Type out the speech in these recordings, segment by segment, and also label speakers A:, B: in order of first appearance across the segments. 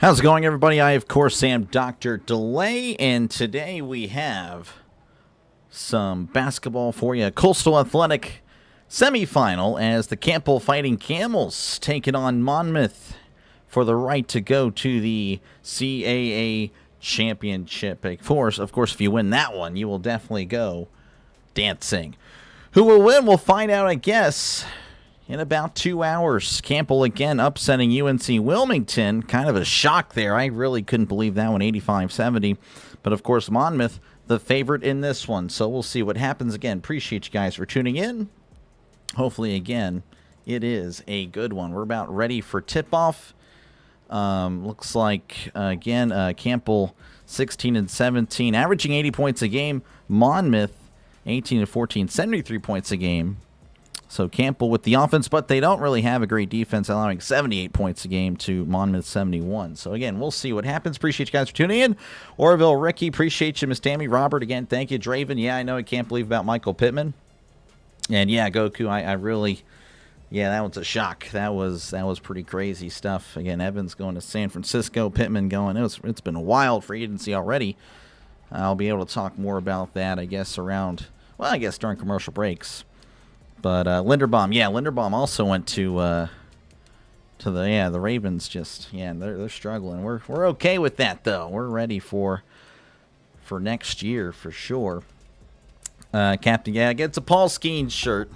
A: How's it going, everybody? I, of course, am Dr. Delay, and today we have some basketball for you. Coastal Athletic semifinal as the Campbell Fighting Camels taking on Monmouth for the right to go to the CAA Championship. Of course, if you win that one, you will definitely go dancing. Who will win? We'll find out, I guess, in about 2 hours. Campbell again upsetting UNC Wilmington. Kind of a shock there. I really couldn't believe that one, 85-70. But, of course, Monmouth, the favorite in this one. So we'll see what happens again. Appreciate you guys for tuning in. Hopefully, again, it is a good one. We're about ready for tip-off. Looks like, again, Campbell 16-17, averaging 80 points a game. Monmouth 18-14, 73 points a game. So Campbell with the offense, but they don't really have a great defense, allowing 78 points a game to Monmouth 71. So again, we'll see what happens. Appreciate you guys for tuning in. Orville, Ricky, appreciate you. Miss Tammy, Robert, again, thank you. Draven, yeah, I know I can't believe about Michael Pittman. And yeah, Goku, I really, yeah, that was a shock. That was pretty crazy stuff. Again, Evans going to San Francisco, Pittman going. It's been wild for agency already. I'll be able to talk more about that, I guess, during commercial breaks. But Linderbaum, yeah, Linderbaum also went to the Ravens. They're struggling. We're okay with that though. We're ready for next year for sure. Captain, yeah, gets a Paul Skeens shirt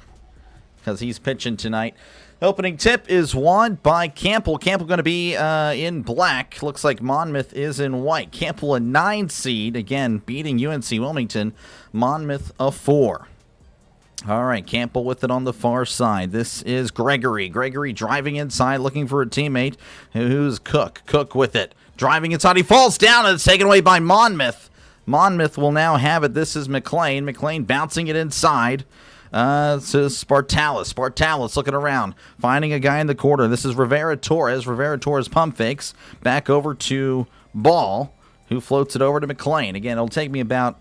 A: because he's pitching tonight. Opening tip is won by Campbell. Campbell going to be in black. Looks like Monmouth is in white. Campbell a 9 seed again, beating UNC Wilmington. Monmouth a 4. All right, Campbell with it on the far side. This is Gregory. Gregory driving inside, looking for a teammate. Who's Cook? Cook with it. Driving inside. He falls down, and it's taken away by Monmouth. Monmouth will now have it. This is McLean. McLean bouncing it inside. This is Spartalis. Spartalis looking around, finding a guy in the corner. This is Rivera-Torres. Rivera-Torres pump fakes. Back over to Ball, who floats it over to McLean. Again, it'll take me about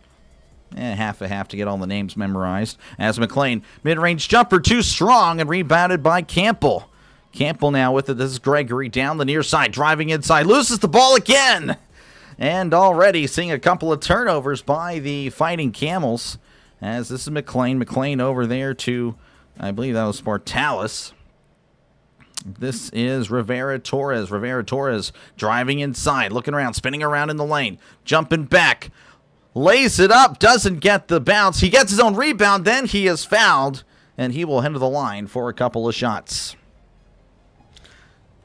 A: half to get all the names memorized. As McLean, mid-range jumper, too strong, and rebounded by Campbell. Campbell now with it. This is Gregory down the near side, driving inside, loses the ball again. And already seeing a couple of turnovers by the Fighting Camels. As this is McLean. McLean over there to, I believe that was Spartalis. This is Rivera-Torres. Rivera-Torres driving inside, looking around, spinning around in the lane, jumping back. Lays it up, doesn't get the bounce. He gets his own rebound, then he is fouled, and he will head to the line for a couple of shots.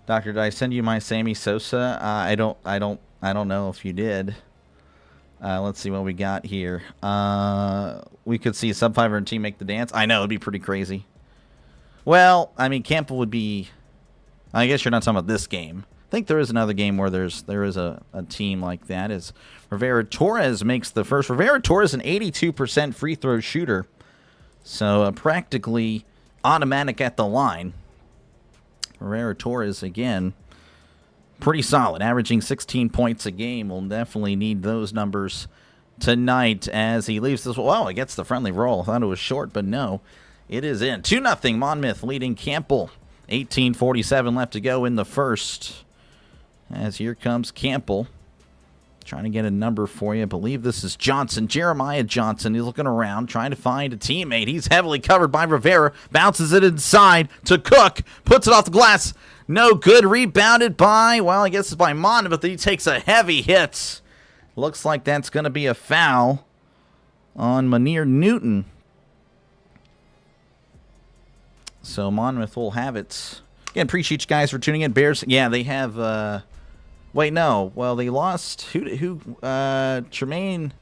A: Doctor, did I send you my Sammy Sosa? I don't know if you did. Let's see what we got here. We could see a sub-500 team make the dance. I know, it'd be pretty crazy. Well, I mean, Campbell would be. I guess you're not talking about this game. I think there is another game where there is a team like that. As Rivera-Torres makes the first. Rivera-Torres an 82% free throw shooter, so practically automatic at the line. Rivera-Torres again, pretty solid, averaging 16 points a game. We'll definitely need those numbers tonight as he leaves this. Well, he gets the friendly roll. I thought it was short, but no, it is in. 2-0 Monmouth leading Campbell. 18:47 left to go in the first. As here comes Campbell, trying to get a number for you. I believe this is Johnson, Jeremiah Johnson. He's looking around, trying to find a teammate. He's heavily covered by Rivera. Bounces it inside to Cook. Puts it off the glass. No good. Rebounded by, well, I guess it's by Monmouth, but he takes a heavy hit. Looks like that's going to be a foul on Manir Newton. So Monmouth will have it. Again, appreciate you guys for tuning in. Bears, yeah, they have... Wait, no. Well, they lost. Tremaine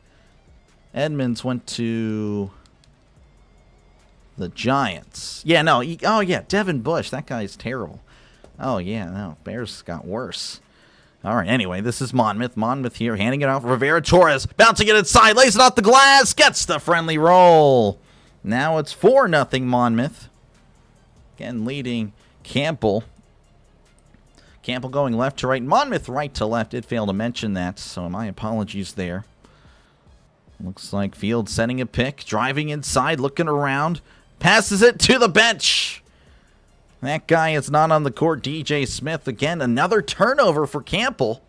A: Edmonds went to the Giants. Yeah, no. Oh, yeah, Devin Bush. That guy's terrible. Oh, yeah, no. Bears got worse. All right, anyway, this is Monmouth. Monmouth here, handing it off. Rivera-Torres, bouncing it inside, lays it off the glass, gets the friendly roll. Now it's 4-0 Monmouth. Again, leading Campbell. Campbell going left to right. Monmouth right to left. Did fail to mention that, so my apologies there. Looks like Field setting a pick. Driving inside, looking around. Passes it to the bench. That guy is not on the court. DJ Smith, again, another turnover for Campbell.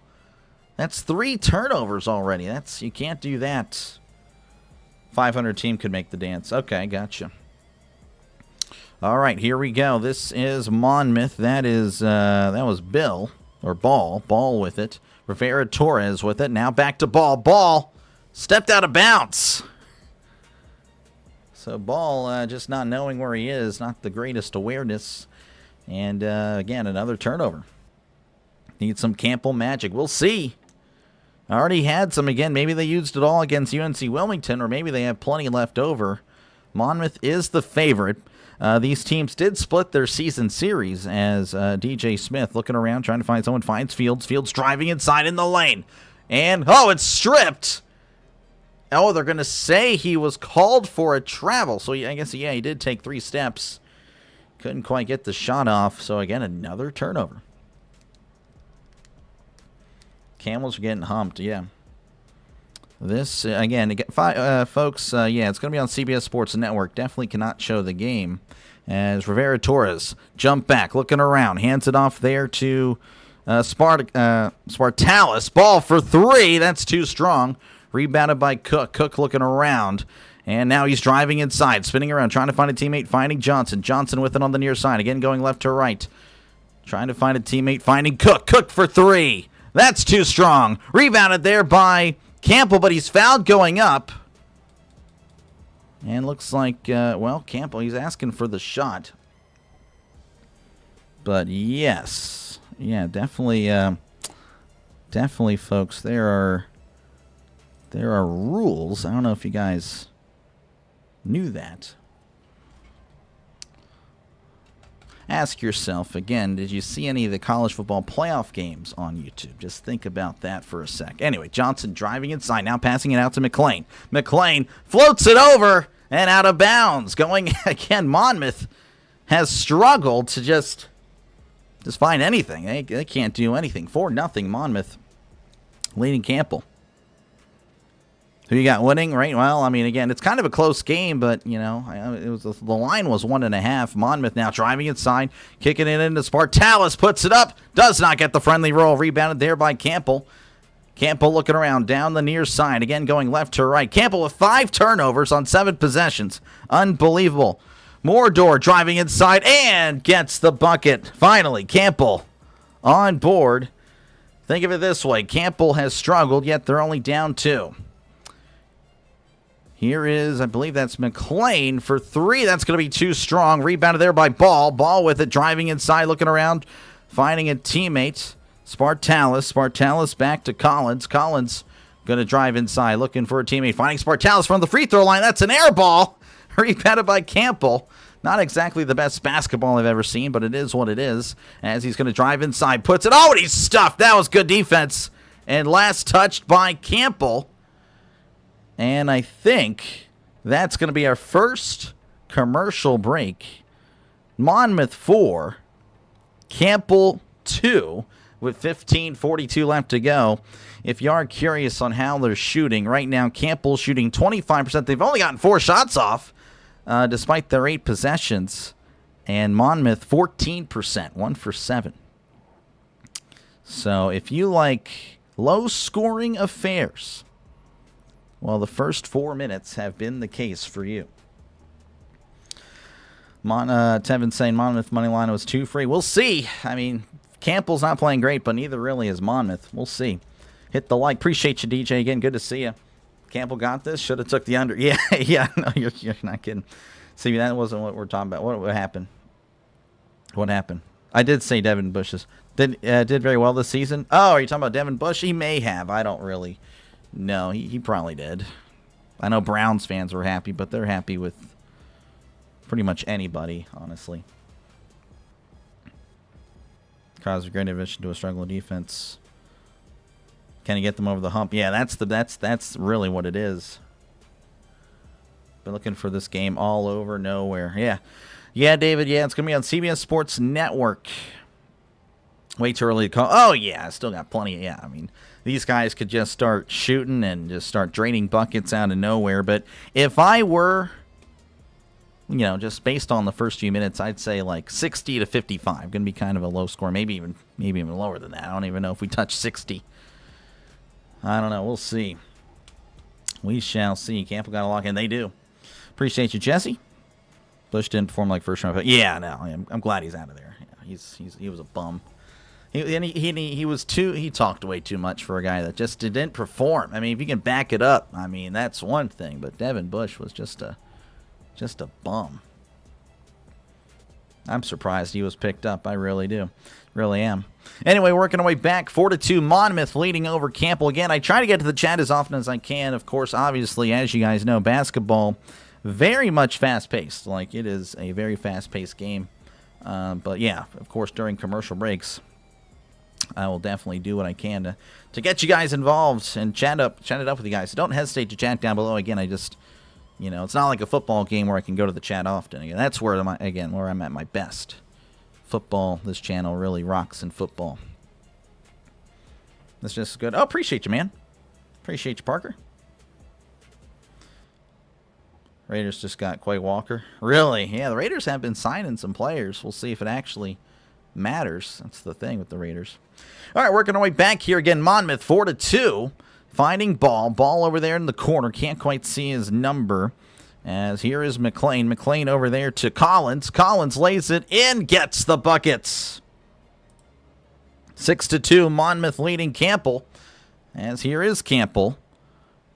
A: That's 3 turnovers already. You can't do that. 500 team could make the dance. Okay, gotcha. All right, here we go. This is Monmouth. That was Bill, or Ball. Ball with it. Rivera Torres with it. Now back to Ball. Ball stepped out of bounds. So Ball just not knowing where he is, not the greatest awareness. And again, another turnover. Need some Campbell magic. We'll see. I already had some again. Maybe they used it all against UNC Wilmington, or maybe they have plenty left over. Monmouth is the favorite. These teams did split their season series as DJ Smith looking around, trying to find someone, finds Fields. Fields driving inside in the lane. And, it's stripped. Oh, they're going to say he was called for a travel. So I guess, he did take 3 steps. Couldn't quite get the shot off. So, again, another turnover. Camels are getting humped, yeah. This, again, folks, it's going to be on CBS Sports Network. Definitely cannot show the game. As Rivera Torres jump back, looking around, hands it off there to Spartalis. Ball for 3. That's too strong. Rebounded by Cook. Cook looking around. And now he's driving inside, spinning around, trying to find a teammate, finding Johnson. Johnson with it on the near side. Again, going left to right. Trying to find a teammate, finding Cook. Cook for 3. That's too strong. Rebounded there by Campbell, but he's fouled going up. And looks like, Campbell, he's asking for the shot. But yes. Yeah, definitely, folks, there are rules. I don't know if you guys knew that. Ask yourself, again, did you see any of the college football playoff games on YouTube? Just think about that for a sec. Anyway, Johnson driving inside, now passing it out to McLean. McLean floats it over and out of bounds. Going, again, Monmouth has struggled to just find anything. They can't do anything. 4-0 Monmouth leading Campbell. Who you got winning, right? Well, I mean, again, it's kind of a close game, but, the line was 1.5. Monmouth now driving inside, kicking it into Spartalis, puts it up, does not get the friendly roll, rebounded there by Campbell. Campbell looking around down the near side, again going left to right. Campbell with 5 turnovers on 7 possessions. Unbelievable. Mordor driving inside and gets the bucket. Finally, Campbell on board. Think of it this way. Campbell has struggled, yet they're only down 2. Here is, I believe that's McLean for 3. That's going to be too strong. Rebounded there by Ball. Ball with it, driving inside, looking around, finding a teammate. Spartalis. Spartalis back to Collins. Collins going to drive inside, looking for a teammate. Finding Spartalis from the free throw line. That's an air ball. Rebounded by Campbell. Not exactly the best basketball I've ever seen, but it is what it is. As he's going to drive inside, puts it. Oh, and he's stuffed. That was good defense. And last touched by Campbell. And I think that's going to be our first commercial break. Monmouth 4, Campbell 2, with 15:42 left to go. If you are curious on how they're shooting, right now Campbell's shooting 25%. They've only gotten 4 shots off, despite their 8 possessions. And Monmouth 14%, 1 for 7. So if you like low-scoring affairs, well, the first 4 minutes have been the case for you. Tevin saying Monmouth money line was 2 free. We'll see. I mean, Campbell's not playing great, but neither really is Monmouth. We'll see. Hit the like. Appreciate you, DJ. Again, good to see you. Campbell got this. Should have took the under. Yeah, no, you're not kidding. See, that wasn't what we're talking about. What happened? What happened? I did say Devin Bush's. Did very well this season. Oh, are you talking about Devin Bush? He may have. I don't really. No, he probably did. I know Browns fans were happy, but they're happy with pretty much anybody, honestly. Caused a great addition to a struggling defense. Can he get them over the hump? Yeah, that's really what it is. Been looking for this game all over nowhere. Yeah, David. Yeah, it's gonna be on CBS Sports Network. Way too early to call. Oh yeah, I still got plenty. I mean, these guys could just start shooting and just start draining buckets out of nowhere. But if I were, just based on the first few minutes, I'd say like 60 to 55. Going to be kind of a low score, maybe even lower than that. I don't even know if we touch 60. I don't know. We'll see. We shall see. Campbell got a lock, and they do. Appreciate you, Jesse. Bush didn't perform like first round. But yeah, no, I'm glad he's out of there. Yeah, he was a bum. He talked way too much for a guy that just didn't perform. I mean, if you can back it up, I mean, that's one thing. But Devin Bush was just a bum. I'm surprised he was picked up. I really do. Really am. Anyway, working our way back. 4-2 Monmouth leading over Campbell. Again, I try to get to the chat as often as I can. Of course, obviously, as you guys know, basketball, very much fast-paced. Like, it is a very fast-paced game. But, yeah, of course, during commercial breaks, I will definitely do what I can to get you guys involved and chat it up with you guys. So don't hesitate to chat down below. Again, I just... it's not like a football game where I can go to the chat often. Again, that's where I'm at my best. Football, this channel really rocks in football. That's just good. Oh, appreciate you, man. Appreciate you, Parker. Raiders just got Quay Walker. Really? Yeah, the Raiders have been signing some players. We'll see if it actually matters. That's the thing with the Raiders. All right, working our way back here again. Monmouth 4-2. Finding ball. Ball over there in the corner. Can't quite see his number. As here is McLean. McLean over there to Collins. Collins lays it in. Gets the buckets. 6-2. Monmouth leading Campbell. As here is Campbell.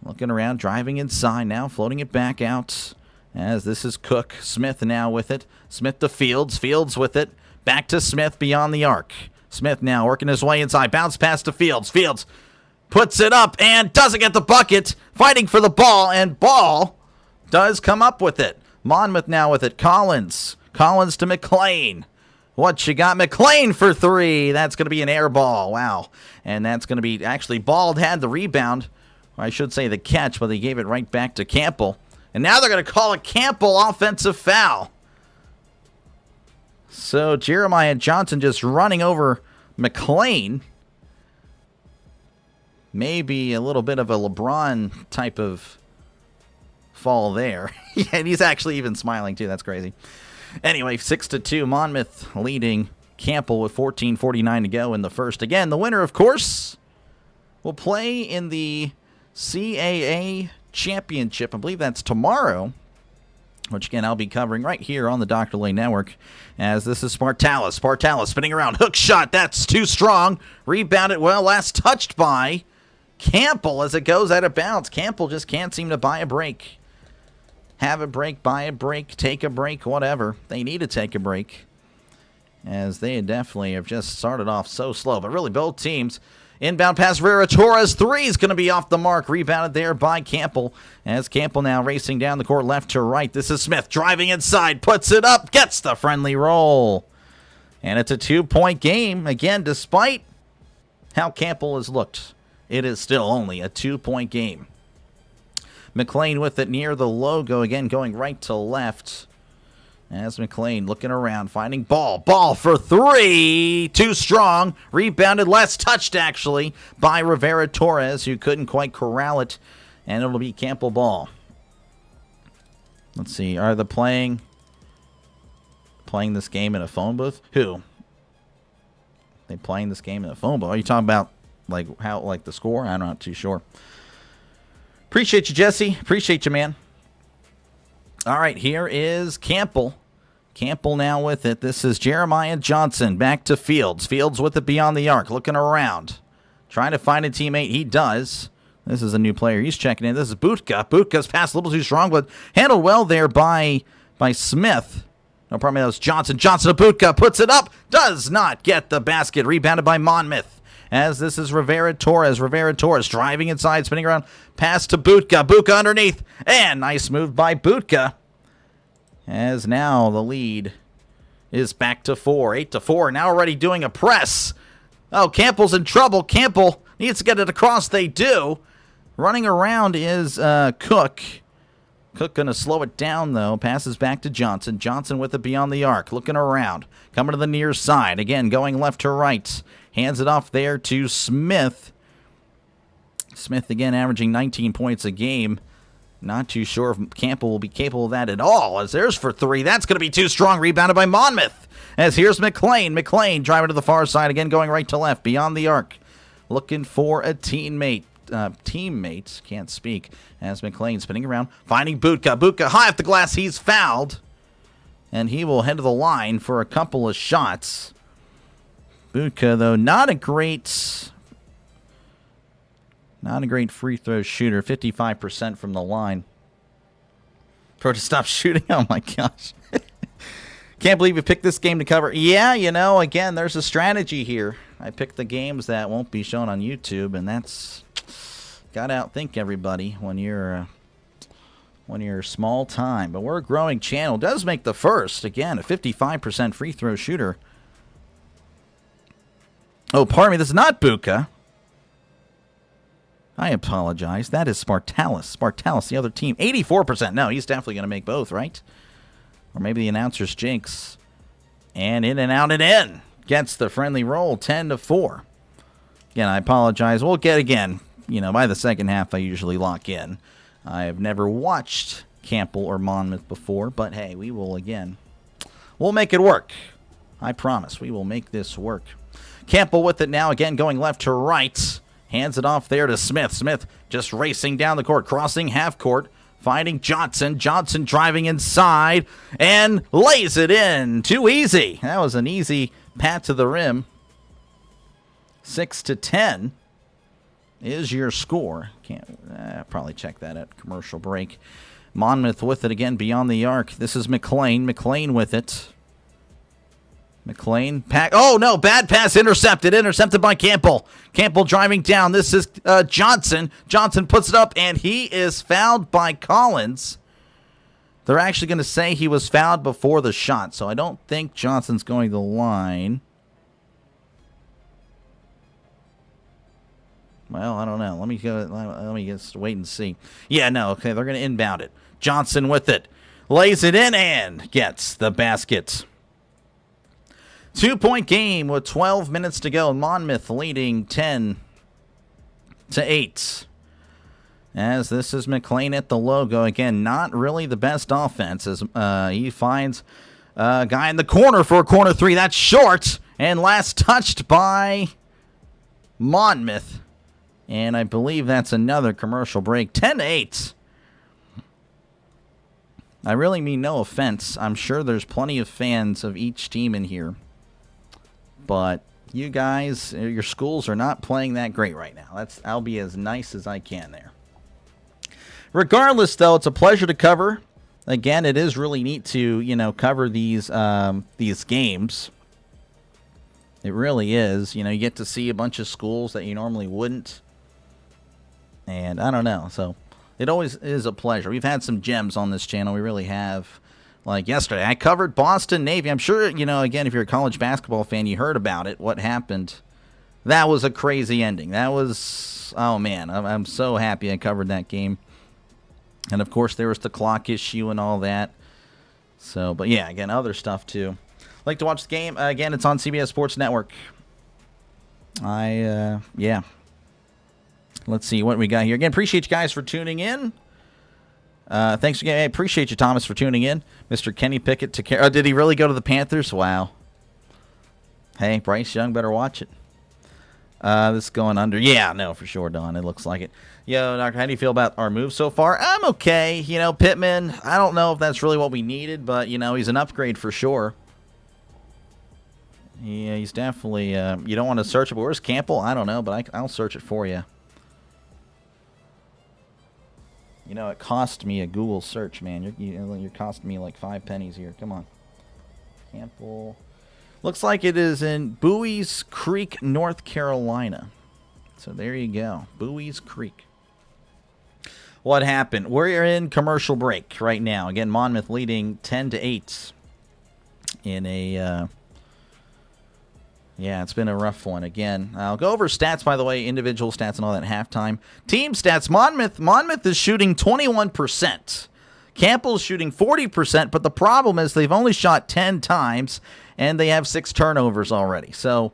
A: Looking around. Driving inside now. Floating it back out. As this is Cook. Smith now with it. Smith to Fields. Fields with it. Back to Smith beyond the arc. Smith now working his way inside. Bounce pass to Fields. Fields puts it up and doesn't get the bucket. Fighting for the ball, and ball does come up with it. Monmouth now with it. Collins. Collins to McLean. What you got? McLean for three. That's going to be an air ball. Wow. And that's going to be, actually, Bald had the rebound. Or I should say the catch, but they gave it right back to Campbell. And now they're going to call a Campbell offensive foul. So Jeremiah Johnson just running over McLean. Maybe a little bit of a LeBron type of fall there. And he's actually even smiling too. That's crazy. Anyway, 6-2. Monmouth leading Campbell with 14:49 to go in the first. Again, the winner, of course, will play in the CAA Championship. I believe that's tomorrow, which, again, I'll be covering right here on the Dr. Lay Network, as this is Spartalis. Spartalis spinning around. Hook shot. That's too strong. Rebounded. Well, last touched by Campbell as it goes out of bounds. Campbell just can't seem to buy a break. Have a break, buy a break, take a break, whatever. They need to take a break, as they definitely have just started off so slow. But really, both teams. Inbound pass, Rivera Torres. Three is going to be off the mark. Rebounded there by Campbell, as Campbell now racing down the court left to right. This is Smith driving inside, puts it up, gets the friendly roll. And it's a 2-point game. Again, despite how Campbell has looked, it is still only a 2-point game. McLean with it near the logo, again going right to left. As McLean looking around, finding ball. Ball for three. Too strong. Rebounded, last touched actually by Rivera Torres, who couldn't quite corral it. And it'll be Campbell ball. Let's see. Are they playing this game in a phone booth? Who? They playing this game in a phone booth? Are you talking about like the score? I'm not too sure. Appreciate you, Jesse. Appreciate you, man. All right, here is Campbell. Campbell now with it. This is Jeremiah Johnson. Back to Fields. Fields with it beyond the arc. Looking around. Trying to find a teammate. He does. This is a new player. He's checking in. This is Butka. Butka's pass a little too strong, but handled well there by Smith. No problem. That was Johnson. Johnson to Butka. Puts it up. Does not get the basket. Rebounded by Monmouth. As this is Rivera Torres. Rivera Torres driving inside, spinning around. Pass to Butka. Butka underneath. And nice move by Butka. As now the lead is back to 4. 8-4. Now already doing a press. Oh, Campbell's in trouble. Campbell needs to get it across. They do. Running around is Cook. Cook going to slow it down, though. Passes back to Johnson. Johnson with it beyond the arc. Looking around. Coming to the near side. Again, going left to right. Hands it off there to Smith. Smith, again, averaging 19 points a game. Not too sure if Campbell will be capable of that at all. As there's for three. That's going to be too strong. Rebounded by Monmouth. As here's McLean. McLean driving to the far side. Again, going right to left. Beyond the arc. Looking for a teammate. teammates. Can't speak. As McLean spinning around, finding Butka. Butka high off the glass. He's fouled. And he will head to the line for a couple of shots. Butka, though, not a great free throw shooter. 55% from the line. Pro to stop shooting. Oh, my gosh. Can't believe you picked this game to cover. Yeah, again, there's a strategy here. I picked the games that won't be shown on YouTube, and that's got to outthink everybody when you're small time. But we're a growing channel. Does make the first. Again, a 55% free throw shooter. Oh, pardon me. This is not Buka. I apologize. That is Spartalis. Spartalis, the other team. 84%. No, he's definitely going to make both, right? Or maybe the announcer's jinx. And in and out and in. Gets the friendly roll, 10-4. Again, I apologize. We'll get again. By the second half, I usually lock in. I have never watched Campbell or Monmouth before, but hey, we will again. We'll make it work. I promise. We will make this work. Campbell with it now, again going left to right. Hands it off there to Smith. Smith just racing down the court, crossing half court. Finding Johnson. Johnson driving inside and lays it in. Too easy. That was an easy pat to the rim. 6-10 is your score. Can't probably check that at commercial break. Monmouth with it again beyond the arc. This is McLean. McLean with it. McLean. Oh, no. Bad pass. Intercepted. Intercepted by Campbell. Campbell driving down. This is Johnson. Johnson puts it up, and he is fouled by Collins. They're actually going to say he was fouled before the shot, so I don't think Johnson's going to the line. Well, I don't know. Let me just wait and see. Yeah, no. Okay, they're going to inbound it. Johnson with it. Lays it in and gets the basket. 2-point game with 12 minutes to go. Monmouth leading 10-8. As this is McLean at the logo. Again, not really the best offense as he finds a guy in the corner for a corner three. That's short. And last touched by Monmouth. And I believe that's another commercial break. 10-8. I really mean no offense. I'm sure there's plenty of fans of each team in here. But you guys, your schools are not playing that great right now. I'll be as nice as I can there. Regardless, though, it's a pleasure to cover. Again, it is really neat to, cover these games. It really is. You get to see a bunch of schools that you normally wouldn't. And I don't know. So it always is a pleasure. We've had some gems on this channel. We really have. Like yesterday, I covered Boston Navy. I'm sure, again, if you're a college basketball fan, you heard about it, what happened. That was a crazy ending. That was, oh, man, I'm so happy I covered that game. And, of course, there was the clock issue and all that. So, but, yeah, again, other stuff, too. Like to watch the game. Again, it's on CBS Sports Network. Yeah. Let's see what we got here. Again, appreciate you guys for tuning in. Thanks again. I appreciate you, Thomas, for tuning in. Mr. Kenny Pickett to care. Oh, did he really go to the Panthers? Wow. Hey, Bryce Young, better watch it. This is going under. Yeah, no, for sure, Don. It looks like it. Yo, Doctor, how do you feel about our move so far? I'm okay. Pittman, I don't know if that's really what we needed, but, he's an upgrade for sure. Yeah, he's definitely, you don't want to search it, but where's Campbell? I don't know, but I'll search it for you. It cost me a Google search, man. You're costing me like 5 pennies here. Come on. Campbell. Looks like it is in Bowie's Creek, North Carolina. So there you go. Bowie's Creek. What happened? We're in commercial break right now. Again, Monmouth leading 10-8 in a... Yeah, it's been a rough one. Again, I'll go over stats, by the way, individual stats and all that halftime. Team stats, Monmouth is shooting 21%. Campbell's shooting 40%, but the problem is they've only shot 10 times, and they have 6 turnovers already. So,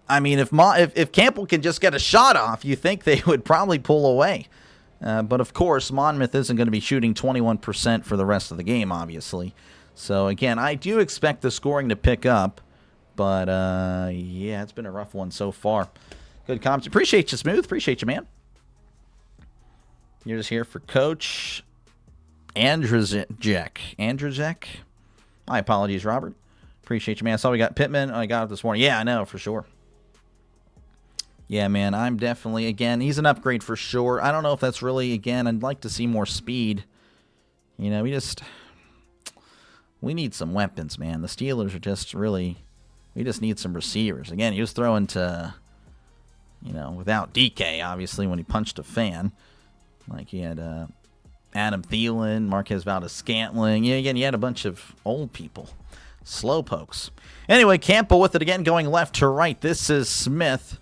A: I mean, if Campbell can just get a shot off, you think they would probably pull away. But, of course, Monmouth isn't going to be shooting 21% for the rest of the game, obviously. So, again, I do expect the scoring to pick up. But, yeah, it's been a rough one so far. Good comments. Appreciate you, Smooth. Appreciate you, man. You're just here for Coach Andrzejek. My apologies, Robert. Appreciate you, man. I saw we got Pittman. I got it this morning. Yeah, I know, for sure. Yeah, man, I'm definitely, again, he's an upgrade for sure. I don't know if that's really, again, I'd like to see more speed. You know, we need some weapons, man. The Steelers are just really, we just need some receivers. Again, he was throwing to, you know, without DK, obviously, when he punched a fan. Like, he had Adam Thielen, Marquez Valdez-Scantling. Yeah, again, he had a bunch of old people. Slowpokes. Anyway, Campbell with it again, going left to right. This is Smith.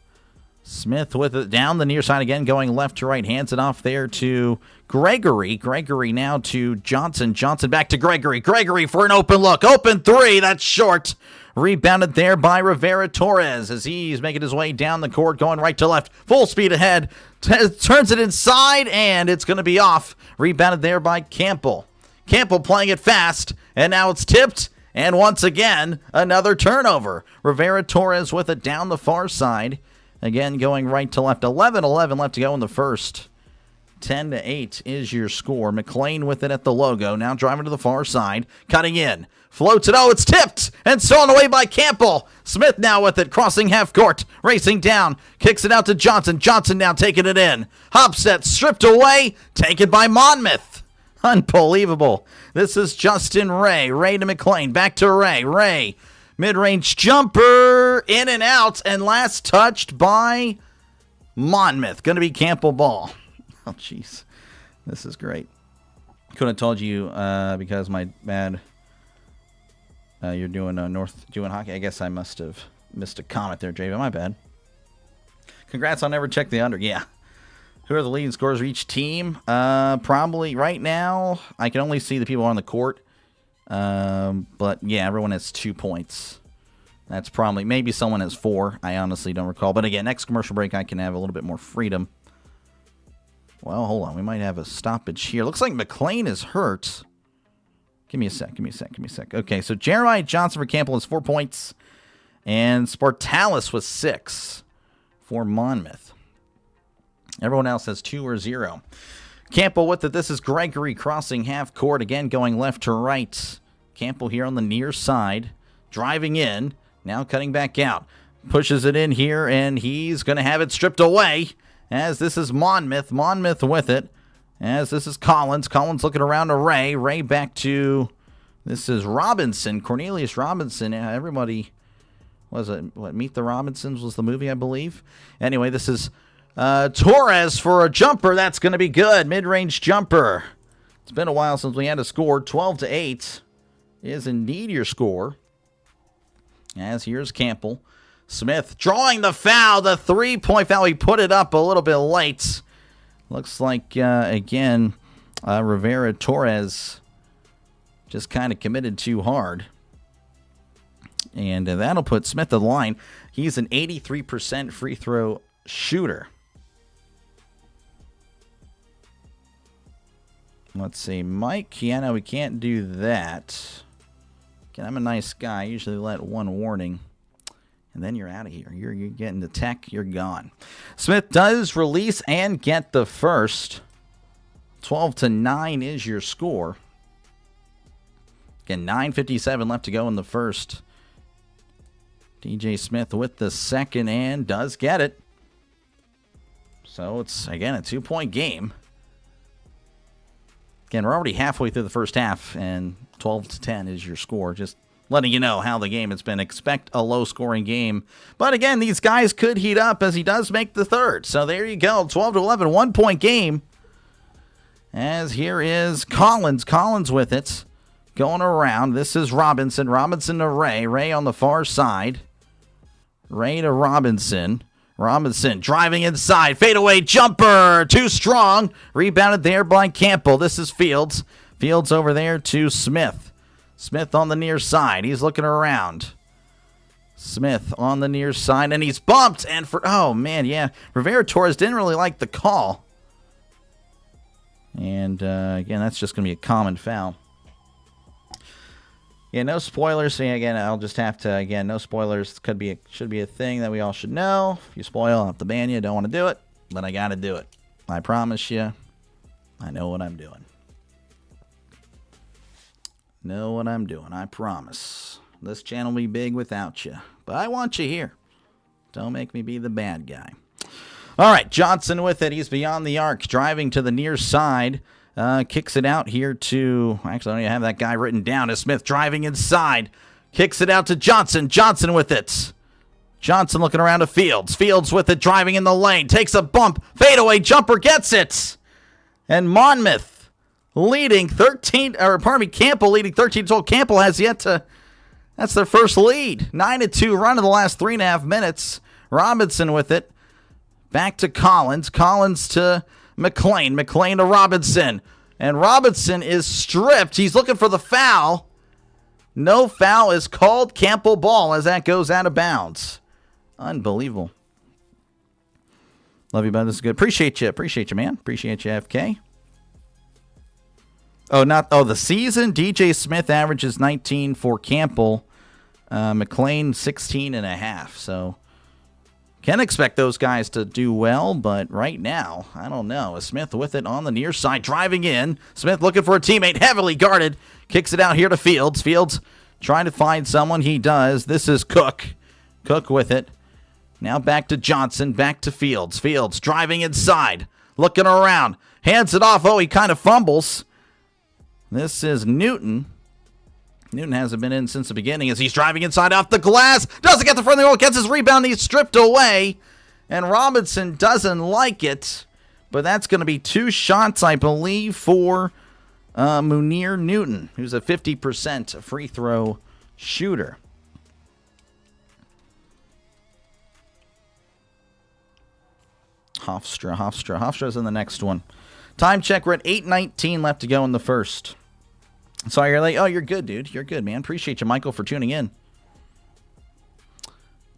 A: Smith with it down the near side again, going left to right. Hands it off there to Gregory. Gregory now to Johnson. Johnson back to Gregory. Gregory for an open look. Open three. That's short. Rebounded there by Rivera Torres as he's making his way down the court, going right to left. Full speed ahead. Turns it inside, and it's going to be off. Rebounded there by Campbell. Campbell playing it fast, and now it's tipped. And once again, another turnover. Rivera Torres with it down the far side. Again, going right to left. 11-11 left to go in the first. 10-8 is your score. McLean with it at the logo. Now driving to the far side. Cutting in. Floats it. Oh, it's tipped. And stolen away by Campbell. Smith now with it. Crossing half court. Racing down. Kicks it out to Johnson. Johnson now taking it in. Hop set. Stripped away. Taken by Monmouth. Unbelievable. This is Justin Ray. Ray to McLean. Back to Ray. Ray. Mid-range jumper, in and out, and last touched by Monmouth. Going to be Campbell ball. Oh, jeez. This is great. Couldn't have told you because my bad. You're doing doing hockey. I guess I must have missed a comment there, Jay, but my bad. Congrats on never check the under. Yeah. Who are the leading scorers for each team? Probably right now, I can only see the people on the court. But yeah, everyone has 2 points. That's probably, maybe someone has 4. I honestly don't recall. But again, next commercial break, I can have a little bit more freedom. Well, hold on. We might have a stoppage here. Looks like McLean is hurt. Give me a sec. Okay, so Jeremiah Johnson for Campbell has 4 points. And Spartalis with 6 for Monmouth. Everyone else has 2 or 0. Campbell with it. This is Gregory crossing half court. Again, going left to right. Campbell here on the near side. Driving in. Now cutting back out. Pushes it in here, and he's going to have it stripped away. As this is Monmouth. Monmouth with it. As this is Collins. Collins looking around to Ray. Ray back to... This is Robinson. Cornelius Robinson. Everybody... Was it... What, Meet the Robinsons was the movie, I believe? Anyway, this is... Torres for a jumper. That's going to be good. Mid-range jumper. It's been a while since we had a score. 12-8 is indeed your score. As here's Campbell. Smith drawing the foul. The three-point foul. He put it up a little bit late. Looks like, again, Rivera Torres just kind of committed too hard. And that'll put Smith at the line. He's an 83% free throw shooter. Let's see, Mike. Yeah, no, we can't do that. Again, I'm a nice guy. I usually let one warning, and then you're out of here. You're getting the tech. You're gone. Smith does release and get the first. 12-9 is your score. Again, 9:57 left to go in the first. DJ Smith with the second and does get it. So it's, again, a 2-point game. Again, we're already halfway through the first half, and 12-10 is your score. Just letting you know how the game has been. Expect a low-scoring game. But again, these guys could heat up as he does make the third. So there you go, 12-11, 1-point game. As here is Collins. Collins with it. Going around. This is Robinson. Robinson to Ray. Ray on the far side. Ray to Robinson. Robinson driving inside. Fadeaway jumper. Too strong. Rebounded there by Campbell. This is Fields. Fields over there to Smith. Smith on the near side. He's looking around. Smith on the near side. And he's bumped. And for... Oh, man, yeah. Rivera Torres didn't really like the call. And, again, that's just going to be a common foul. Yeah, no spoilers. So, again, I'll just have to, again, no spoilers. Should be a thing that we all should know. If you spoil, I'll have to ban you. Don't want to do it, but I got to do it. I promise you, I know what I'm doing. Know what I'm doing, I promise. This channel will be big without you. But I want you here. Don't make me be the bad guy. All right, Johnson with it. He's beyond the arc, driving to the near side. Kicks it out here to... Actually, I don't even have that guy written down. As Smith driving inside. Kicks it out to Johnson. Johnson with it. Johnson looking around to Fields. Fields with it, driving in the lane. Takes a bump. Fadeaway jumper gets it. And Monmouth leading 13... Campbell leading 13-12. Campbell has yet to... That's their first lead. 9-2 run in the last 3.5 minutes. Robinson with it. Back to Collins. Collins to McLean. McLean to Robinson. And Robinson is stripped. He's looking for the foul. No foul is called. Campbell ball as that goes out of bounds. Unbelievable. Love you, bud. This is good. Appreciate you. Appreciate you, man. Appreciate you, FK. The season. DJ Smith averages 19 for Campbell. McLean 16.5. So can expect those guys to do well, but right now, I don't know. Smith with it on the near side, driving in. Smith looking for a teammate, heavily guarded. Kicks it out here to Fields. Fields trying to find someone. He does. This is Cook. Cook with it. Now back to Johnson, back to Fields. Fields driving inside, looking around. Hands it off. Oh, he kind of fumbles. This is Newton. Newton hasn't been in since the beginning as he's driving inside off the glass. Doesn't get the front of the goal. Gets his rebound. He's stripped away. And Robinson doesn't like it. But that's going to be 2 shots, I believe, for Munir Newton, who's a 50% free throw shooter. Hofstra's in the next one. Time check. We're at 8:19 left to go in the first. So you're like, oh, you're good, dude. You're good, man. Appreciate you, Michael, for tuning in.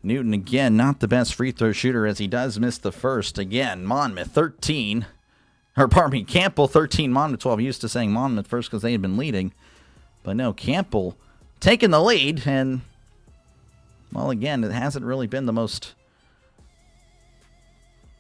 A: Newton, again, not the best free throw shooter as he does miss the first. Again, Monmouth 13. Campbell 13, Monmouth 12. Used to saying Monmouth first because they had been leading. But no, Campbell taking the lead. And, well, again, it hasn't really been the most,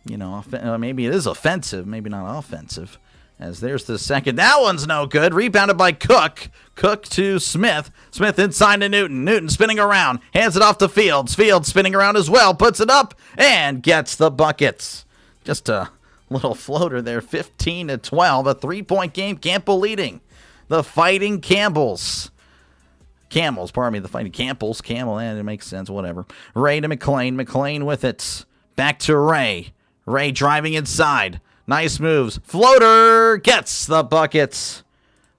A: maybe it is offensive, maybe not offensive. As there's the second. That one's no good. Rebounded by Cook. Cook to Smith. Smith inside to Newton. Newton spinning around. Hands it off to Fields. Fields spinning around as well. Puts it up and gets the buckets. Just a little floater there. 15-12. A 3-point game. Campbell leading. The Fighting Camels. The Fighting Campbells. It makes sense. Whatever. Ray to McLean. McLean with it. Back to Ray. Ray driving inside. Nice moves. Floater gets the buckets.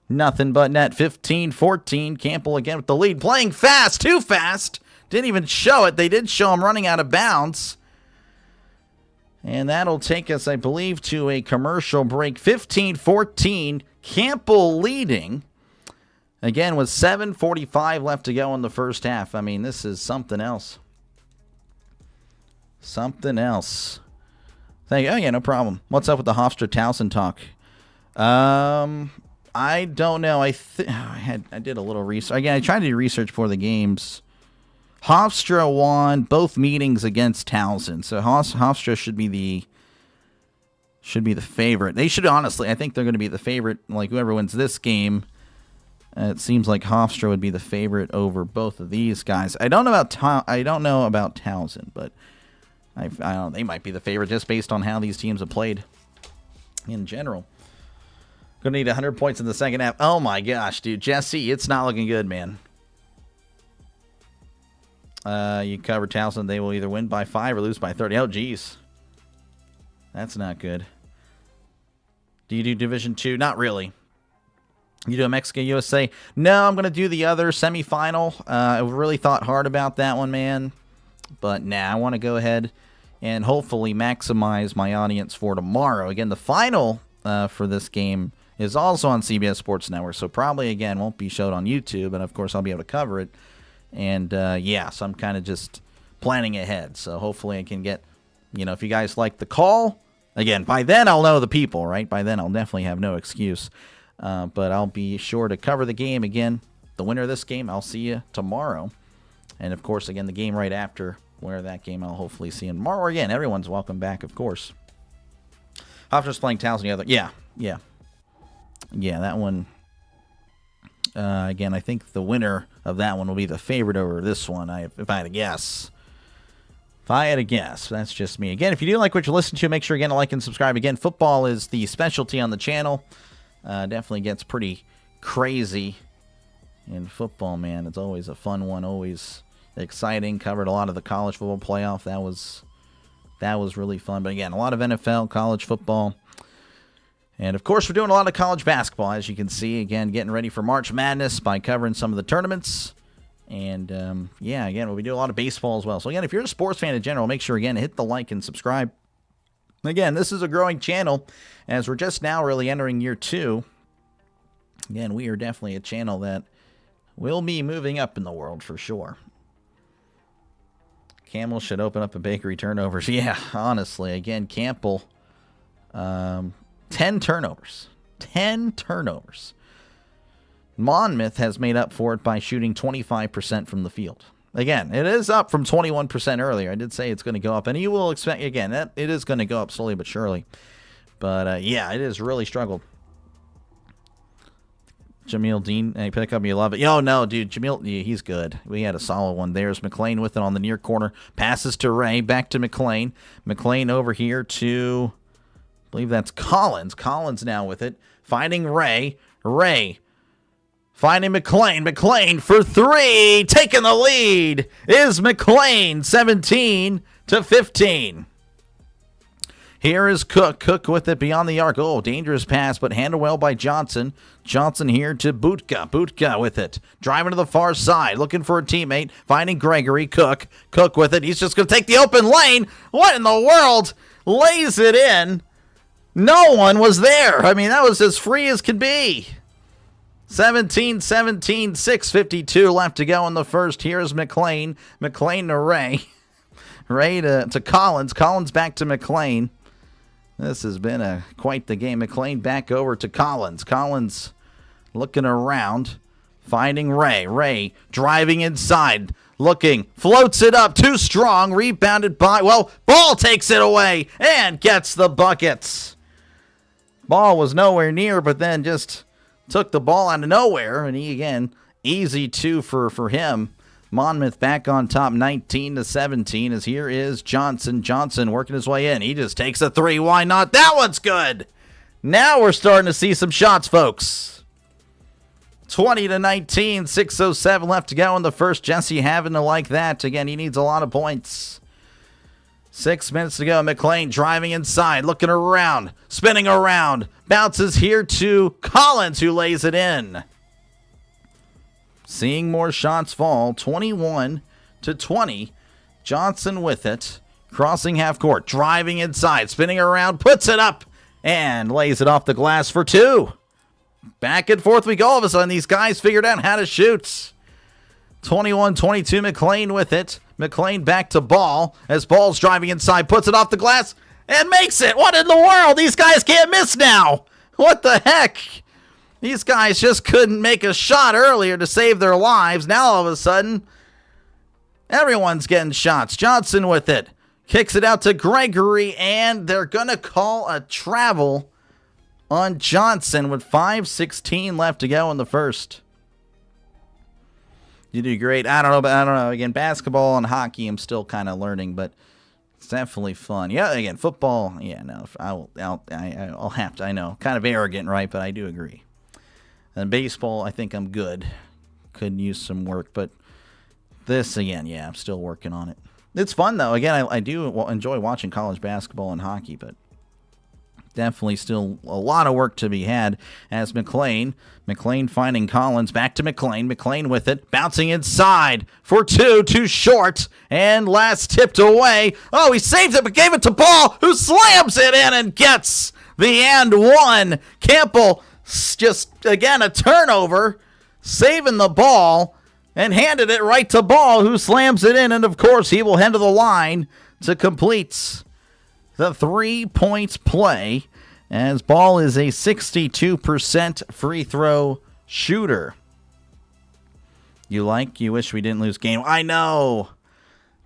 A: Nothing but net. 15-14. Campbell again with the lead. Playing fast. Too fast. Didn't even show it. They did show him running out of bounds. And that'll take us, I believe, to a commercial break. 15-14. Campbell leading. Again, with 7:45 left to go in the first half. I mean, this is something else. Something else. Oh, yeah, no problem. What's up with the Hofstra-Towson talk? I don't know. I did a little research. Again, I tried to do research for the games. Hofstra won both meetings against Towson, so Hofstra should be the favorite. They should, honestly, I think they're going to be the favorite. Like, whoever wins this game, it seems like Hofstra would be the favorite over both of these guys. I don't know about Towson, but I don't know, they might be the favorite just based on how these teams have played in general. Going to need 100 points in the second half. Oh, my gosh, dude. Jesse, it's not looking good, man. You cover Towson. They will either win by 5 or lose by 30. Oh, geez. That's not good. Do you do Division 2? Not really. You do a Mexican USA? No, I'm going to do the other semifinal. I really thought hard about that one, man. But nah, I want to go ahead and hopefully maximize my audience for tomorrow. Again, the final for this game is also on CBS Sports Network, so probably, again, won't be showed on YouTube, and of course I'll be able to cover it. And yeah, so I'm kind of just planning ahead. So hopefully I can get, if you guys like the call, again, by then I'll know the people, right? By then I'll definitely have no excuse. But I'll be sure to cover the game again. The winner of this game, I'll see you tomorrow. And, of course, again, the game right after where that game I'll hopefully see in tomorrow. Or, again, everyone's welcome back, of course. Hofstra's playing Towson the other. Yeah. Yeah, that one. Again, I think the winner of that one will be the favorite over this one, if I had to guess. If I had to guess, that's just me. Again, if you do like what you listen to, make sure again to like and subscribe. Again, football is the specialty on the channel. Definitely gets pretty crazy in football, man. It's always a fun one, always exciting. Covered a lot of the college football playoff. That was really fun. But again, a lot of NFL, college football. And, of course, we're doing a lot of college basketball, as you can see. Again, getting ready for March Madness by covering some of the tournaments. And, yeah, again, we do a lot of baseball as well. So, again, if you're a sports fan in general, make sure, again, to hit the like and subscribe. Again, this is a growing channel, as we're just now really entering year 2. Again, we are definitely a channel that will be moving up in the world for sure. Camels should open up a bakery turnovers. Yeah, honestly. Again, Campbell... 10 turnovers. 10 turnovers. Monmouth has made up for it by shooting 25% from the field. Again, it is up from 21% earlier. I did say it's going to go up, and you will expect, again, that it is going to go up slowly but surely. But, yeah, it has really struggled. Jameel Dean, hey, pick up, you love it. Yo, no, dude, Jameel, yeah, he's good. We had a solid one. There's McLean with it on the near corner. Passes to Ray, back to McLean. McLean over here to... I believe that's Collins. Collins now with it. Finding Ray. Ray. Finding McLean. McLean for 3. Taking the lead is McLean. 17-15. Here is Cook. Cook with it beyond the arc. Oh, dangerous pass, but handled well by Johnson. Johnson here to Butka. Butka with it. Driving to the far side. Looking for a teammate. Finding Gregory. Cook. Cook with it. He's just going to take the open lane. What in the world? Lays it in. No one was there. I mean, that was as free as could be. 17-17, 6:52 left to go in the first. Here's McLean. McLean to Ray. Ray to Collins. Collins back to McLean. This has been quite the game. McLean back over to Collins. Collins looking around. Finding Ray. Ray driving inside. Looking. Floats it up. Too strong. Rebounded by... Well, Ball takes it away and gets the buckets. Ball was nowhere near, but then just took the ball out of nowhere. And he, again, easy 2 for him. Monmouth back on top, 19-17, as here is Johnson. Johnson working his way in. He just takes a 3. Why not? That one's good. Now we're starting to see some shots, folks. 20-19, 6:07 left to go in the first. Jesse having to like that. Again, he needs a lot of points. 6 minutes to go. McLean driving inside, looking around, spinning around. Bounces here to Collins, who lays it in. Seeing more shots fall. 21-20. Johnson with it. Crossing half court. Driving inside, spinning around, puts it up, and lays it off the glass for 2. Back and forth we go. All of a sudden, these guys figured out how to shoot. 21-22, McLean with it. McLean back to Ball as Ball's driving inside, puts it off the glass, and makes it. What in the world? These guys can't miss now. What the heck? These guys just couldn't make a shot earlier to save their lives. Now all of a sudden, everyone's getting shots. Johnson with it. Kicks it out to Gregory, and they're going to call a travel on Johnson with 5:16 left to go in the first. You do great. I don't know. Again, basketball and hockey, I'm still kind of learning, but it's definitely fun. Yeah, again, football. Yeah, no, I'll have to. I know, kind of arrogant, right? But I do agree. And baseball, I think I'm good. Could use some work, but this again, yeah, I'm still working on it. It's fun though. Again, I do enjoy watching college basketball and hockey, but definitely still a lot of work to be had as McLean finding Collins, back to McLean with it, bouncing inside for 2, too short, and last tipped away. Oh, he saved it, but gave it to Ball, who slams it in and gets the and 1. Campbell, just, again, a turnover, saving the ball, and handed it right to Ball, who slams it in, and of course, he will head to the line to complete the 3-point play, as Ball is a 62% free throw shooter. You wish we didn't lose Gainwell. I know.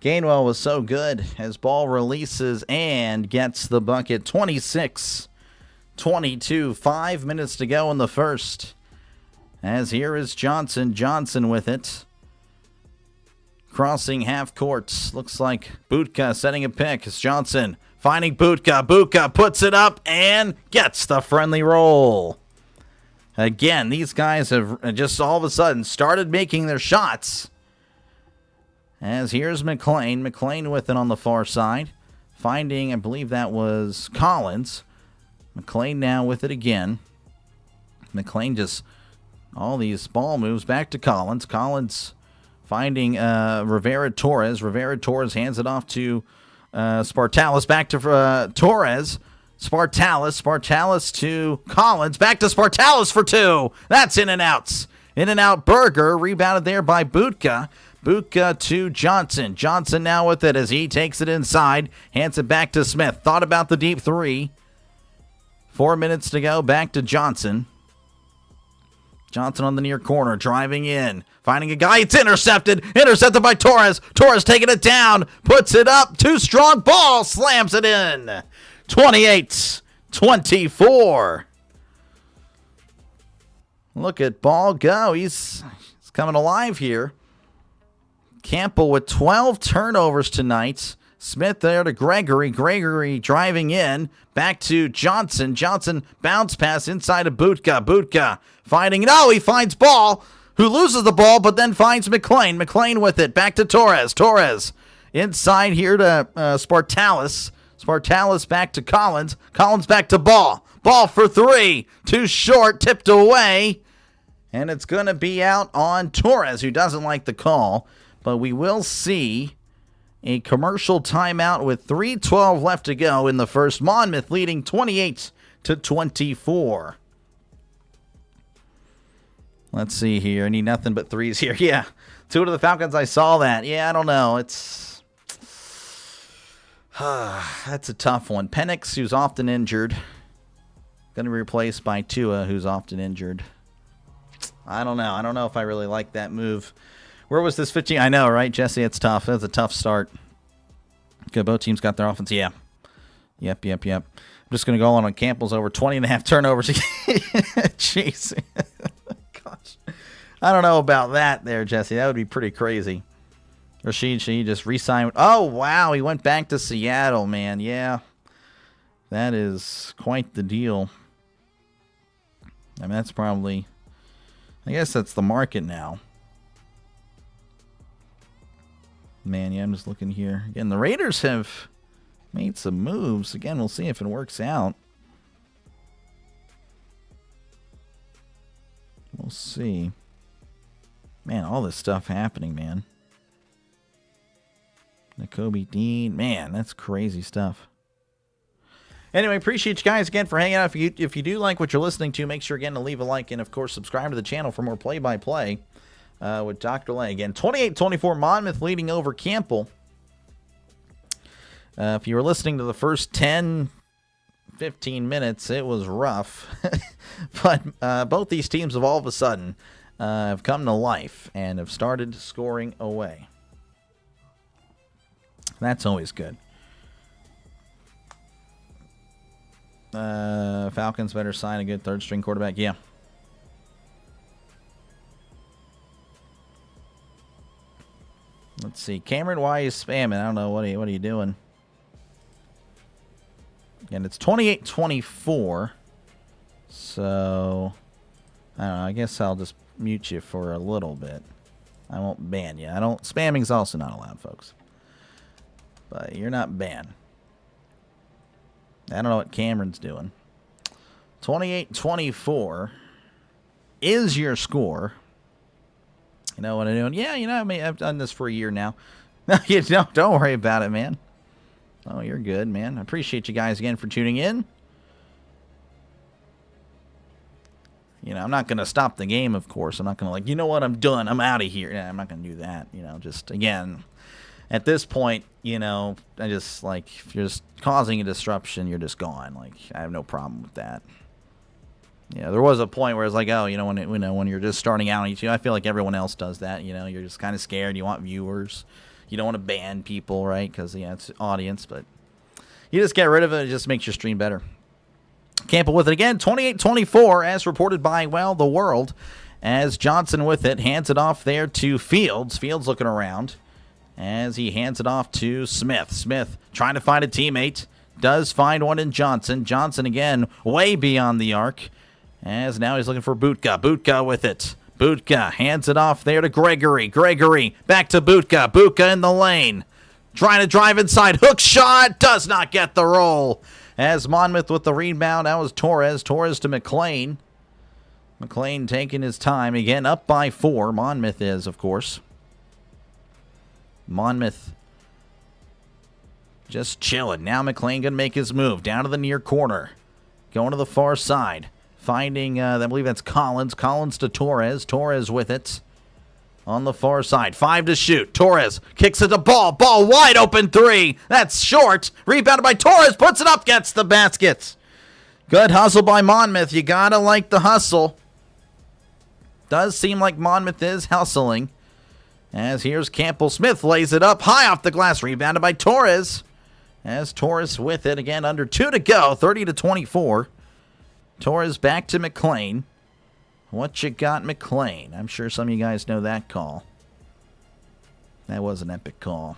A: Gainwell was so good as Ball releases and gets the bucket. 26-21 28-22. 5 minutes to go in the first. As here is Johnson. Johnson with it. Crossing half court. Looks like Butka setting a pick. It's Johnson finding Butka. Butka puts it up and gets the friendly roll. Again, these guys have just all of a sudden started making their shots. As here's McLean. McLean with it on the far side. Finding, I believe that was Collins. McLean now with it again. McLean just, all these ball moves back to Collins. Collins finding Rivera-Torres. Rivera-Torres hands it off to Spartalis. Back to Torres. Spartalis to Collins. Back to Spartalis for two. That's in and outs. In and out Berger. Rebounded there by Butka. Butka to Johnson. Johnson now with it as he takes it inside. Hands it back to Smith. Thought about the deep three. 4 minutes to go. Back to Johnson. Johnson on the near corner. Driving in. Finding a guy. It's intercepted. Intercepted by Torres. Torres taking it down. Puts it up. Too strong. Ball. Slams it in. 28-24. Look at Ball go. He's coming alive here. Campbell with 12 turnovers tonight. Smith there to Gregory. Gregory driving in. Back to Johnson. Johnson bounce pass inside of Butka. Butka finding, no, he finds Ball, who loses the ball, but then finds McLean. McLean with it. Back to Torres. Torres inside here to Spartalis. Spartalis back to Collins. Collins back to Ball. Ball for three. Too short. Tipped away. And it's going to be out on Torres, who doesn't like the call. But we will see a commercial timeout with 3:12 left to go in the first. Monmouth leading 28-24. Let's see here. I need nothing but threes here. Yeah. Two to the Falcons. I saw that. Yeah, I don't know. That's a tough one. Penix, who's often injured. Going to be replaced by Tua, who's often injured. I don't know. I don't know if I really like that move. Where was this 15? I know, right, Jesse? It's tough. That's a tough start. Okay, both teams got their offense. Yeah. Yep. I'm just going to go on Campbell's over 20.5 turnovers. Jeez. Gosh. I don't know about that there, Jesse. That would be pretty crazy. Rashid Shaheed just re-signed. Oh, wow. He went back to Seattle, man. Yeah. That is quite the deal. I mean, that's probably, I guess that's the market now. Man, yeah, I'm just looking here. Again, the Raiders have made some moves. Again, we'll see if it works out. We'll see. Man, all this stuff happening, man. Nakobe Dean. Man, that's crazy stuff. Anyway, appreciate you guys again for hanging out. If you do like what you're listening to, make sure again to leave a like and, of course, subscribe to the channel for more play-by-play with Dr. Lay. Again, 28-24, Monmouth leading over Campbell. If you were listening to the first 10, 15 minutes, it was rough. But both these teams have all of a sudden have come to life and have started scoring away. That's always good. Falcons better sign a good third-string quarterback. Yeah. Let's see. Cameron, why are you spamming? I don't know. What are you doing? And it's 28-24. So, I don't know. I guess I'll just mute you for a little bit. I won't ban you. Spamming's also not allowed, folks. But you're not banned. I don't know what Cameron's doing. 28-24 is your score. You know what I'm doing? Yeah, I've done this for a year now. Don't worry about it, man. Oh, you're good, man. I appreciate you guys again for tuning in. I'm not going to stop the game, of course. I'm not going to you know what, I'm done. I'm out of here. I'm not going to do that. Just, again, at this point, I just, if you're just causing a disruption, you're just gone. I have no problem with that. There was a point where it's when you're just starting out on YouTube, I feel like everyone else does that. You're just kind of scared. You want viewers. You don't want to ban people, right? Because, it's audience. But you just get rid of it. It just makes your stream better. Campbell with it again, 28-24, as reported by, well, the world, as Johnson with it, hands it off there to Fields. Fields looking around as he hands it off to Smith. Smith trying to find a teammate, does find one in Johnson. Johnson again, way beyond the arc, as now he's looking for Butka. Butka with it. Butka hands it off there to Gregory. Gregory back to Butka. Butka in the lane. Trying to drive inside. Hook shot. Does not get the roll. As Monmouth with the rebound. That was Torres. Torres to McLean. McLean taking his time. Again, up by 4. Monmouth is, of course. Monmouth just chilling. Now McLean going to make his move. Down to the near corner. Going to the far side. Finding, I believe that's Collins. Collins to Torres. Torres with it. On the far side. 5 to shoot. Torres kicks it to Ball. Ball wide open 3. That's short. Rebounded by Torres. Puts it up. Gets the basket. Good hustle by Monmouth. You gotta like the hustle. Does seem like Monmouth is hustling. As here's Campbell. Smith lays it up. High off the glass. Rebounded by Torres. As Torres with it. Again, under 2 to go. 30-24. Torres back to McLean. What you got, McLean? I'm sure some of you guys know that call. That was an epic call.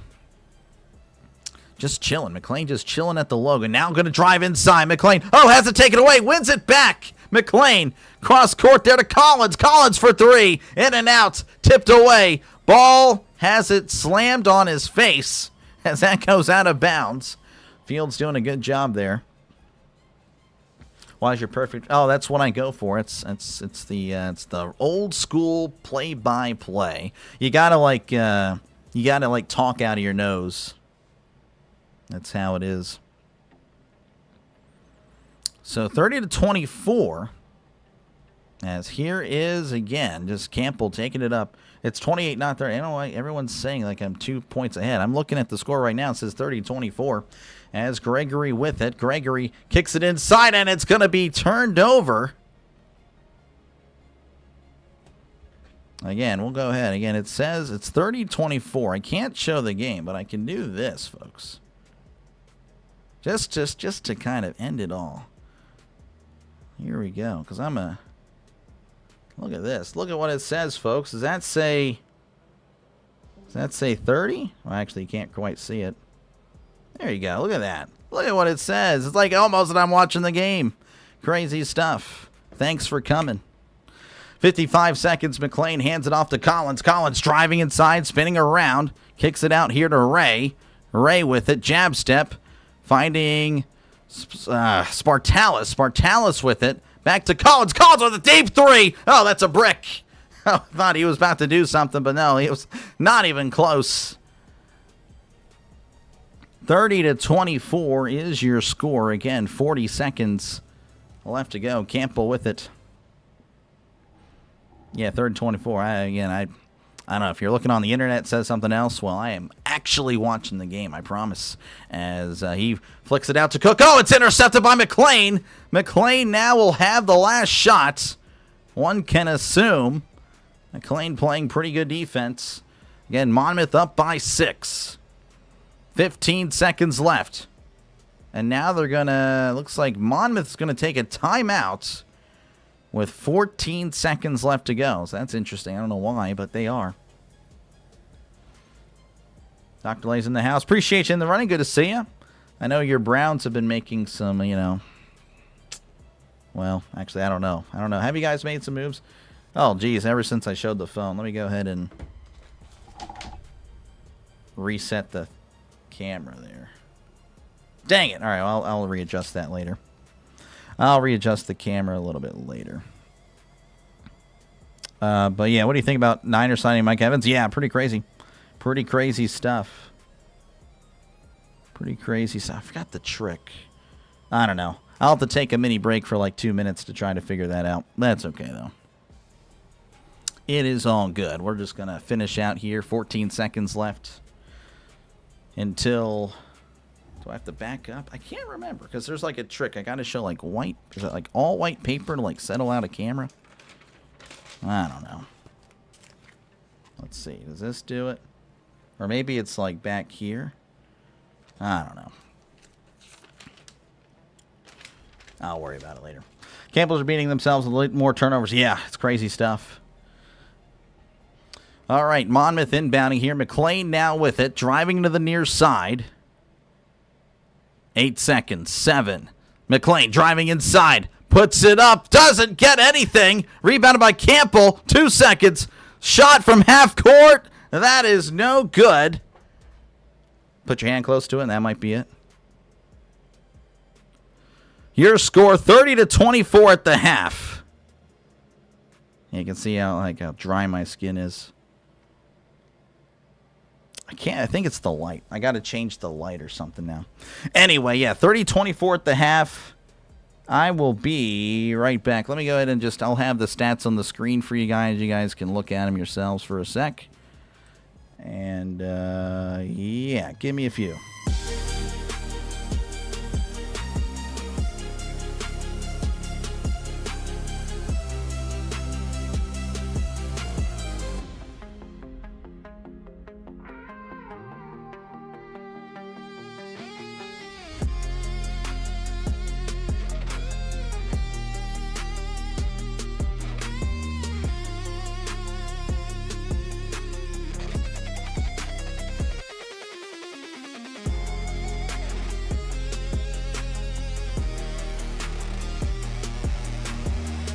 A: Just chilling. McLean just chilling at the logo. Now going to drive inside. McLean, oh, has it taken away. Wins it back. McLean, cross court there to Collins. Collins for 3. In and out. Tipped away. Ball has it slammed on his face as that goes out of bounds. Fields doing a good job there. Why is your perfect? Oh, that's what I go for. It's the old school play-by-play. You gotta like talk out of your nose. That's how it is. So 30-24. As here is again just Campbell taking it up. It's 28, not 30. I don't know why everyone's saying like I'm 2 points ahead. I'm looking at the score right now. It says 30-24. As Gregory with it. Gregory kicks it inside, and it's going to be turned over. Again, we'll go ahead. Again, it says it's 30-24. I can't show the game, but I can do this, folks. Just to kind of end it all. Here we go. Because I'm a... Look at this. Look at what it says, folks. Does that say 30? Well, actually, you can't quite see it. There you go. Look at that. Look at what it says. It's like almost that I'm watching the game. Crazy stuff. Thanks for coming. 55 seconds. McLean hands it off to Collins. Collins driving inside, spinning around. Kicks it out here to Ray. Ray with it. Jab step. Finding Spartalis. Spartalis with it. Back to Collins. Collins with a deep 3. Oh, that's a brick. I thought he was about to do something, but no, he was not even close. 30-24 is your score. Again, 40 seconds left to go. Campbell with it. Yeah, 30-24. I don't know. If you're looking on the internet, it says something else. Well, I am actually watching the game, I promise. As he flicks it out to Cook. Oh, it's intercepted by McLean. McLean now will have the last shot. One can assume. McLean playing pretty good defense. Again, Monmouth up by 6. 15 seconds left. And now they're going to... Looks like Monmouth's going to take a timeout with 14 seconds left to go. So that's interesting. I don't know why, but they are. Dr. Lay's in the house. Appreciate you in the running. Good to see you. I know your Browns have been making some, Well, actually, I don't know. Have you guys made some moves? Oh, geez. Ever since I showed the phone. Let me go ahead and reset the camera there. Dang it. All right, well, I'll readjust that later. I'll readjust the camera a little bit later. But yeah, what do you think about Niners signing Mike Evans? Yeah, pretty crazy. Pretty crazy stuff. Pretty crazy stuff. I forgot the trick. I don't know. I'll have to take a mini break for like 2 minutes to try to figure that out. That's okay, though. It is all good. We're just going to finish out here. 14 seconds left until... Do I have to back up? I can't remember because there's like a trick. I got to show like white. Is that like all white paper to like settle out a camera? I don't know. Let's see. Does this do it? Or maybe it's like back here. I don't know. I'll worry about it later. Campbell's are beating themselves with a little more turnovers. Yeah, it's crazy stuff. All right, Monmouth inbounding here. McLean now with it, driving to the near side. 8 seconds. 7. McLean driving inside. Puts it up. Doesn't get anything. Rebounded by Campbell. 2 seconds. Shot from half court. That is no good. Put your hand close to it, and that might be it. Your score, 30-24 at the half. You can see how dry my skin is. I think it's the light. I got to change the light or something now. Anyway, yeah, 30-24 at the half. I will be right back. Let me go ahead and I'll have the stats on the screen for you guys. You guys can look at them yourselves for a sec. And, yeah, give me a few.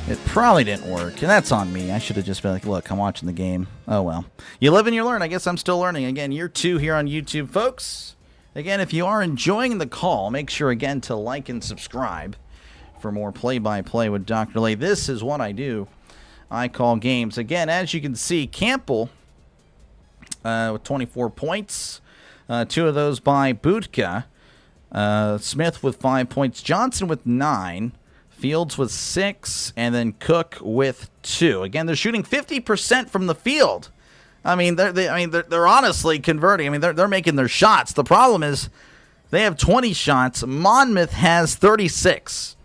A: It probably didn't work, and that's on me. I should have just been like, look, I'm watching the game. Oh, well. You live and you learn. I guess I'm still learning. Again, year 2 here on YouTube, folks. Again, if you are enjoying the call, make sure, again, to like and subscribe for more play-by-play with Dr. Delay. This is what I do. I call games. Again, as you can see, Campbell with 24 points. 2 of those by Budka. Smith with 5 points. Johnson with 9. Fields with 6, and then Cook with 2. Again, they're shooting 50% from the field. I mean, they're honestly converting. I mean, they're making their shots. The problem is they have 20 shots. Monmouth has 36.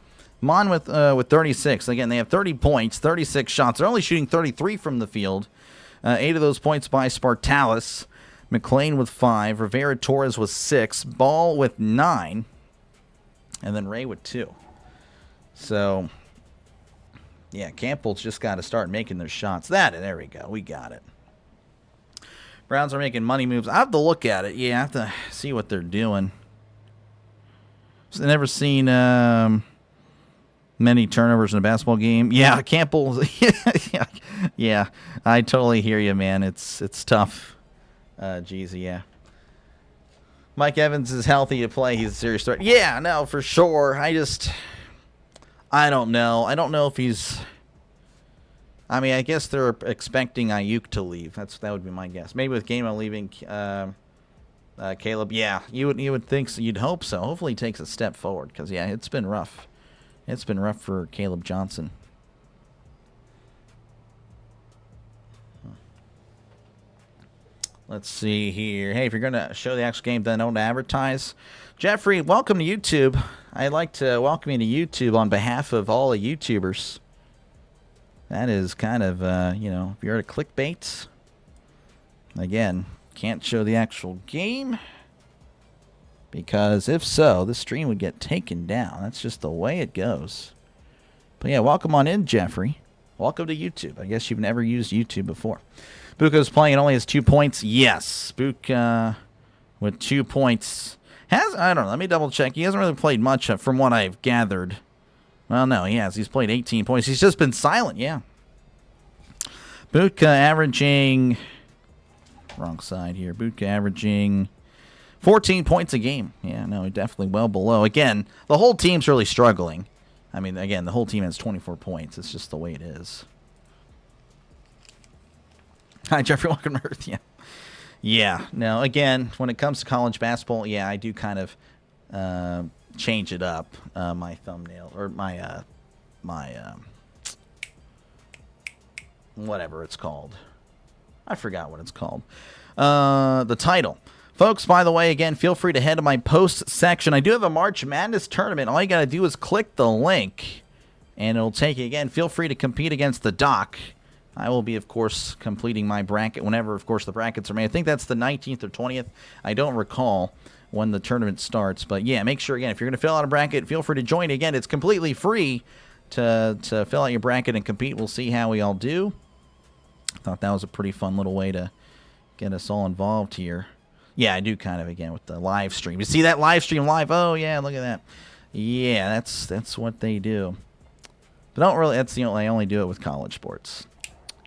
A: Monmouth with 36. Again, they have 30 points, 36 shots. They're only shooting 33 from the field. 8 of those points by Spartalis. McLean with 5. Rivera Torres with 6. Ball with 9. And then Ray with 2. So, yeah, Campbell's just got to start making their shots. There we go. We got it. Browns are making money moves. I have to look at it. Yeah, I have to see what they're doing. I've never seen many turnovers in a basketball game. Yeah, Campbell. Yeah, I totally hear you, man. It's tough. Geez, yeah. Mike Evans is healthy to play. He's a serious threat. Yeah, no, for sure. I don't know. I don't know if he's... I mean, I guess they're expecting Ayuk to leave. That would be my guess. Maybe with Gainwell leaving, Caleb. Yeah, you would think so. You'd hope so. Hopefully he takes a step forward because, yeah, it's been rough. It's been rough for Caleb Johnson. Let's see here. Hey, if you're going to show the actual game, then don't advertise. Jeffrey, welcome to YouTube. I'd like to welcome you to YouTube on behalf of all the YouTubers. That is kind of, if you're at a clickbait, again, can't show the actual game. Because if so, the stream would get taken down. That's just the way it goes. But yeah, welcome on in, Jeffrey. Welcome to YouTube. I guess you've never used YouTube before. Buka's playing and only has 2 points. Yes, Buka with 2 points. I don't know. Let me double check. He hasn't really played much from what I've gathered. Well, no, he has. He's played 18 points. He's just been silent, yeah. Buka averaging... Wrong side here. Buka averaging 14 points a game. Yeah, no, definitely well below. Again, the whole team's really struggling. I mean, again, the whole team has 24 points. It's just the way it is. Hi, Jeffrey. Welcome to Earth. Yeah. Yeah. No, again, when it comes to college basketball, yeah, I do kind of change it up. My thumbnail or my whatever it's called. I forgot what it's called. The title. Folks, by the way, again, feel free to head to my post section. I do have a March Madness tournament. All you got to do is click the link, and it'll take you again. Feel free to compete against the doc. I will be, of course, completing my bracket whenever, of course, the brackets are made. I think that's the 19th or 20th. I don't recall when the tournament starts. But yeah, make sure, again, if you're going to fill out a bracket, feel free to join. Again, it's completely free to fill out your bracket and compete. We'll see how we all do. I thought that was a pretty fun little way to get us all involved here. Yeah, I do kind of, again, with the live stream. You see that live stream live? Oh, yeah, look at that. Yeah, that's what they do. But don't really, I only do it with college sports.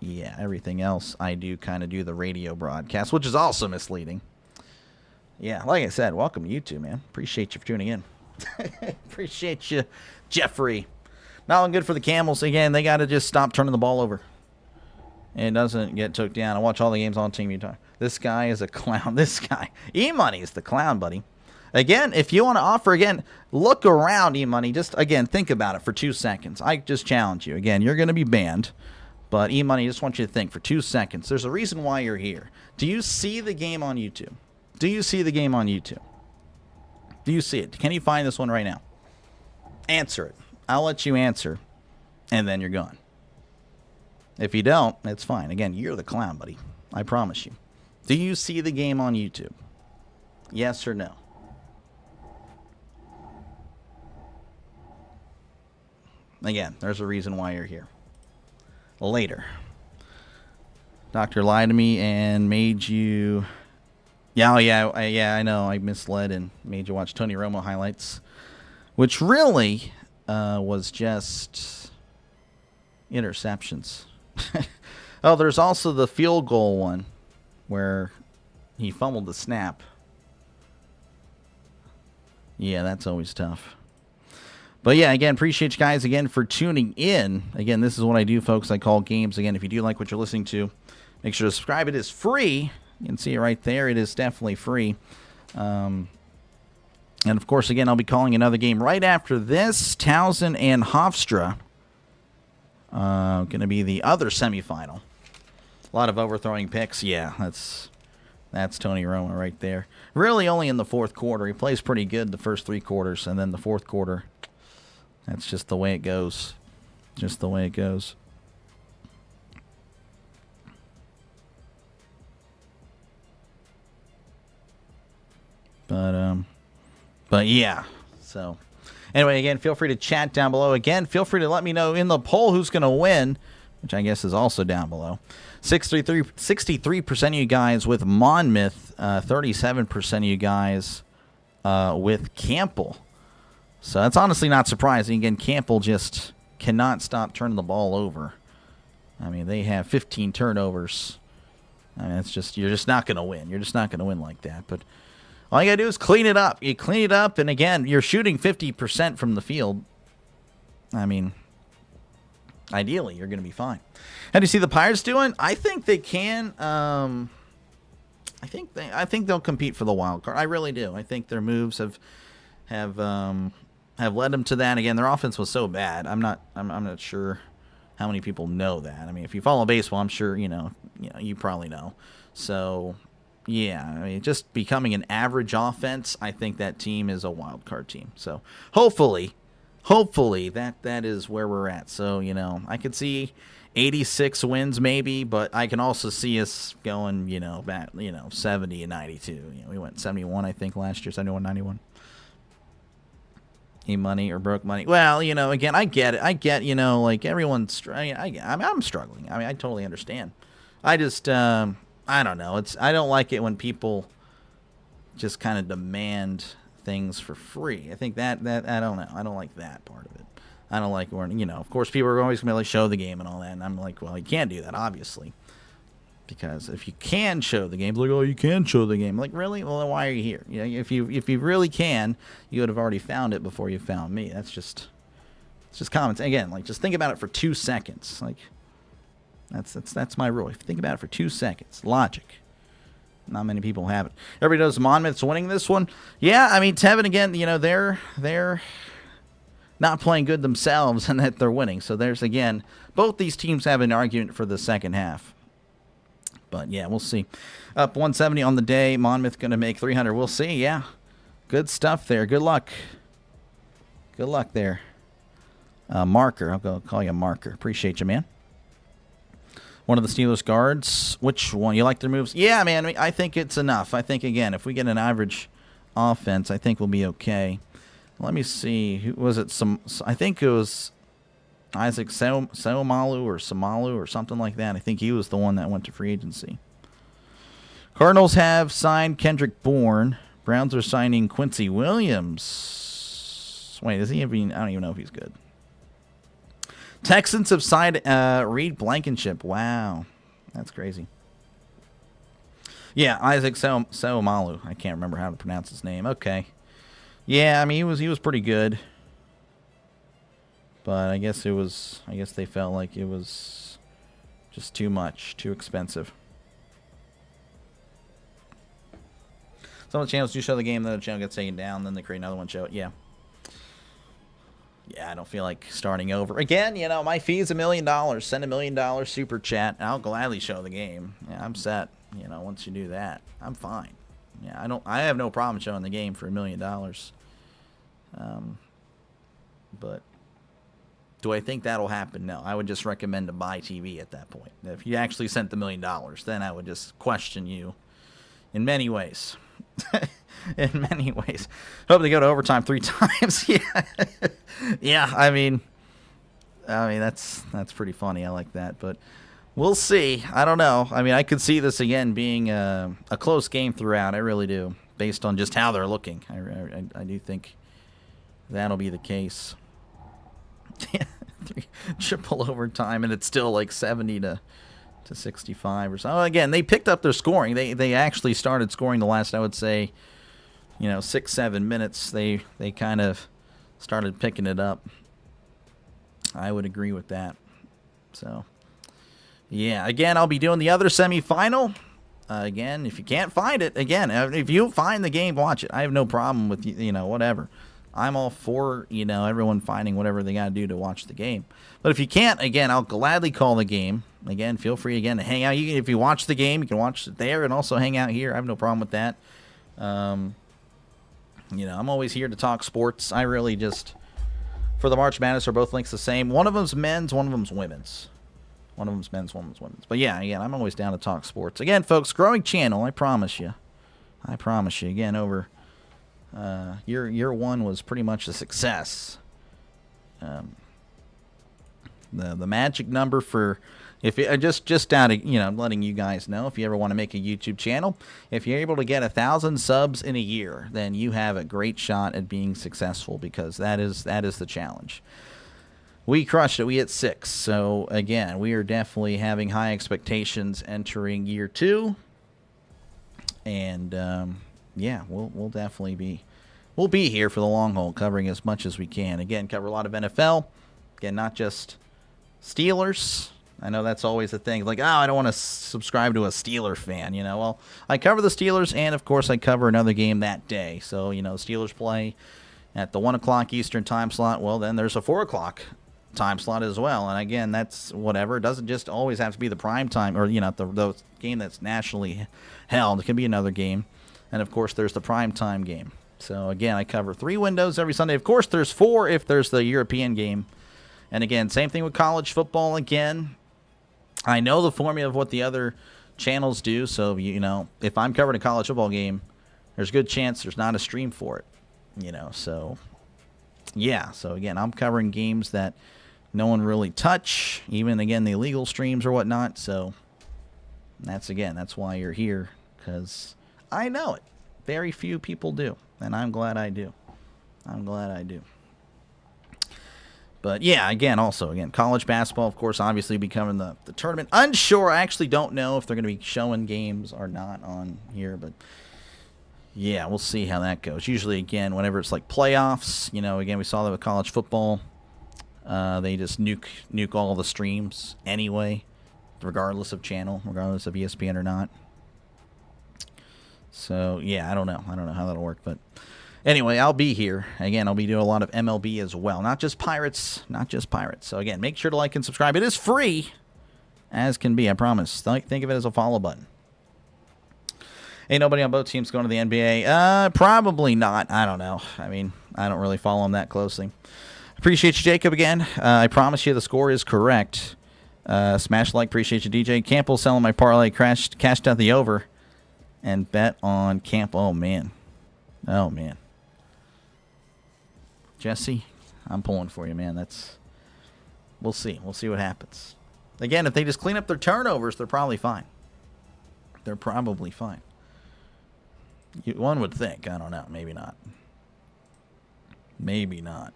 A: Yeah, everything else I do kind of do the radio broadcast, which is also misleading. Yeah, like I said, welcome to YouTube, man. Appreciate you for tuning in. Appreciate you, Jeffrey. Not looking good for the Camels. Again, they got to just stop turning the ball over. And it doesn't get took down. I watch all the games on Team Utah. This guy is a clown. This guy. E-Money is the clown, buddy. Again, if you want to offer, again, look around, E-Money. Just, again, think about it for 2 seconds. I just challenge you. Again, you're going to be banned. But, E-Money, I just want you to think for 2 seconds. There's a reason why you're here. Do you see the game on YouTube? Do you see the game on YouTube? Do you see it? Can you find this one right now? Answer it. I'll let you answer, and then you're gone. If you don't, it's fine. Again, you're the clown, buddy. I promise you. Do you see the game on YouTube? Yes or no? Again, there's a reason why you're here. Later. Doctor lied to me and made you... Yeah, I know. I misled and made you watch Tony Romo highlights, which really was just interceptions. Oh, there's also the field goal one where he fumbled the snap. Yeah, that's always tough. But yeah, again, appreciate you guys again for tuning in. Again, this is what I do, folks. I call games. Again, if you do like what you're listening to, make sure to subscribe. It is free. You can see it right there. It is definitely free. And, of course, again, I'll be calling another game right after this. Towson and Hofstra. Going to be the other semifinal. A lot of overthrowing picks. Yeah, that's Tony Romo right there. Really only in the fourth quarter. He plays pretty good the first 3 quarters, and then the fourth quarter, that's just the way it goes. Just the way it goes. But yeah, so anyway, again, feel free to chat down below. Again, feel free to let me know in the poll who's going to win, which I guess is also down below. 63% of you guys with Monmouth, 37% of you guys with Campbell. So that's honestly not surprising. Again, Campbell just cannot stop turning the ball over. I mean, they have 15 turnovers. I mean, it's just, you're just not going to win. You're just not going to win like that. But all you got to do is clean it up. You clean it up, and again, you're shooting 50% from the field. I mean, ideally, you're going to be fine. How do you see the Pirates doing? I think they can. I think they'll compete for the wild card. I really do. I think their moves have led them to that. Again, their offense was so bad. I'm not sure how many people know that. I mean, if you follow baseball, I'm sure you probably know. So yeah, I mean, just becoming an average offense, I think that team is a wild card team. So hopefully that is where we're at. So, I could see 86 wins maybe, but I can also see us going, back, 70 and 92. We went 71, I think, last year, 71, 91. E-Money or broke money. Well, again, I get it. I get, like everyone's, I'm struggling. I mean, I totally understand. I just, I don't know. I don't like it when people just kind of demand things for free. I think that I don't know. I don't like that part of it. I don't like when, of course, people are always going to like show the game and all that. And I'm like, well, you can't do that, obviously. Because if you can show the game, like, oh, you can show the game. I'm like, really? Well, then why are you here? If you really can, you would have already found it before you found me. It's just common sense. Again, like, just think about it for 2 seconds. Like, that's my rule. If you think about it for 2 seconds, logic. Not many people have it. Everybody knows Monmouth's winning this one. Yeah, I mean, Tevin, again, they're not playing good themselves and that they're winning. So there's, again, both these teams have an argument for the second half. But, yeah, we'll see. Up 170 on the day. Monmouth going to make 300. We'll see, yeah. Good stuff there. Good luck. Good luck there. Marker. I'll call you Marker. Appreciate you, man. One of the Steelers guards. Which one? You like their moves? Yeah, man. I think it's enough. I think, again, if we get an average offense, I think we'll be okay. Let me see. Who was it? I think it was Isaac Seomalu or Samalu or something like that. I think he was the one that went to free agency. Cardinals have signed Kendrick Bourne. Browns are signing Quincy Williams. Wait, is he even? I don't even know if he's good. Texans have signed Reed Blankenship. Wow, that's crazy. Yeah, Isaac Seomalu. I can't remember how to pronounce his name. Okay. Yeah, I mean he was pretty good. But I guess they felt like it was just too much, too expensive. Some of the channels do show the game, then the channel gets taken down, then they create another one, show it. Yeah. Yeah, I don't feel like starting over. Again, my fee is $1 million. Send $1 million super chat. I'll gladly show the game. Yeah, I'm set. Once you do that, I'm fine. Yeah, I have no problem showing the game for $1 million. But do I think that'll happen? No. I would just recommend to buy TV at that point. If you actually sent the $1 million, then I would just question you in many ways. In many ways. Hope they go to overtime 3 times. Yeah. Yeah, I mean that's pretty funny. I like that, but we'll see. I don't know. I mean, I could see this again being a close game throughout. I really do, based on just how they're looking. I do think that'll be the case. Triple overtime, and it's still like 70 to 65 or so. Oh, again, they picked up their scoring. They actually started scoring the last, I would say, 6-7 minutes. They kind of started picking it up. I would agree with that. So, yeah, again, I'll be doing the other semifinal. Again, if you can't find it, again, if you find the game, watch it. I have no problem with, whatever. I'm all for, everyone finding whatever they got to do to watch the game. But if you can't, again, I'll gladly call the game. Again, feel free, again, to hang out. If you watch the game, you can watch it there and also hang out here. I have no problem with that. I'm always here to talk sports. I really just, for the March Madness, are both links the same. One of them's men's, one of them's women's. One of them's men's, one of them's women's. But yeah, again, I'm always down to talk sports. Again, folks, growing channel, I promise you. Again, over year one was pretty much a success. The magic number for, if you just out of, letting you guys know, if you ever want to make a YouTube channel, if you're able to get 1,000 subs in a year, then you have a great shot at being successful, because that is the challenge. We crushed it. We hit 6. So again, we are definitely having high expectations entering year 2. And yeah, we'll definitely be here for the long haul, covering as much as we can. Again, cover a lot of NFL. Again, not just Steelers. I know that's always the thing. Like, I don't want to subscribe to a Steeler fan, Well, I cover the Steelers, and, of course, I cover another game that day. So, Steelers play at the 1 o'clock Eastern time slot. Well, then there's a 4 o'clock time slot as well. And, again, that's whatever. It doesn't just always have to be the prime time or, the game that's nationally held. It can be another game. And, of course, there's the prime time game. So, again, I cover 3 windows every Sunday. Of course, there's 4 if there's the European game. And, again, same thing with college football again. I know the formula of what the other channels do. So, if I'm covering a college football game, there's a good chance there's not a stream for it. So, yeah. So, again, I'm covering games that no one really touch. Even, again, the illegal streams or whatnot. So, that's why you're here. Because I know it. Very few people do. And I'm glad I do. But, yeah, again, college basketball, of course, obviously becoming the tournament. Unsure. I actually don't know if they're going to be showing games or not on here. But, yeah, we'll see how that goes. Usually, again, whenever it's like playoffs, again, we saw that with college football. They just nuke all the streams anyway, regardless of channel, regardless of ESPN or not. So, yeah, I don't know how that'll work, but anyway, I'll be here. Again, I'll be doing a lot of MLB as well. Not just Pirates. So, again, make sure to like and subscribe. It is free, as can be, I promise. Think of it as a follow button. Ain't nobody on both teams going to the NBA? Probably not. I don't know. I mean, I don't really follow them that closely. Appreciate you, Jacob, again. I promise you the score is correct. Smash like. Appreciate you, DJ. Campbell selling my parlay. Cashed out the over and bet on Camp. Oh, man. Oh, man. Jesse, I'm pulling for you, man. We'll see. We'll see what happens. Again, if they just clean up their turnovers, they're probably fine. They're probably fine. One would think. I don't know. Maybe not. Maybe not.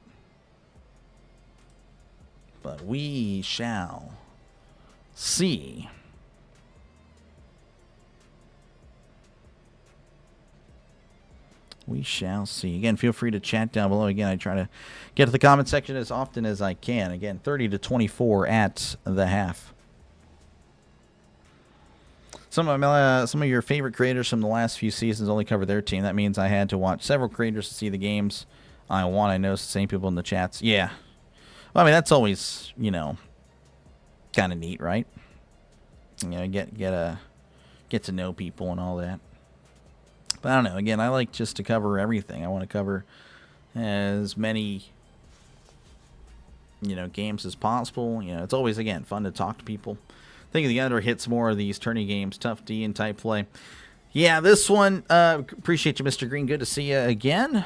A: But we shall see. We shall see. Again, feel free to chat down below. Again, I try to get to the comment section as often as I can. Again, 30-24 at the half. Some of your favorite creators from the last few seasons only cover their team. That means I had to watch several creators to see the games I won. I noticed the same people in the chats. Yeah. Well, I mean, that's always, kind of neat, right? Get to know people and all that. But I don't know. Again, I like just to cover everything. I want to cover as many, games as possible. It's always, again, fun to talk to people. I think the under hits more of these tourney games, tough D and type play. Yeah, this one, appreciate you, Mr. Green. Good to see you again.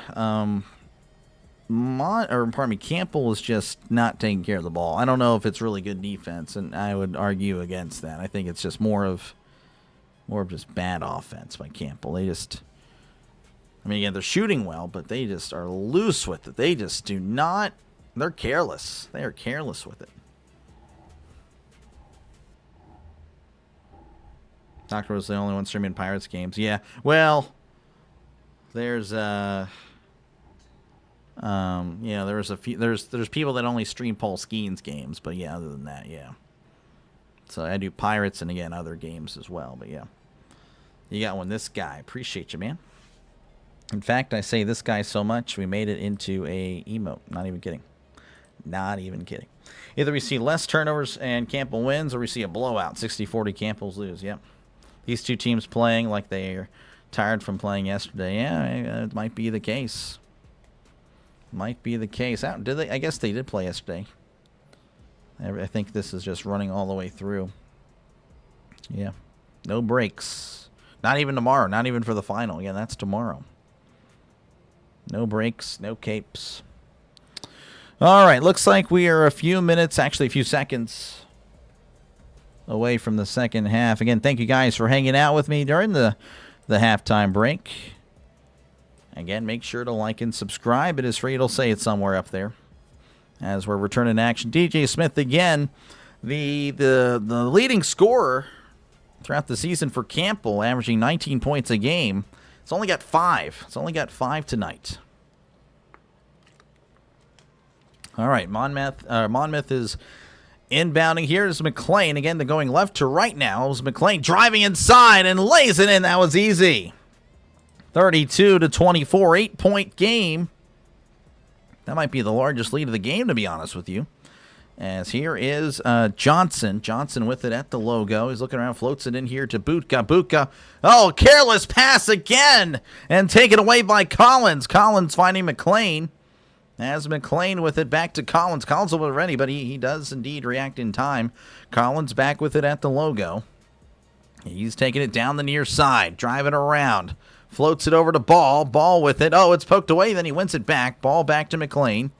A: Campbell is just not taking care of the ball. I don't know if it's really good defense, and I would argue against that. I think it's just more of just bad offense by Campbell. Again, they're shooting well, but they just are loose with it. They just do not. They're careless. They are careless with it. Doctor was the only one streaming Pirates games. Yeah. Well, there's there was a few. There's people that only stream Paul Skeen's games, but yeah, other than that, yeah. So I do Pirates and again other games as well, but yeah. You got one. This guy. Appreciate you, man. In fact, I say this guy so much, we made it into a emote. Not even kidding. Not even kidding. Either we see less turnovers and Campbell wins, or we see a blowout. 60-40 Campbell's lose. Yep. These two teams playing like they're tired from playing yesterday. Yeah, it might be the case. Might be the case. Did they? I guess they did play yesterday. I think this is just running all the way through. Yeah. No breaks. Not even tomorrow. Not even for the final. Yeah, that's tomorrow. No breaks. No capes. All right. Looks like we are a few minutes, actually a few seconds away from the second half. Again, thank you guys for hanging out with me during the halftime break. Again, make sure to like and subscribe. It is free. It'll say it somewhere up there as we're returning to action. DJ Smith again, the leading scorer throughout the season for Campbell, averaging 19 points a game. It's only got 5. It's only got 5 tonight. All right, Monmouth is inbounding. Here's McLean. Again, they're going left to right now. It was McLean driving inside and lays it in. That was easy. 32-24, 8-point game. That might be the largest lead of the game, to be honest with you. As here is Johnson. Johnson with it at the logo. He's looking around, floats it in here to Butka. Butka, oh, careless pass again. And taken away by Collins. Collins finding McLean. As McLean with it back to Collins. Collins a little ready, but he does indeed react in time. Collins back with it at the logo. He's taking it down the near side, driving around. Floats it over to Ball. Ball with it. Oh, it's poked away. Then he wins it back. Ball back to McLean.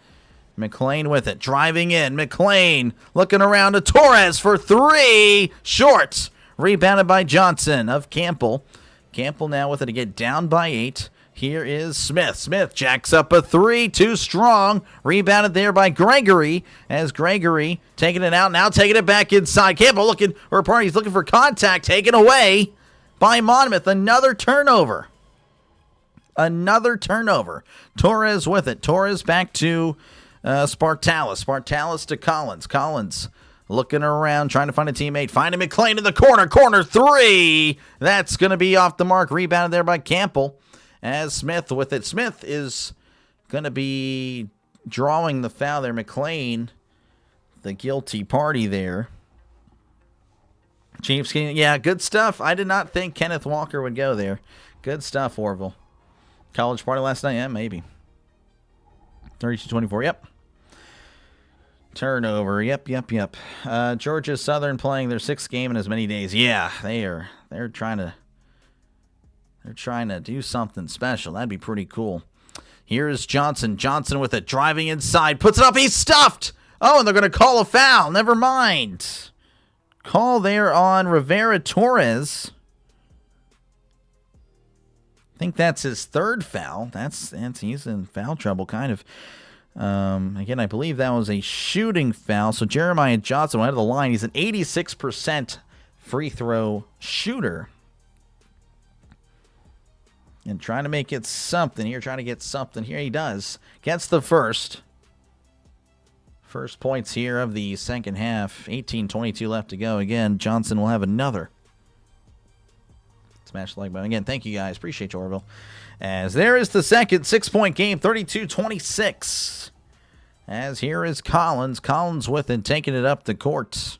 A: McLean with it. Driving in. McLean looking around to Torres for 3. Short. Rebounded by Johnson of Campbell. Campbell now with it to get down by 8. Here is Smith. Smith jacks up a 3. Too strong. Rebounded there by Gregory. As Gregory taking it out. Now taking it back inside. Campbell looking for contact. Taken away by Monmouth. Another turnover. Torres with it. Torres back to Spartalis. Spartalis to Collins. Collins looking around, trying to find a teammate. Finding McLean in the corner. Corner 3. That's going to be off the mark. Rebounded there by Campbell. As Smith with it. Smith is going to be drawing the foul there. McLean, the guilty party there. Chiefs, yeah, good stuff. I did not think Kenneth Walker would go there. Good stuff, Orville. College party last night? Yeah, maybe. 32-24, yep. Turnover, yep. Georgia Southern playing their 6th game in as many days. Yeah, they're trying to They're trying to do something special. That'd be pretty cool. Here's Johnson. Johnson with it, driving inside. Puts it up. He's stuffed. Oh, and they're going to call a foul. Never mind. Call there on Rivera Torres. I think that's his third foul. He's in foul trouble, kind of. Again, I believe that was a shooting foul. So Jeremiah Johnson went out of the line. He's an 86% free throw shooter. And trying to make it something here. Trying to get something here. He does. Gets the first. First points here of the second half. 18:22 left to go. Again, Johnson will have another. Smash the like button. Again, thank you guys. Appreciate you, Orville. As there is the second 6-point game. 32-26. As here is Collins. Collins with it, taking it up the court.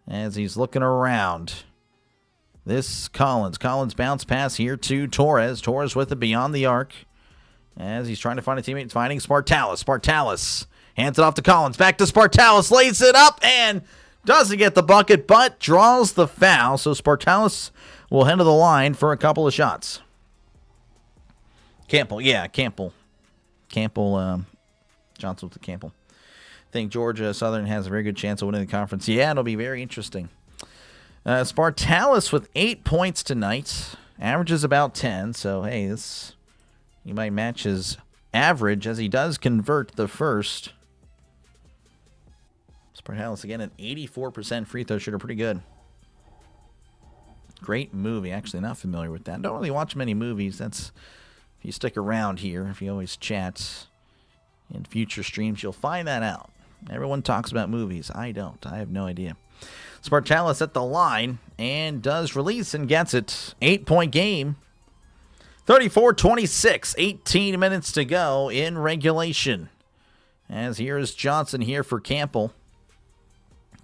A: As he's looking around. This Collins bounce pass here to Torres. Torres with it beyond the arc. As he's trying to find a teammate, finding Spartalis. Spartalis hands it off to Collins. Back to Spartalis. Lays it up and doesn't get the bucket, but draws the foul. So Spartalis will head to the line for a couple of shots. Campbell. Johnson with the Campbell. I think Georgia Southern has a very good chance of winning the conference. Yeah, it'll be very interesting. Spartalis with 8 points tonight. Averages about 10. So, hey, he might match his average as he does convert the first. Spartalis, again, an 84% free throw shooter. Pretty good. Great movie. Actually, not familiar with that. Don't really watch many movies. That's if you stick around here, if you always chat in future streams, you'll find that out. Everyone talks about movies. I don't. I have no idea. Spartalis at the line and does release and gets it. 8-point game. 34-26. 18 minutes to go in regulation. As here is Johnson here for Campbell.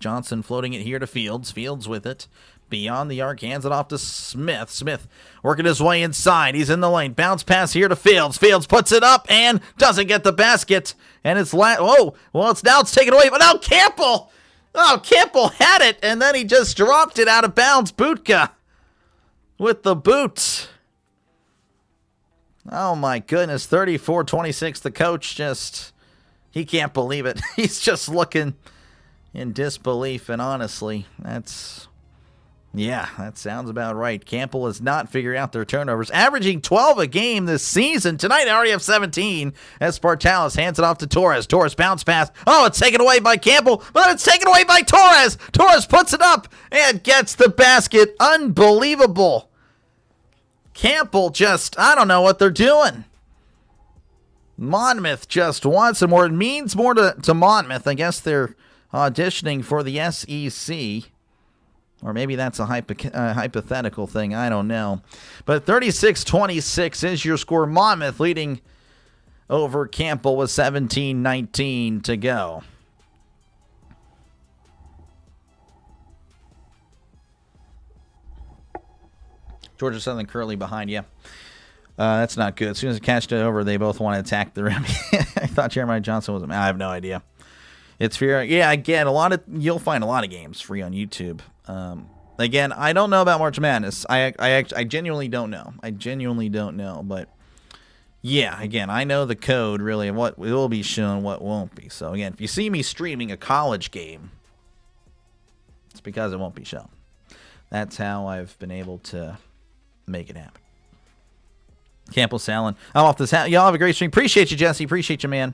A: Johnson floating it here to Fields. Fields with it. Beyond the arc, hands it off to Smith. Smith working his way inside. He's in the lane. Bounce pass here to Fields. Fields puts it up and doesn't get the basket. And it's it's taken away. But now Campbell. Oh, Campbell had it, and then he just dropped it out of bounds. Butka with the boot. Oh, my goodness. 34-26. The coach he can't believe it. He's just looking in disbelief, and honestly, that sounds about right. Campbell has not figured out their turnovers, averaging 12 a game this season. Tonight, they already have 17 as Spartalis hands it off to Torres. Torres bounce pass. Oh, it's taken away by Campbell, but it's taken away by Torres. Torres puts it up and gets the basket. Unbelievable. Campbell I don't know what they're doing. Monmouth just wants some more. It means more to Monmouth. I guess they're auditioning for the SEC. Or maybe that's a hypothetical thing. I don't know. But 36-26 is your score. Monmouth leading over Campbell with 17-19 to go. Georgia Southern currently behind, yeah. That's not good. As soon as it catched it over, they both want to attack the rim. I thought Jeremiah Johnson was. I have no idea. It's fair. Yeah, again, you'll find a lot of games free on YouTube. Again, I don't know about March Madness. I genuinely don't know. But yeah, again, I know the code really, what will be shown, what won't be. So again, if you see me streaming a college game, it's because it won't be shown. That's how I've been able to make it happen. Campbell Salen. I'm off this. Y'all have a great stream. Appreciate you, Jesse. Appreciate you, man.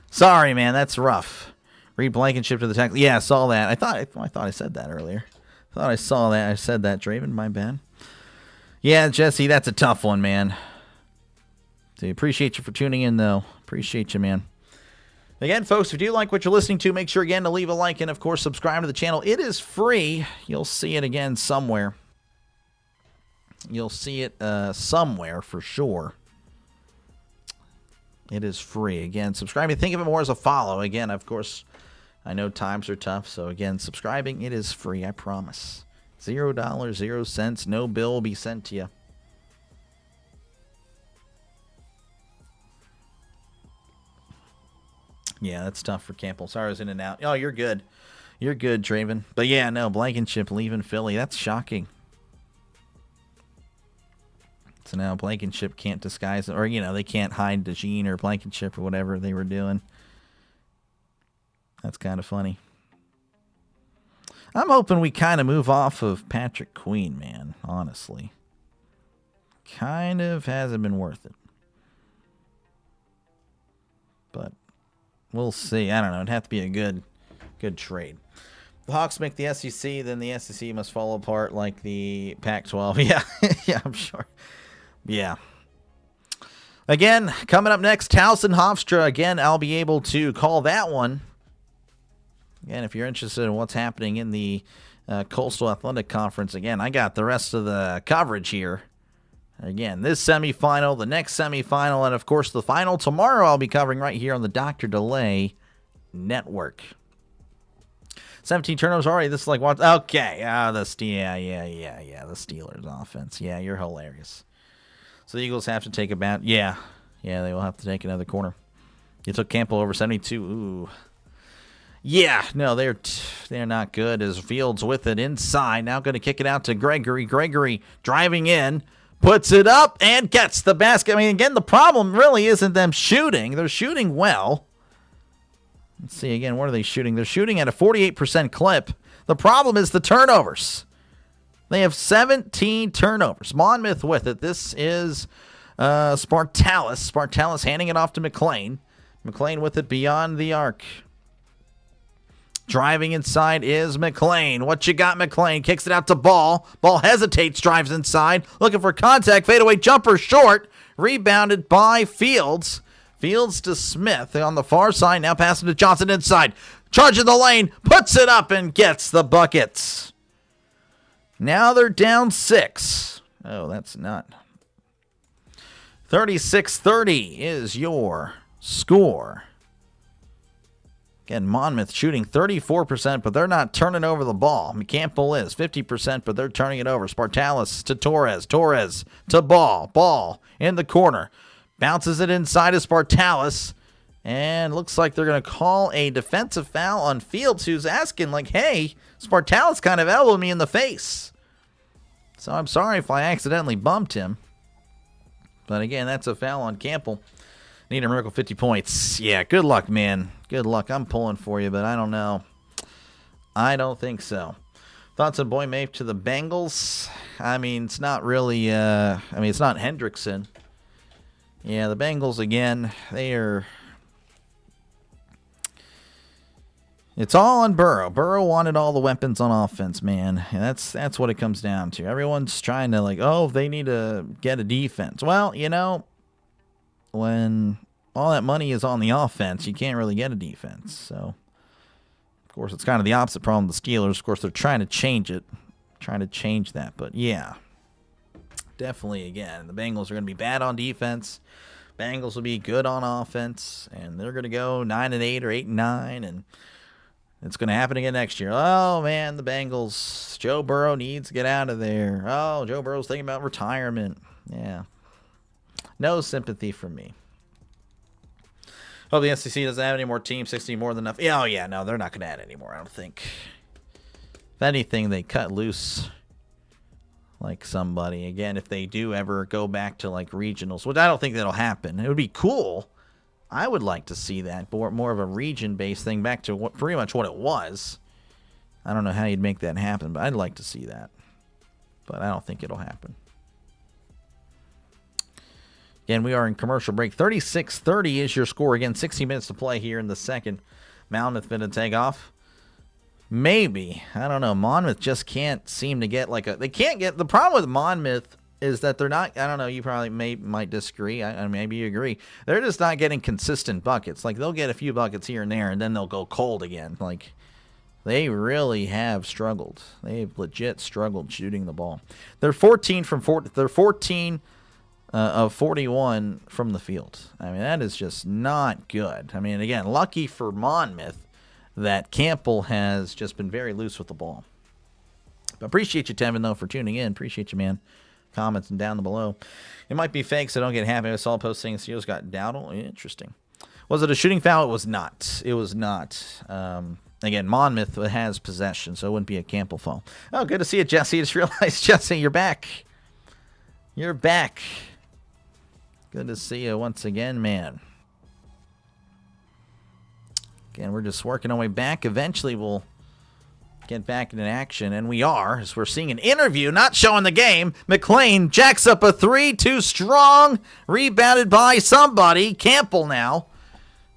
A: Sorry, man. That's rough. Reed Blankenship to the tackle. Yeah, I saw that. I thought I said that earlier. Thought I saw that. I said that, Draven. My bad. Yeah, Jesse, that's a tough one, man. So appreciate you for tuning in, though. Appreciate you, man. Again, folks, if you do like what you're listening to, make sure, again, to leave a like and, of course, subscribe to the channel. It is free. You'll see it again somewhere. You'll see it somewhere for sure. It is free. Again, subscribing. Think of it more as a follow. Again, of course, I know times are tough. So, again, subscribing, it is free. I promise. $0, 0 cents. No bill will be sent to you. Yeah, that's tough for Campbell. Sorry I was in and out. Oh, you're good. You're good, Draven. But, yeah, no, Blankenship leaving Philly. That's shocking. So now Blankenship can't disguise it, or, they can't hide DeJean or Blankenship or whatever they were doing. That's kind of funny. I'm hoping we kind of move off of Patrick Queen, man, honestly. Kind of hasn't been worth it. But we'll see. I don't know. It'd have to be a good trade. The Hawks make the SEC, then the SEC must fall apart like the Pac-12. Yeah, yeah, I'm sure. Yeah. Again, coming up next, Towson Hofstra. Again, I'll be able to call that one. Again, if you're interested in what's happening in the Coastal Athletic Conference, again, I got the rest of the coverage here. Again, this semifinal, the next semifinal, and, of course, the final tomorrow I'll be covering right here on the Dr. DeLay Network. 17 turnovers already. This is like what? Okay. The Steelers offense. Yeah, you're hilarious. So the Eagles have to take a bat. Yeah, they will have to take another corner. You took Campbell over 72. Ooh. Yeah, no, they're not good. As Fields with it inside. Now going to kick it out to Gregory. Gregory driving in. Puts it up and gets the basket. I mean, again, the problem really isn't them shooting. They're shooting well. Let's see, again, what are they shooting? They're shooting at a 48% clip. The problem is the turnovers. They have 17 turnovers. Monmouth with it. This is Spartalis. Spartalis handing it off to McLean. McLean with it beyond the arc. Driving inside is McLean. What you got, McLean? Kicks it out to Ball. Ball hesitates, drives inside. Looking for contact. Fadeaway jumper short. Rebounded by Fields. Fields to Smith on the far side. Now passing to Johnson inside. Charging the lane. Puts it up and gets the buckets. Now they're down 6. Oh, that's not. 36-30 is your score. Again, Monmouth shooting 34%, but they're not turning over the ball. Campbell is 50%, but they're turning it over. Spartalis to Torres. Torres to Ball. Ball in the corner. Bounces it inside to Spartalis. And looks like they're going to call a defensive foul on Fields, who's asking, like, hey, Spartalis kind of elbowed me in the face. So I'm sorry if I accidentally bumped him. But again, that's a foul on Campbell. Need a miracle 50 points. Yeah, good luck, man. Good luck. I'm pulling for you, but I don't know. I don't think so. Thoughts on Boy Mape to the Bengals? I mean, it's not really, it's not Hendrickson. Yeah, the Bengals, again, it's all on Burrow. Burrow wanted all the weapons on offense, man. And that's what it comes down to. Everyone's trying to, they need to get a defense. Well, when all that money is on the offense, you can't really get a defense. So, of course, it's kind of the opposite problem with the Steelers. Of course, they're trying to change it, trying to change that. But, yeah, definitely, again, the Bengals are going to be bad on defense. Bengals will be good on offense, and they're going to go 9-8 or 8-9, and it's going to happen again next year. Oh, man, the Bengals. Joe Burrow needs to get out of there. Oh, Joe Burrow's thinking about retirement. Yeah. No sympathy from me. Hope the SEC doesn't have any more teams, 60 more than enough. Yeah, oh, yeah, no, they're not going to add any more, I don't think. If anything, they cut loose like somebody. Again, if they do ever go back to like regionals, which I don't think that'll happen. It would be cool. I would like to see that, but more of a region-based thing back to pretty much what it was. I don't know how you'd make that happen, but I'd like to see that. But I don't think it'll happen. Again, we are in commercial break. 36-30 is your score. Again, 60 minutes to play here in the second. Monmouth going to take off. Maybe. I don't know. Monmouth just can't seem to get they can't get, the problem with Monmouth is that they're not, I don't know, you probably might disagree. Maybe you agree. They're just not getting consistent buckets. Like, they'll get a few buckets here and there, and then they'll go cold again. Like, they really have struggled. They've legit struggled shooting the ball. They're 14 of 41 from the field. I mean, that is just not good. I mean, again, lucky for Monmouth that Campbell has just been very loose with the ball. But appreciate you, Tevin, though, for tuning in. Appreciate you, man. Comments and down below. It might be fake, so don't get happy. I saw posting Steelers got Dowdle. Interesting. Was it a shooting foul? It was not. It was not. Again, Monmouth has possession, so it wouldn't be a Campbell foul. Oh, good to see you, Jesse. I just realized, Jesse, you're back. You're back. Good to see you once again, man. Again, we're just working our way back. Eventually, we'll get back into action, and we are, as we're seeing an interview, not showing the game. McLean jacks up a three, too strong, rebounded by somebody. Campbell now.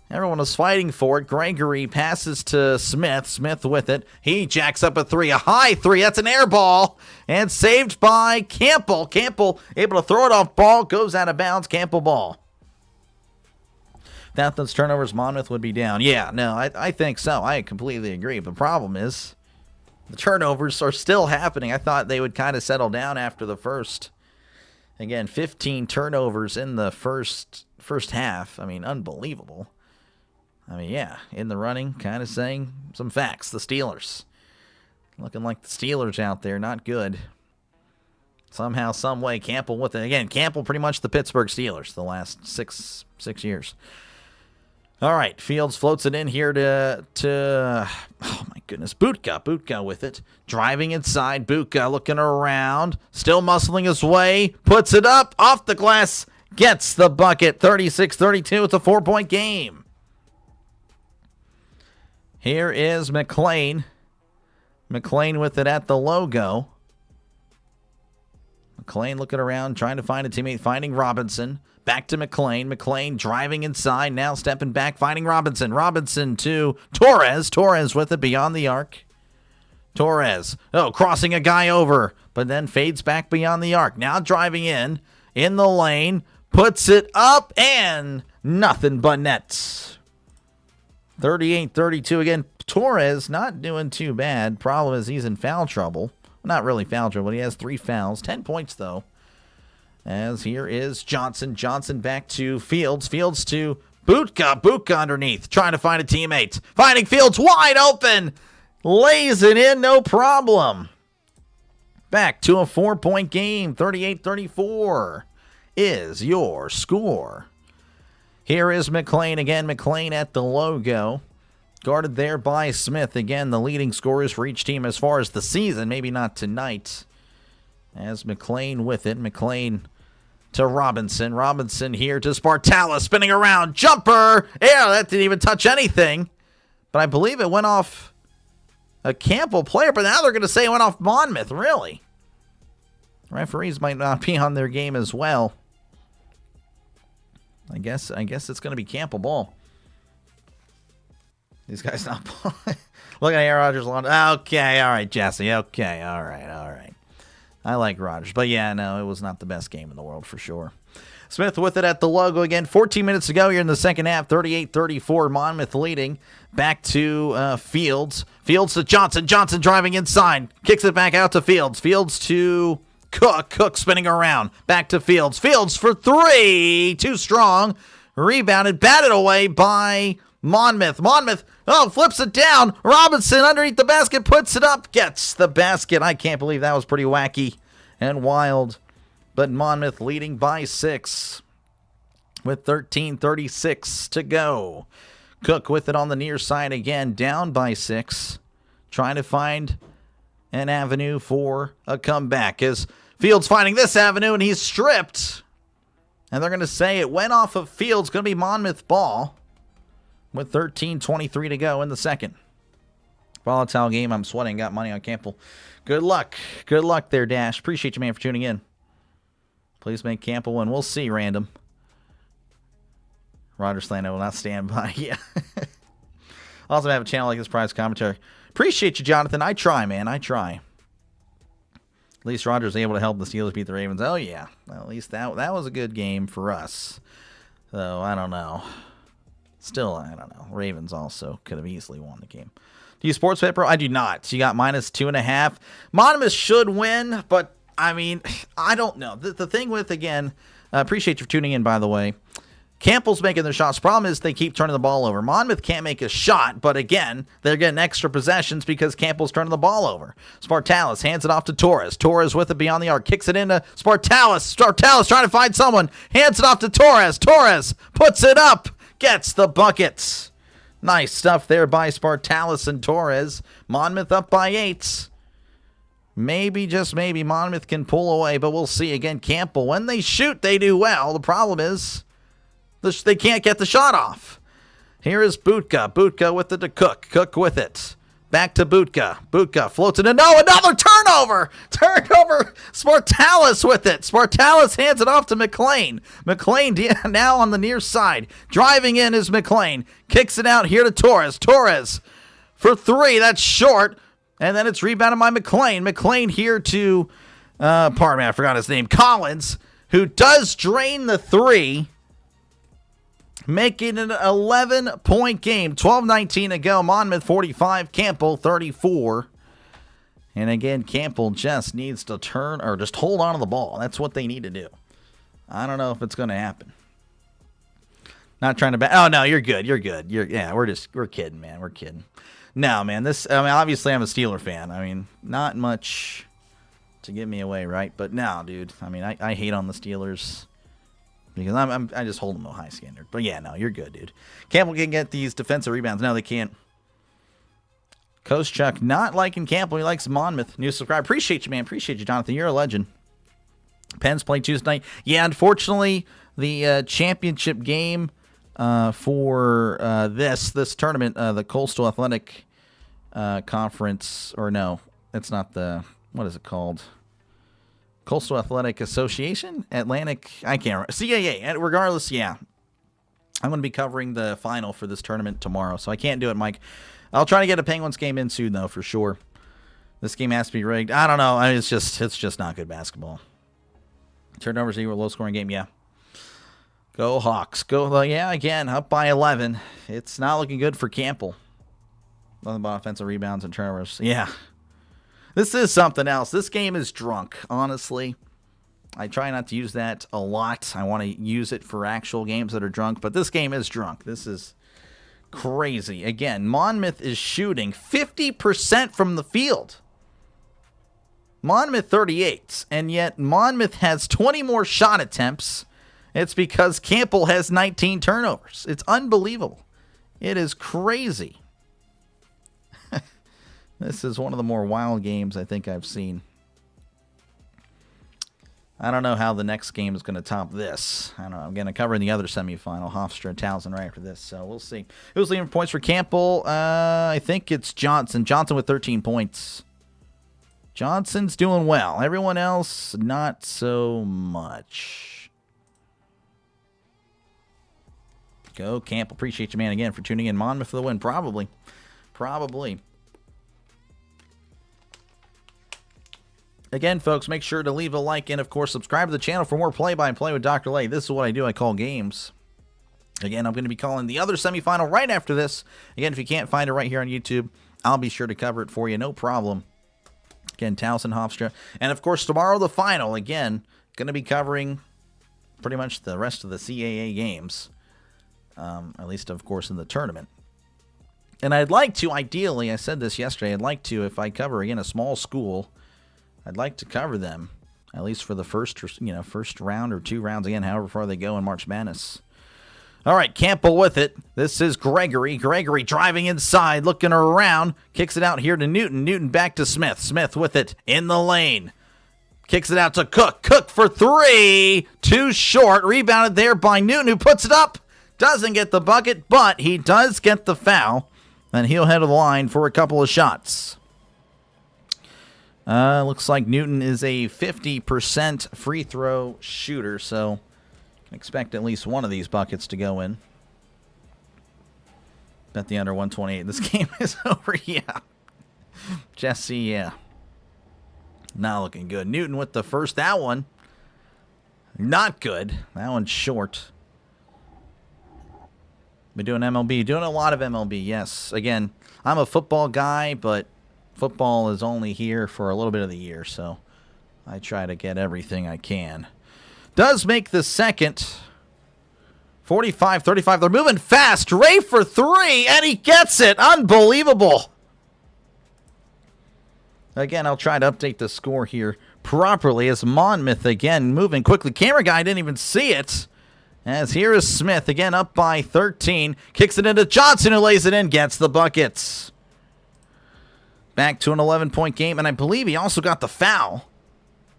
A: Everyone was fighting for it. Gregory passes to Smith. Smith with it. He jacks up a three, a high three. That's an air ball, and saved by Campbell. Campbell able to throw it off ball, goes out of bounds. Campbell ball. Without those turnovers, Monmouth would be down. Yeah, no, I think so. I completely agree. The problem is the turnovers are still happening. I thought they would kind of settle down after the first. Again, 15 turnovers in the first half. I mean, unbelievable. I mean, yeah, in the running, kind of saying some facts. The Steelers. Looking like the Steelers out there. Not good. Somehow, some way, Campbell with it. Again, Campbell pretty much the Pittsburgh Steelers the last six years. All right, Fields floats it in here to oh my goodness, Butka with it. Driving inside, Butka looking around, still muscling his way, puts it up, off the glass, gets the bucket, 36-32, it's a 4-point game. Here is McLean. McLean with it at the logo. McLean looking around, trying to find a teammate, finding Robinson. Back to McLean. McLean driving inside, now stepping back, finding Robinson. Robinson to Torres. Torres with it beyond the arc. Torres, crossing a guy over, but then fades back beyond the arc. Now driving in the lane, puts it up, and nothing but nets. 38-32 again. Torres not doing too bad. Problem is he's in foul trouble. Not really foul trouble, but he has 3 fouls. 10 points, though. As here is Johnson. Johnson back to Fields. Fields to Butka. Butka underneath. Trying to find a teammate. Finding Fields wide open. Lays it in, no problem. Back to a 4-point game. 38-34 is your score. Here is McLean again. McLean at the logo. Guarded there by Smith. Again, the leading scorers for each team as far as the season. Maybe not tonight. As McLean with it. McLean to Robinson. Robinson here to Spartala. Spinning around. Jumper. Yeah, that didn't even touch anything. But I believe it went off a Campbell player. But now they're going to say it went off Monmouth. Really? Referees might not be on their game as well. I guess it's going to be Campbell ball. These guys not playing. Look at Aaron Rodgers. Okay, all right, Jesse. Okay, all right. I like Rodgers. But, yeah, no, it was not the best game in the world for sure. Smith with it at the logo again. 14 minutes to go here in the second half. 38-34, Monmouth leading. Back to Fields. Fields to Johnson. Johnson driving inside. Kicks it back out to Fields. Fields to Cook. Cook spinning around. Back to Fields. Fields for 3. Too strong. Rebounded. Batted away by Monmouth. Monmouth, flips it down. Robinson underneath the basket, puts it up, gets the basket. I can't believe that was pretty wacky and wild. But Monmouth leading by 6 with 13:36 to go. Cook with it on the near side again, down by 6. Trying to find an avenue for a comeback as Fields finding this avenue, and he's stripped. And they're going to say it went off of Fields. Going to be Monmouth ball. With 13:23 to go in the second. Volatile game. I'm sweating. Got money on Campbell. Good luck. Good luck there, Dash. Appreciate you, man, for tuning in. Please make Campbell win. We'll see, random. Roger Slano will not stand by. Yeah. Also have a channel like this, prize commentary. Appreciate you, Jonathan. I try, man. I try. At least Roger's able to help the Steelers beat the Ravens. Oh, yeah. Well, at least that was a good game for us. So, I don't know. Still, I don't know. Ravens also could have easily won the game. Do you sports bet, bro? I do not. You got -2.5. Monmouth should win, but, I mean, I don't know. The thing with, again, appreciate you for tuning in, by the way. Campbell's making their shots. Problem is they keep turning the ball over. Monmouth can't make a shot, but, again, they're getting extra possessions because Campbell's turning the ball over. Spartalis hands it off to Torres. Torres with it beyond the arc. Kicks it into Spartalis. Spartalis trying to find someone. Hands it off to Torres. Torres puts it up. Gets the buckets. Nice stuff there by Spartalis and Torres. Monmouth up by 8. Maybe, just maybe, Monmouth can pull away, but we'll see. Again, Campbell, when they shoot, they do well. The problem is they can't get the shot off. Here is Butka. Butka with it to Cook. Cook with it. Back to Butka. Butka floats it in. No, another turnover. Turnover. Spartalis with it. Spartalis hands it off to McLean. McLean now on the near side. Driving in is McLean. Kicks it out here to Torres. Torres for three. That's short. And then it's rebounded by McLean. McLean here to, pardon me, I forgot his name, Collins, who does drain the three, making it an 11-point game. 12:19 to go. Monmouth 45, Campbell 34. And again, Campbell just needs to turn or just hold on to the ball. That's what they need to do. I don't know if it's going to happen. Not trying to oh, no, you're good. You're good. We're kidding, man. We're kidding. No, man, obviously I'm a Steeler fan. I mean, not much to give me away, right? But no, dude, I mean, I hate on the Steelers because I just hold them to a high standard. But yeah, no, you're good, dude. Campbell can get these defensive rebounds. No, they can't. Coach Chuck not liking Campbell. He likes Monmouth. New subscriber. Appreciate you, man. Appreciate you, Jonathan. You're a legend. Penn's playing Tuesday night. Yeah, unfortunately, the championship game for this tournament, the Coastal Athletic Conference, or no, it's not what is it called? Coastal Athletic Association? Atlantic, I can't remember. CAA, regardless, yeah. I'm going to be covering the final for this tournament tomorrow, so I can't do it, Mike. I'll try to get a Penguins game in soon, though, for sure. This game has to be rigged. I don't know. It's just not good basketball. Turnovers equal low-scoring game, yeah. Go Hawks. Go, yeah, again, up by 11. It's not looking good for Campbell. Nothing but offensive rebounds and turnovers. Yeah. This is something else. This game is drunk, honestly. I try not to use that a lot. I want to use it for actual games that are drunk, but this game is drunk. This is crazy. Again, Monmouth is shooting 50% from the field. Monmouth 38, and yet Monmouth has 20 more shot attempts. It's because Campbell has 19 turnovers. It's unbelievable. It is crazy. This is one of the more wild games I think I've seen. I don't know how the next game is going to top this. I don't know. I'm going to cover the other semifinal, Hofstra and Townsend, right after this. So we'll see. Who's leading points for Campbell? I think it's Johnson. Johnson with 13 points. Johnson's doing well. Everyone else, not so much. Go Campbell. Appreciate you, man, again, for tuning in. Monmouth for the win. Probably. Again, folks, make sure to leave a like and, of course, subscribe to the channel for more play-by-play with Dr. Lay. This is what I do. I call games. Again, I'm going to be calling the other semifinal right after this. Again, if you can't find it right here on YouTube, I'll be sure to cover it for you. No problem. Again, Townsend, Hofstra. And, of course, tomorrow the final. Again, going to be covering pretty much the rest of the CAA games. At least, of course, in the tournament. And I'd like to, ideally, I said this yesterday, I'd like to, if I cover, again, a small school, I'd like to cover them, at least for the first round or 2 rounds, again, however far they go in March Madness. All right, Campbell with it. This is Gregory. Gregory driving inside, looking around, kicks it out here to Newton. Newton back to Smith. Smith with it in the lane. Kicks it out to Cook. Cook for 3. Too short. Rebounded there by Newton, who puts it up. Doesn't get the bucket, but he does get the foul. And he'll head to the line for a couple of shots. Looks like Newton is a 50% free throw shooter, so expect at least one of these buckets to go in. Bet the under 128. This game is over, yeah. Jesse, yeah. Not looking good. Newton with the first. That one, not good. That one's short. Been doing MLB. Doing a lot of MLB, yes. Again, I'm a football guy, but football is only here for a little bit of the year, so I try to get everything I can. Does make the second. 45-35. They're moving fast. Ray for 3, and he gets it. Unbelievable. Again, I'll try to update the score here properly as Monmouth, again, moving quickly. Camera guy didn't even see it. As here is Smith, again, up by 13. Kicks it into Johnson, who lays it in, gets the buckets. back to an 11-point game, and I believe he also got the foul.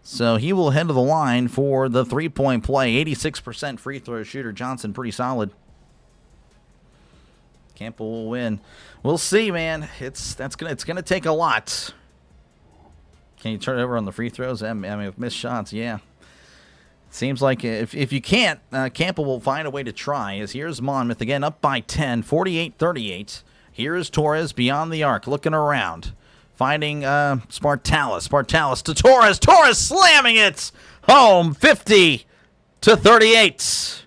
A: So he will head to the line for the 3-point play. 86% free throw shooter. Johnson, pretty solid. Campbell will win. We'll see, man. It's gonna take a lot. Can you turn it over on the free throws? I mean, with missed shots, yeah. Seems like if you can't, Campbell will find a way to try. As here's Monmouth again, up by 10, 48-38. Here is Torres beyond the arc, looking around. Finding Spartalis. Spartalis to Torres. Torres slamming it home, 50-38.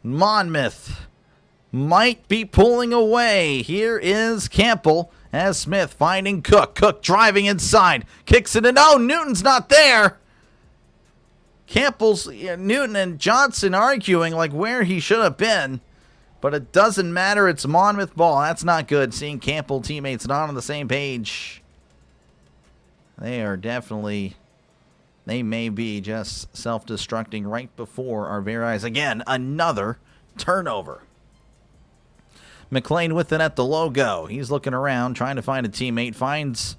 A: Monmouth might be pulling away. Here is Campbell as Smith finding Cook. Cook driving inside. Kicks it in. Oh, Newton's not there. Newton and Johnson arguing like where he should have been. But it doesn't matter. It's Monmouth ball. That's not good. Seeing Campbell teammates not on the same page. They are definitely... They may be just self-destructing right before our very eyes. Again, another turnover. McLean with it at the logo. He's looking around, trying to find a teammate. Finds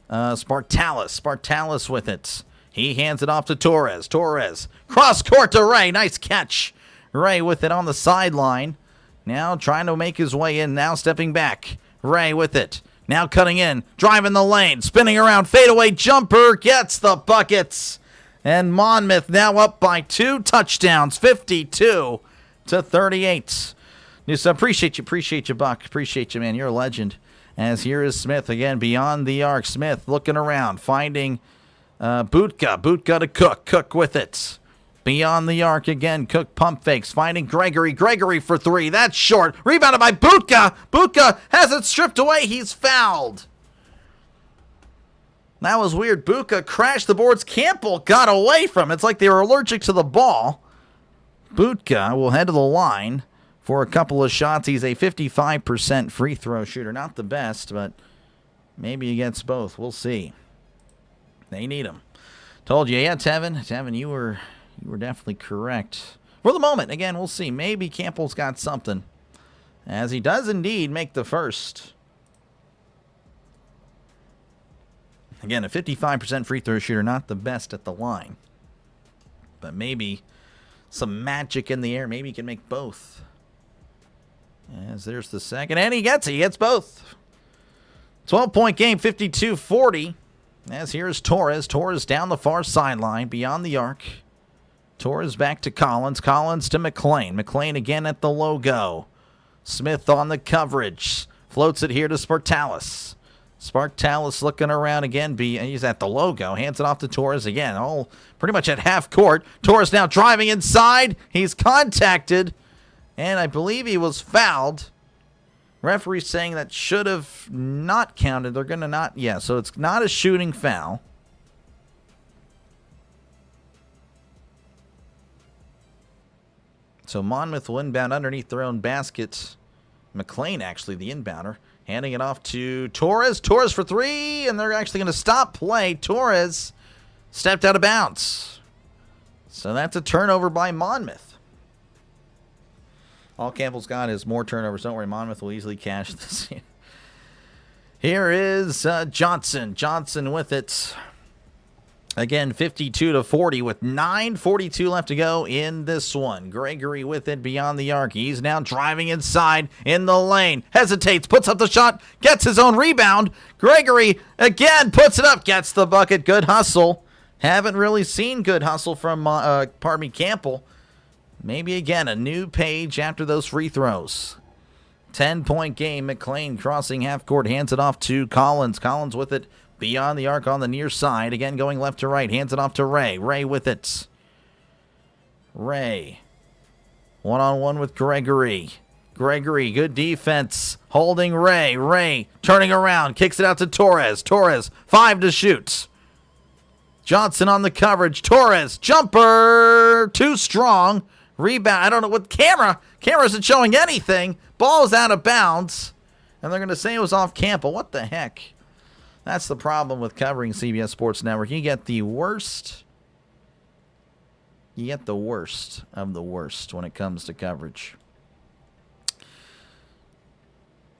A: Spartalis. Spartalis with it. He hands it off to Torres. Torres. Cross court to Ray. Nice catch. Ray with it on the sideline. Now trying to make his way in. Now stepping back. Ray with it. Now cutting in. Driving the lane. Spinning around. Fadeaway jumper. Gets the buckets. And Monmouth now up by 2 touchdowns. 52-38. So appreciate you, Buck. Appreciate you, man. You're a legend. As here is Smith again beyond the arc. Smith looking around. Finding Butka. Butka to Cook. Cook with it. Beyond the arc again. Cook pump fakes. Finding Gregory. Gregory for 3. That's short. Rebounded by Butka. Butka has it stripped away. He's fouled. That was weird. Butka crashed the boards. Campbell got away from it. It's like they were allergic to the ball. Butka will head to the line for a couple of shots. He's a 55% free throw shooter. Not the best, but maybe he gets both. We'll see. They need him. Told you. Yeah, Tevin. Tevin, you were definitely correct. For the moment, again, we'll see. Maybe Campbell's got something. As he does indeed make the first. Again, a 55% free throw shooter, not the best at the line. But maybe some magic in the air. Maybe he can make both. As there's the second. And he gets it. He gets both. 12-point game, 52-40. As here's Torres. Torres down the far sideline, beyond the arc. Torres back to Collins. Collins to McLean. McLean again at the logo. Smith on the coverage. Floats it here to Spartalis. Spartalis looking around again. He's at the logo. Hands it off to Torres again. All pretty much at half court. Torres now driving inside. He's contacted. And I believe he was fouled. Referee saying that should have not counted. They're going to not. Yeah, so it's not a shooting foul. So Monmouth will inbound underneath their own basket. McLean, actually, the inbounder. Handing it off to Torres. Torres for 3, and they're actually going to stop play. Torres stepped out of bounds. So that's a turnover by Monmouth. All Campbell's got is more turnovers. Don't worry, Monmouth will easily cash this. Here is Johnson. Johnson with it. Again, 52-40 with 9:42 left to go in this one. Gregory with it beyond the arc. He's now driving inside in the lane. Hesitates, puts up the shot, gets his own rebound. Gregory again puts it up, gets the bucket. Good hustle. Haven't really seen good hustle from, Campbell. Maybe again a new page after those free throws. 10-point game. McLean crossing half court, hands it off to Collins. Collins with it beyond the arc on the near side. Again, going left to right. Hands it off to Ray. Ray with it. Ray. One-on-one with Gregory. Gregory, good defense. Holding Ray. Ray turning around. Kicks it out to Torres. Torres, 5 to shoot. Johnson on the coverage. Torres, jumper. Too strong. Rebound. I don't know what camera. Camera isn't showing anything. Ball is out of bounds. And they're going to say it was off Campbell. What the heck? That's the problem with covering CBS Sports Network. You get the worst. You get the worst of the worst when it comes to coverage.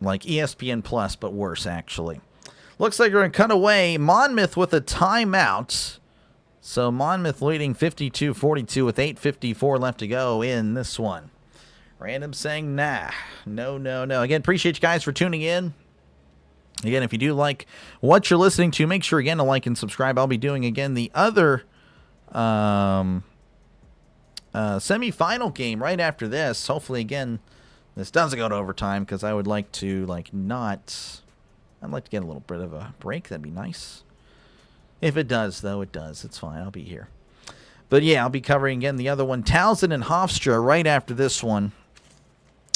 A: Like ESPN Plus, but worse, actually. Looks like we're going to cut away. Monmouth with a timeout. So Monmouth leading 52-42 with 8:54 left to go in this one. Random saying, nah, no. Again, appreciate you guys for tuning in. Again, if you do like what you're listening to, make sure, again, to like and subscribe. I'll be doing, again, the other semifinal game right after this. Hopefully, again, this doesn't go to overtime because I would like to, I'd like to get a little bit of a break. That'd be nice. If it does, though, it does. It's fine. I'll be here. But, yeah, I'll be covering, again, the other one, Towson and Hofstra, right after this one.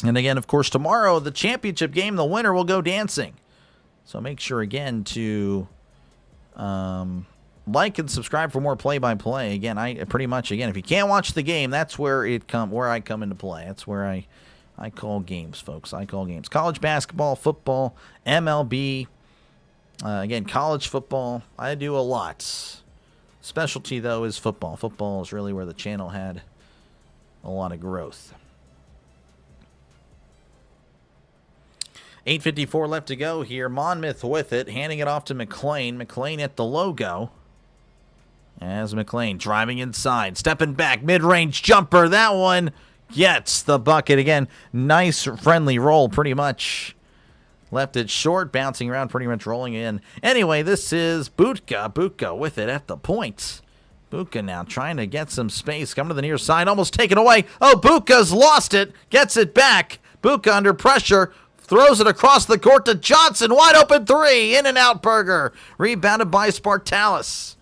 A: And, again, of course, tomorrow, the championship game, the winner will go dancing. So make sure, again, to like and subscribe for more play-by-play. Again, I pretty much, again, if you can't watch the game, that's where I come into play. That's where I call games, folks. I call games. College basketball, football, MLB, again, college football. I do a lot. Specialty, though, is football. Football is really where the channel had a lot of growth. 8:54 left to go here. Monmouth with it, handing it off to McLean. McLean at the logo. As McLean driving inside, stepping back, mid-range jumper. That one gets the bucket again. Nice friendly roll, pretty much. Left it short, bouncing around, pretty much rolling in. Anyway, this is Butka. Butka with it at the point. Butka now trying to get some space. Coming to the near side, almost taken away. Oh, Butka's lost it. Gets it back. Butka under pressure. Throws it across the court to Johnson. Wide open three. In and out burger. Rebounded by Spartalis.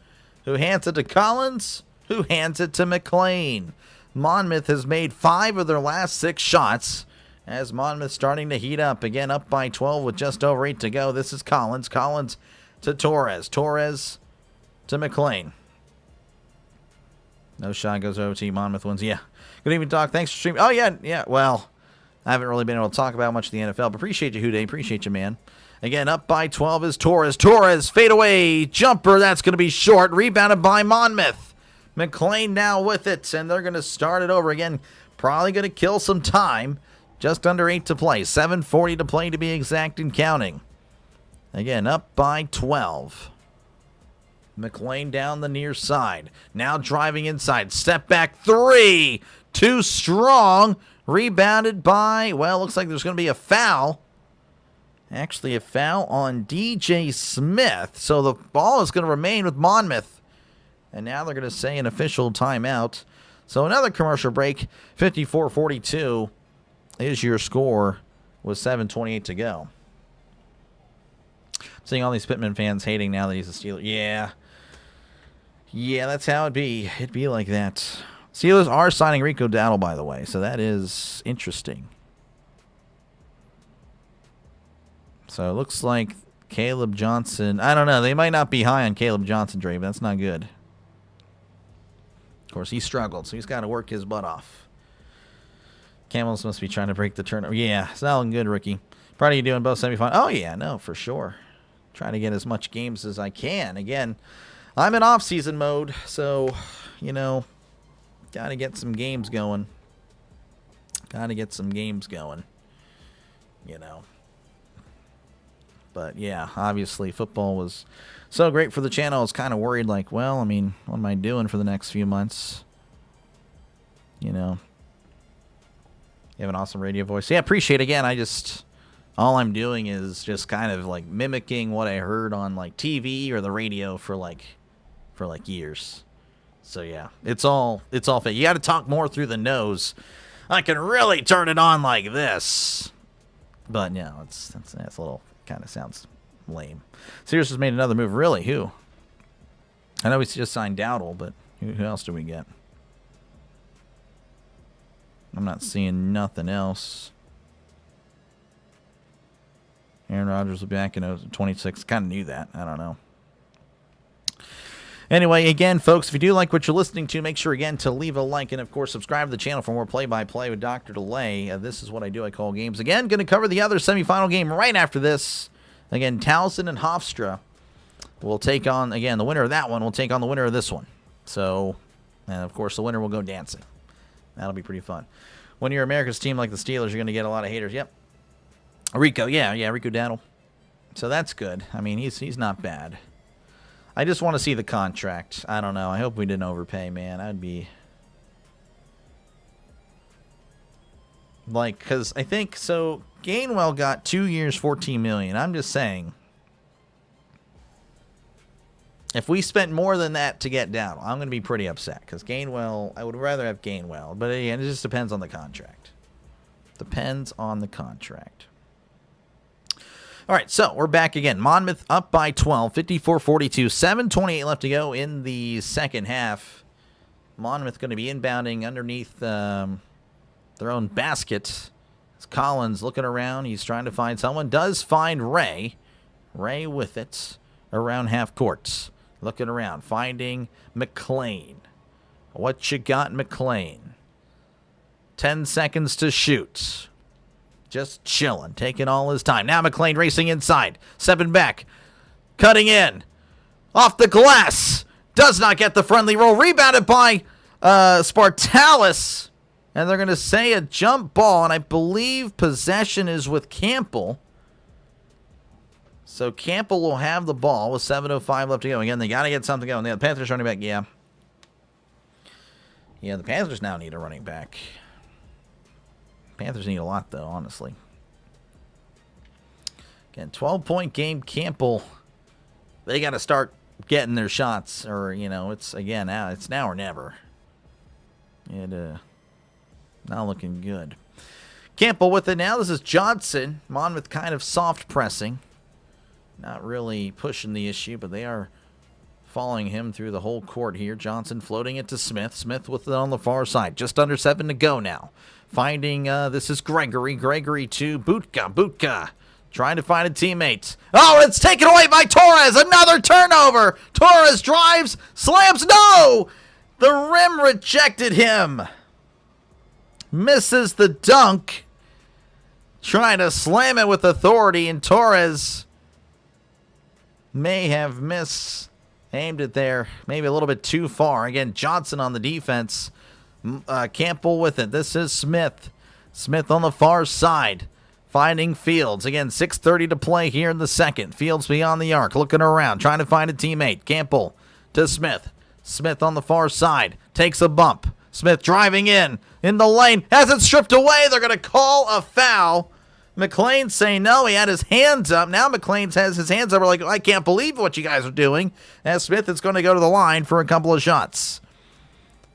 A: Who hands it to Collins? Who hands it to McLean? Monmouth has made 5 of their last 6 shots. As Monmouth starting to heat up. Again, up by 12 with just over 8 to go. This is Collins. Collins to Torres. Torres to McLean. No shot goes over to Monmouth wins. Yeah. Good evening, Doc. Thanks for streaming. Oh, yeah. Well, I haven't really been able to talk about much of the NFL, but appreciate you, Huday. Appreciate you, man. Again, up by 12 is Torres. Torres, fadeaway jumper. That's going to be short. Rebounded by Monmouth. McLean now with it, and they're going to start it over again. Probably going to kill some time. Just under 8 to play. 7:40 to play to be exact and counting. Again, up by 12. McLean down the near side. Now driving inside. Step back 3. Too strong. Rebounded by, well, looks like there's going to be a foul. Actually, a foul on DJ Smith. So the ball is going to remain with Monmouth. And now they're going to say an official timeout. So another commercial break. 54-42 is your score with 7:28 to go. Seeing all these Pittman fans hating now that he's a Steeler. Yeah, that's how it'd be. It'd be like that. Steelers are signing Rico Dowdle, by the way, so that is interesting. So it looks like Caleb Johnson. I don't know. They might not be high on Caleb Johnson, Dre, but that's not good. Of course, he struggled, so he's got to work his butt off. Camels must be trying to break the turnover. Yeah, it's not looking good, rookie. Proud of you doing both semifinals. Oh, yeah, no, for sure. Trying to get as much games as I can. Again, I'm in off-season mode, so, got to get some games going. But, yeah, obviously football was so great for the channel. I was kind of worried, what am I doing for the next few months? You have an awesome radio voice. Yeah, appreciate it. Again, all I'm doing is just kind of, mimicking what I heard on, TV or the radio for years. So, yeah, it's all fake. You got to talk more through the nose. I can really turn it on like this. But, yeah, that's a little... kind of sounds lame. Sears has made another move. Really? Who? I know we just signed Dowdle, but who else do we get? I'm not seeing nothing else. Aaron Rodgers will be back in 26. Kind of knew that. I don't know. Anyway, again, folks, if you do like what you're listening to, make sure, again, to leave a like and, of course, subscribe to the channel for more play-by-play with Dr. Delay. This is what I do. I call games. Again, going to cover the other semifinal game right after this. Again, Towson and Hofstra will take on, again, the winner of that one will take on the winner of this one. So, and, of course, the winner will go dancing. That'll be pretty fun. When you're America's team like the Steelers, you're going to get a lot of haters. Yep. Rico, yeah, Rico Dowdle. So that's good. I mean, he's not bad. I just want to see the contract. I don't know. I hope we didn't overpay, man. I'd be like, because I think so. Gainwell got 2 years, $14 million. I'm just saying, if we spent more than that to get down, I'm going to be pretty upset because Gainwell, I would rather have Gainwell. But again, it just depends on the contract. Depends on the contract. All right, so we're back again. Monmouth up by 12, 54-42, 7:28 left to go in the second half. Monmouth going to be inbounding underneath their own basket. It's Collins looking around. He's trying to find someone. Does find Ray. Ray with it around half court. Looking around, finding McLean. What you got, McLean? 10 seconds to shoot. Just chilling, taking all his time. Now McLean racing inside, stepping back, cutting in, off the glass. Does not get the friendly roll. Rebounded by Spartalis. And they're going to say a jump ball, and I believe possession is with Campbell. So Campbell will have the ball with 7:05 left to go. Again, they got to get something going. The Panthers running back, yeah. Yeah, the Panthers now need a running back. Panthers need a lot, though, honestly. Again, 12-point game. Campbell, they got to start getting their shots, or, you know, it's now or never. Not looking good. Campbell with it now. This is Johnson. Monmouth kind of soft pressing. Not really pushing the issue, but they are following him through the whole court here. Johnson floating it to Smith. Smith with it on the far side. Just under 7 to go now. Finding, this is Gregory. Gregory to Butka. Trying to find a teammate. Oh, it's taken away by Torres. Another turnover. Torres drives, slams. No! The rim rejected him. Misses the dunk. Trying to slam it with authority, and Torres may have aimed it there. Maybe a little bit too far. Again, Johnson on the defense. Campbell with it. This is Smith. Smith on the far side. Finding Fields. Again, 6:30 to play here in the second. Fields beyond the arc. Looking around. Trying to find a teammate. Campbell to Smith. Smith on the far side. Takes a bump. Smith driving in the lane. Has it stripped away. They're going to call a foul. McLean saying no. He had his hands up. Now McLean has his hands up. We're like, I can't believe what you guys are doing. As Smith is going to go to the line for a couple of shots.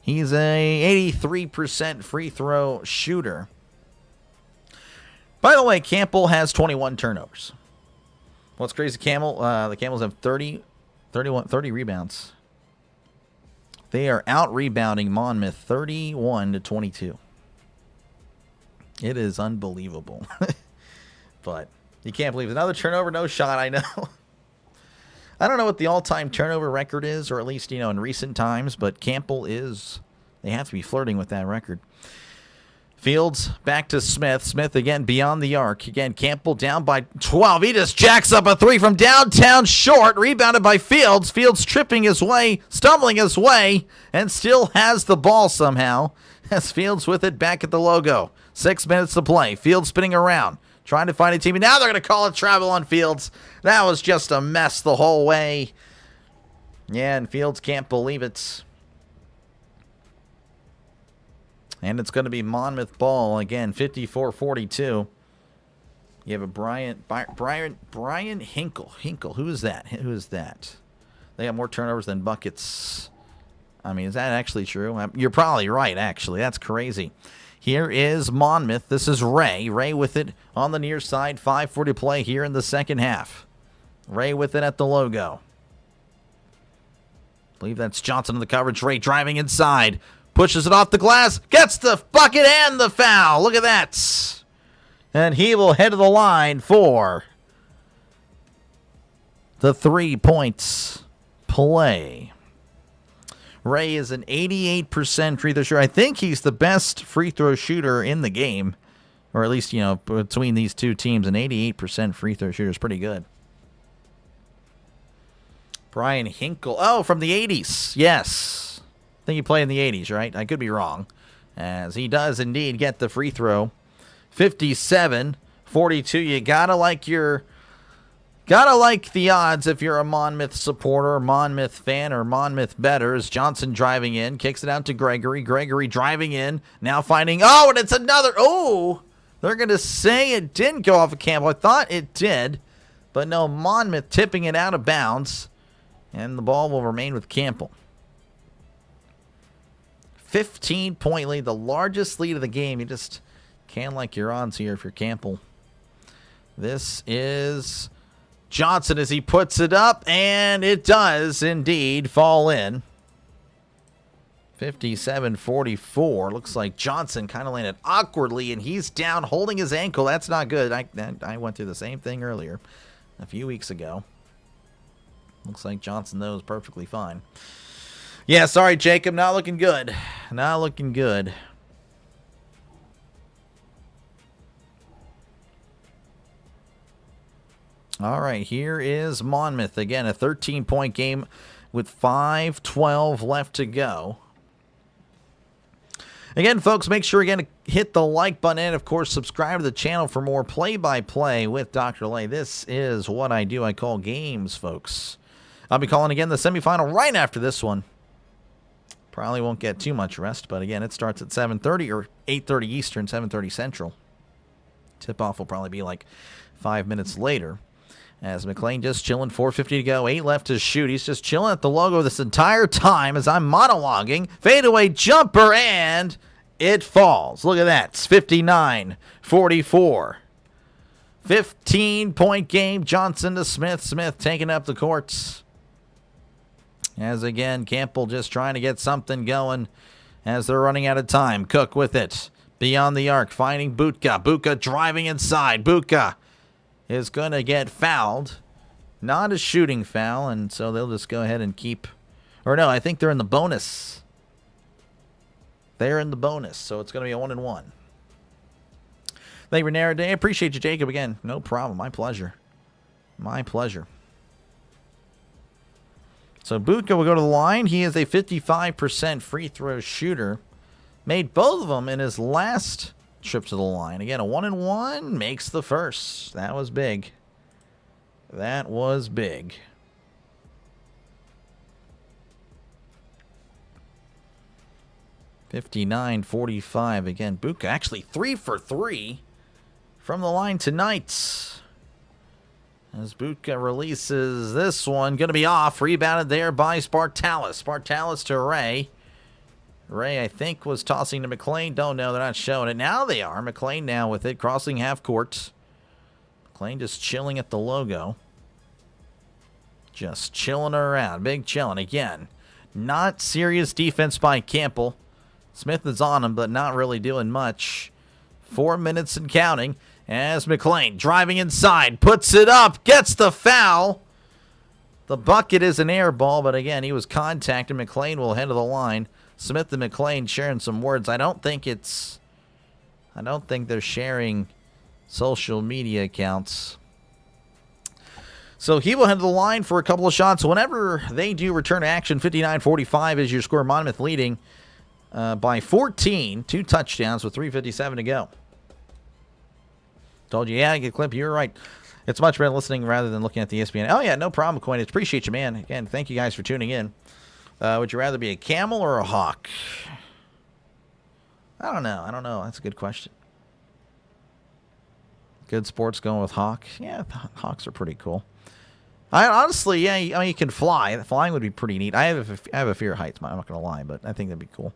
A: He's a 83% free throw shooter. By the way, Campbell has 21 turnovers. What's crazy, the Camels have 30 rebounds. They are out rebounding Monmouth 31-22. It is unbelievable. But you can't believe it. Another turnover, no shot, I know. I don't know what the all-time turnover record is, or at least, in recent times, but Campbell they have to be flirting with that record. Fields back to Smith. Smith again beyond the arc. Again, Campbell down by 12. He just jacks up a three from downtown short. Rebounded by Fields. Fields tripping his way, stumbling his way, and still has the ball somehow. As Fields with it back at the logo. 6 minutes to play. Fields spinning around, trying to find a team. Now they're going to call a travel on Fields. That was just a mess the whole way. Yeah, and Fields can't believe it. And it's going to be Monmouth ball again, 54-42. You have a Brian Hinkle. Who is that? They have more turnovers than buckets. I mean, is that actually true? You're probably right, actually. That's crazy. Here is Monmouth. This is Ray. Ray with it on the near side. 5:40 to play here in the second half. Ray with it at the logo. I believe that's Johnson in the coverage. Ray driving inside. Pushes it off the glass. Gets the bucket and the foul. Look at that. And he will head to the line for the 3 points play. Ray is an 88% free throw shooter. I think he's the best free throw shooter in the game. Or at least, between these two teams, an 88% free throw shooter is pretty good. Brian Hinkle. Oh, from the 80s. Yes. I think he played in the 80s, right? I could be wrong. As he does indeed get the free throw. 57 42. You gotta like the odds if you're a Monmouth supporter, Monmouth fan, or Monmouth bettor. As Johnson driving in, kicks it out to Gregory. Gregory driving in, now finding, oh, and it's another, oh! They're going to say it didn't go off of Campbell. I thought it did, but no, Monmouth tipping it out of bounds, and the ball will remain with Campbell. 15-point lead, the largest lead of the game. You just can't like your odds here if you're Campbell. This is Johnson as he puts it up, and it does indeed fall in. 57-44. Looks like Johnson kind of landed awkwardly, and he's down holding his ankle. That's not good. I went through the same thing earlier a few weeks ago. Looks like Johnson, though, is perfectly fine. Yeah, sorry, Jacob. Not looking good. Not looking good. All right, here is Monmouth. Again, a 13-point game with 5:12 left to go. Again, folks, make sure again to hit the like button and, of course, subscribe to the channel for more play-by-play with Dr. Lay. This is what I do. I call games, folks. I'll be calling again the semifinal right after this one. Probably won't get too much rest, but again, it starts at 7:30 or 8:30 Eastern, 7:30 Central. Tip-off will probably be like 5 minutes later. As McLean just chilling, 4:50 to go, 8 left to shoot. He's just chilling at the logo this entire time as I'm monologuing. Fadeaway jumper, and it falls. Look at that. It's 59-44. 15-point game. Johnson to Smith. Smith taking up the courts. As again, Campbell just trying to get something going as they're running out of time. Cook with it. Beyond the arc, finding Butka. Butka driving inside. Butka is going to get fouled. Not a shooting foul, and so they'll just go ahead and keep... Or no, I think they're in the bonus. They're in the bonus, so it's going to be a 1-1. Thank you for narrowing day. I appreciate you, Jacob, again. No problem. My pleasure. My pleasure. So Butka will go to the line. He is a 55% free throw shooter. Made both of them in his last trip to the line. Again, a 1-1 makes the first. That was big. That was big. $59-45. Again, Butka actually 3 for 3 from the line tonight. As Butka releases this one, going to be off. Rebounded there by Spartalis. Spartalis to Ray. Ray, I think, was tossing to McLean. Don't know. They're not showing it. Now they are. McLean now with it, crossing half court. McLean just chilling at the logo. Just chilling around. Big chilling. Again, not serious defense by Campbell. Smith is on him, but not really doing much. 4 minutes and counting. As McLean driving inside, puts it up, gets the foul. The bucket is an air ball, but again, he was contacted. McLean will head to the line. Smith and McLean sharing some words. I don't think they're sharing social media accounts. So he will head to the line for a couple of shots. Whenever they do return to action, 59-45 is your score. Monmouth leading by 14. 2 touchdowns with 3:57 to go. Told you, yeah, good clip. You're right. It's much better listening rather than looking at the ESPN. Oh, yeah, no problem, Coinage. Appreciate you, man. Again, thank you guys for tuning in. Would you rather be a camel or a hawk? I don't know. That's a good question. Good sports going with hawk. Yeah, hawks are pretty cool. Honestly, yeah, I mean, you can fly. Flying would be pretty neat. I have a fear of heights. I'm not going to lie, but I think that'd be cool.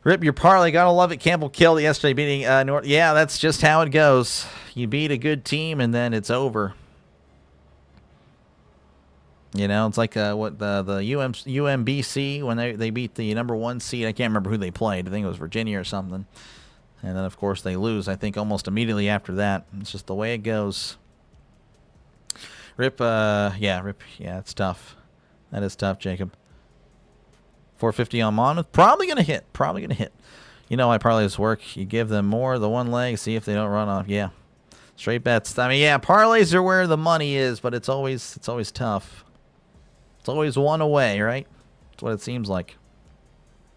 A: Rip your parlay. Gotta love it. Campbell killed it yesterday beating North. Yeah, that's just how it goes. You beat a good team, and then it's over. You know, it's like what the UMBC when they beat the #1 seed. I can't remember who they played. I think it was Virginia or something. And then, of course, they lose, I think, almost immediately after that. It's just the way it goes. Rip, Rip. Yeah, it's tough. That is tough, Jacob. 450 on Monmouth. Probably going to hit. You know why parlays work. You give them more, the one leg, see if they don't run off. Yeah. Straight bets. I mean, yeah, parlays are where the money is, but it's always tough. It's always one away, right? That's what it seems like.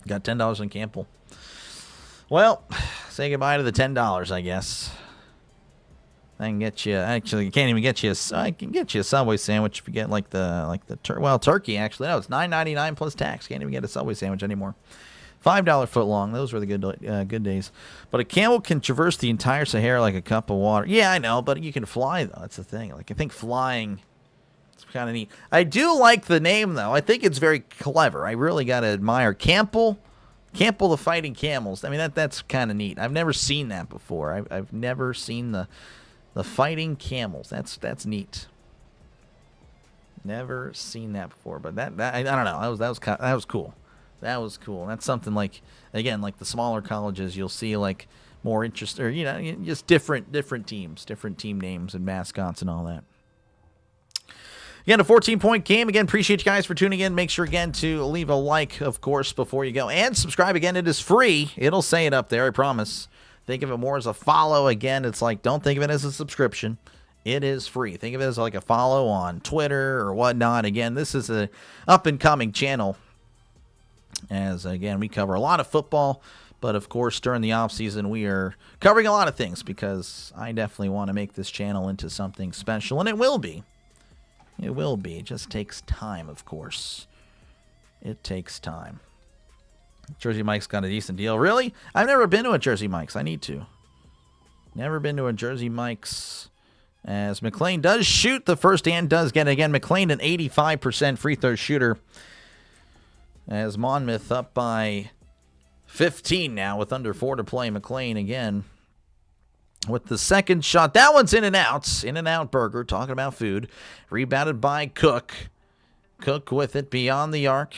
A: Got $10 on Campbell. Well, say goodbye to the $10, I guess. I can get you. Actually, can't even get you. I can get you a Subway sandwich if you get turkey. Actually, no, it's $9.99 plus tax. Can't even get a Subway sandwich anymore. $5 foot long. Those were the good days. But a camel can traverse the entire Sahara like a cup of water. Yeah, I know, but you can fly though. That's the thing. Like I think flying, it's kind of neat. I do like the name though. I think it's very clever. I really got to admire Campbell the Fighting Camels. I mean that's kind of neat. I've never seen that before. I've never seen the Fighting Camels. That's neat. Never seen that before. But that I don't know. That was cool. That was cool. That's something like, again, like the smaller colleges, you'll see like more interest, or just different teams, different team names and mascots and all that. Again, a 14-point game. Again, appreciate you guys for tuning in. Make sure, again, to leave a like, of course, before you go. And subscribe. Again, it is free. It'll say it up there, I promise. Think of it more as a follow. Again, it's like, don't think of it as a subscription. It is free. Think of it as like a follow on Twitter or whatnot. Again, this is a up-and-coming channel. As, again, we cover a lot of football. But, of course, during the off-season, we are covering a lot of things because I definitely want to make this channel into something special. And it will be. It will be. It just takes time, of course. It takes time. Jersey Mike's got a decent deal. Really? I've never been to a Jersey Mike's. I need to. Never been to a Jersey Mike's. As McLean does shoot the first and does get it. Again, McLean an 85% free throw shooter. As Monmouth up by 15 now with under 4 to play. McLean again with the second shot. That one's in and out. In and out burger. Talking about food. Rebounded by Cook. Cook with it beyond the arc.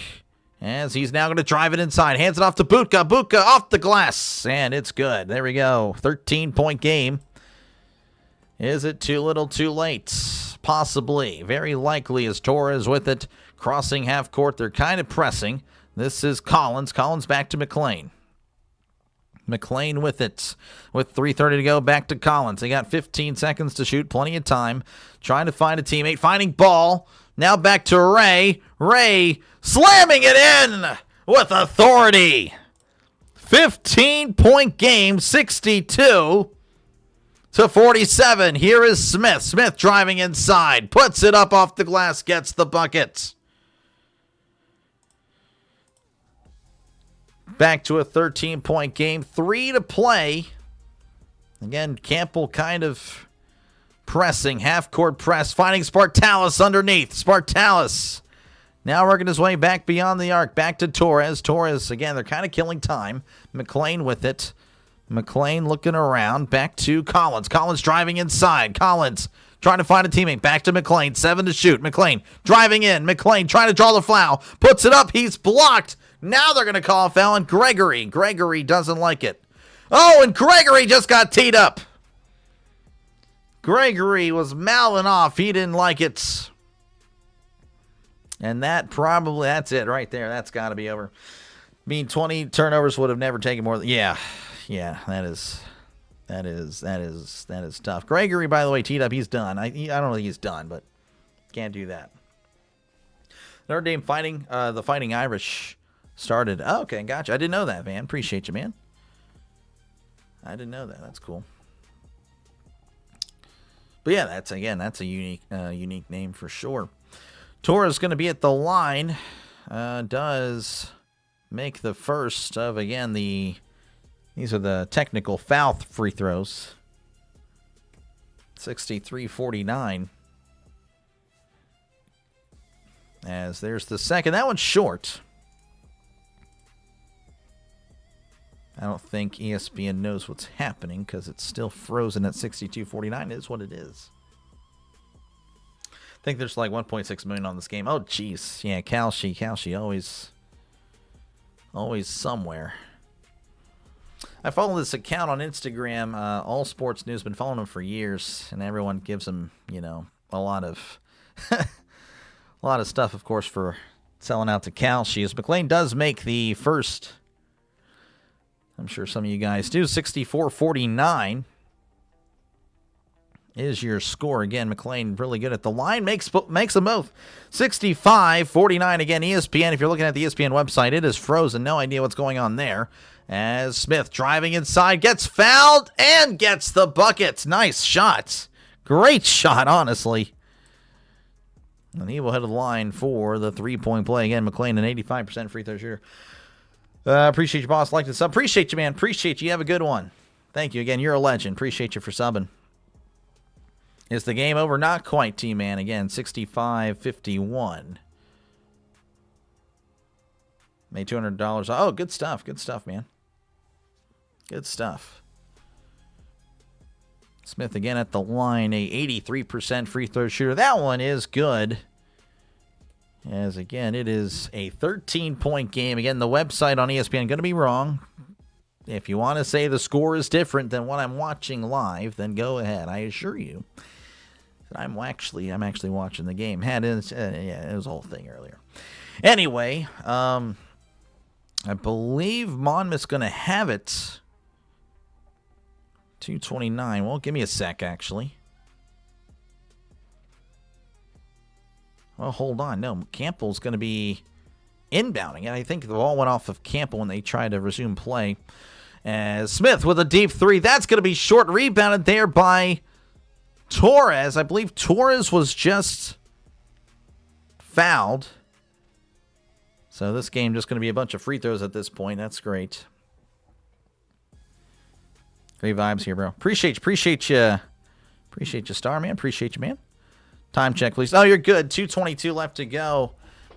A: As he's now going to drive it inside. Hands it off to Butka. Butka off the glass. And it's good. There we go. 13-point game. Is it too little too late? Possibly. Very likely as Torres with it. Crossing half court. They're kind of pressing. This is Collins. Collins back to McLean. McLean with it. With 3:30 to go. Back to Collins. They got 15 seconds to shoot. Plenty of time. Trying to find a teammate. Finding ball. Now back to Ray. Ray slamming it in with authority. 15-point game. 62-47. Here is Smith. Smith driving inside. Puts it up off the glass. Gets the bucket. Back to a 13-point game. 3 to play. Again, Campbell kind of pressing. Half-court press. Finding Spartalis underneath. Spartalis now working his way back beyond the arc. Back to Torres. Torres, again, they're kind of killing time. McLean with it. McLean looking around. Back to Collins. Collins driving inside. Collins trying to find a teammate. Back to McLean. 7 to shoot. McLean driving in. McLean trying to draw the foul. Puts it up. He's blocked. Now they're going to call a foul on Gregory. Gregory doesn't like it. Oh, and Gregory just got teed up. Gregory was mouthing off. He didn't like it. And that's it right there. That's got to be over. I mean, 20 turnovers would have never taken more than, yeah, that is tough. Gregory, by the way, teed up. He's done. I don't think he's done, but can't do that. Notre Dame fighting, the Fighting Irish started. Oh, okay, gotcha. I didn't know that, man. Appreciate you, man. I didn't know that. That's cool. But yeah, that's a unique name for sure. Torres going to be at the line. Does make the first of, again, these are the technical foul free throws. 63-49. As there's the second. That one's short. I don't think ESPN knows what's happening because it's still frozen at 62-49. It is what it is. I think there's like 1.6 million on this game. Oh, jeez. Yeah, Kalshi always somewhere. I follow this account on Instagram, All Sports News. Been following him for years, and everyone gives him, a lot of stuff, of course, for selling out to Kalshi. As McLean does make the first. I'm sure some of you guys do. 64-49. is your score. Again, McLean really good at the line. Makes them both. 65-49 again. ESPN, if you're looking at the ESPN website, it is frozen. No idea what's going on there. As Smith driving inside, gets fouled and gets the bucket. Nice shot. Great shot, honestly. And he will head to the line for the three-point play. Again, McLean, an 85% free throw shooter. Appreciate you, boss. Like to sub. Appreciate you, man. Appreciate you. Have a good one. Thank you. Again, you're a legend. Appreciate you for subbing. Is the game over? Not quite, T-Man. Again, 65-51. Made $200. Oh, good stuff. Good stuff, man. Good stuff. Smith again at the line, a 83% free throw shooter. That one is good. As again, it is a 13-point game. Again, the website on ESPN going to be wrong. If you want to say the score is different than what I'm watching live, then go ahead. I assure you, I'm actually watching the game. It was a whole thing earlier. Anyway, I believe Monmouth's going to have it. 2:29. Well, give me a sec, actually. Well, hold on. No, Campbell's going to be inbounding. And I think the ball went off of Campbell when they tried to resume play. As Smith with a deep three. That's going to be short. Rebounded there by Torres. I believe Torres was just fouled. So this game just going to be a bunch of free throws at this point. That's great. Great vibes here, bro. Appreciate you. Appreciate you, Star, man. Appreciate you, man. Time check, please. Oh, you're good. 2:22 left to go.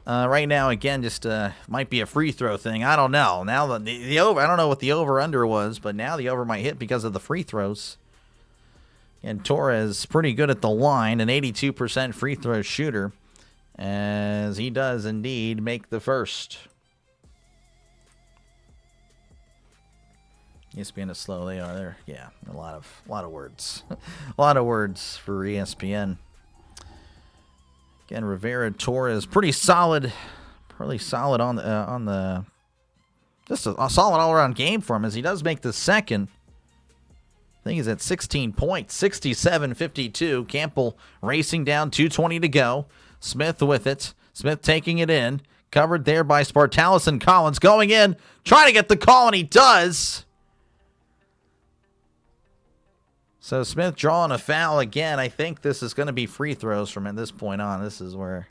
A: Right now, again, just might be a free throw thing. I don't know. Now the over. I don't know what the over/under was, but now the over might hit because of the free throws. And Torres pretty good at the line, an 82% free throw shooter, as he does indeed make the first. ESPN is slow. They are there. Yeah, a lot of words, a lot of words for ESPN. Again, Rivera Torres, pretty solid on the just a solid all around game for him as he does make the second. I think he's at 16 points, 67-52. Campbell racing down, 2:20 to go. Smith with it. Smith taking it in, covered there by Spartalis and Collins, going in, trying to get the call, and he does. So Smith drawing a foul again. I think this is going to be free throws from at this point on. This is where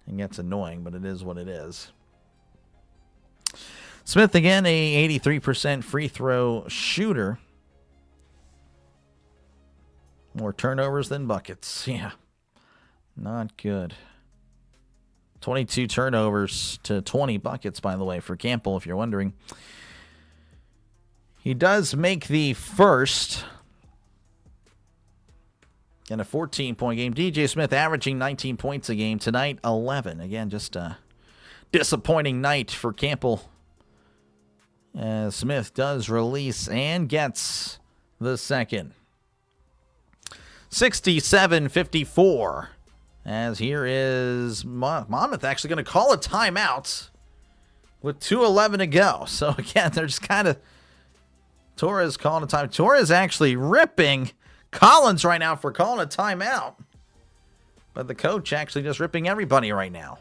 A: it gets annoying, but it is what it is. Smith again, a 83% free throw shooter. More turnovers than buckets. Yeah, not good. 22 turnovers to 20 buckets, by the way, for Campbell, if you're wondering. He does make the first. In a 14-point game. DJ Smith averaging 19 points a game. Tonight, 11. Again, just a disappointing night for Campbell. As Smith does release and gets the second. 67-54. As here is Monmouth actually going to call a timeout with 2:11 to go. So, again, they're just kind of... Torres calling a time. Torres actually ripping Collins right now for calling a timeout. But the coach actually just ripping everybody right now.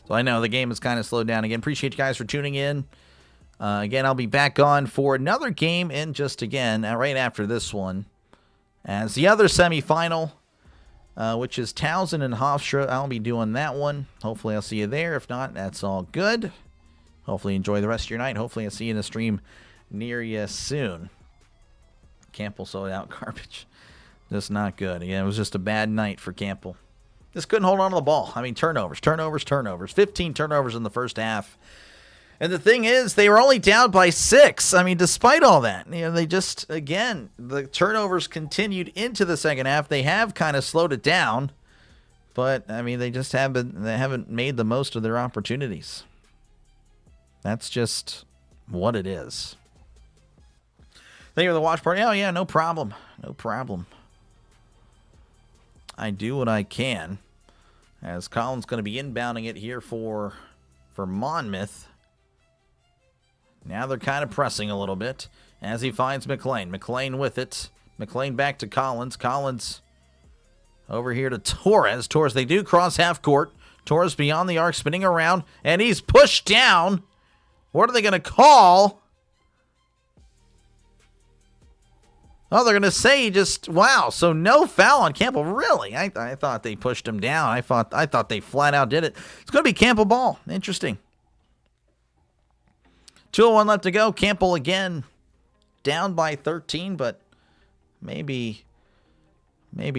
A: So I know the game has kind of slowed down again. Appreciate you guys for tuning in. Again, I'll be back on for another game in just again, right after this one. As the other semifinal, which is Towson and Hofstra, I'll be doing that one. Hopefully I'll see you there. If not, that's all good. Hopefully enjoy the rest of your night. Hopefully I'll see you in a stream near you soon. Campbell sold out garbage. Just not good. Again, it was just a bad night for Campbell. Just couldn't hold on to the ball. I mean, turnovers. 15 turnovers in the first half. And the thing is, they were only down by 6. I mean, despite all that, they just, again, the turnovers continued into the second half. They have kind of slowed it down. But, I mean, they haven't made the most of their opportunities. That's just what it is. Thank you for the watch party. Oh, yeah, no problem. No problem. I do what I can. As Collins going to be inbounding it here for Monmouth. Now they're kind of pressing a little bit as he finds McLean. McLean with it. McLean back to Collins. Collins over here to Torres. Torres, they do cross half court. Torres beyond the arc, spinning around, and he's pushed down. What are they going to call? Oh, they're going to say wow, so no foul on Campbell. Really? I thought they pushed him down. I thought they flat out did it. It's going to be Campbell ball. Interesting. 2:01 left to go. Campbell again down by 13, but maybe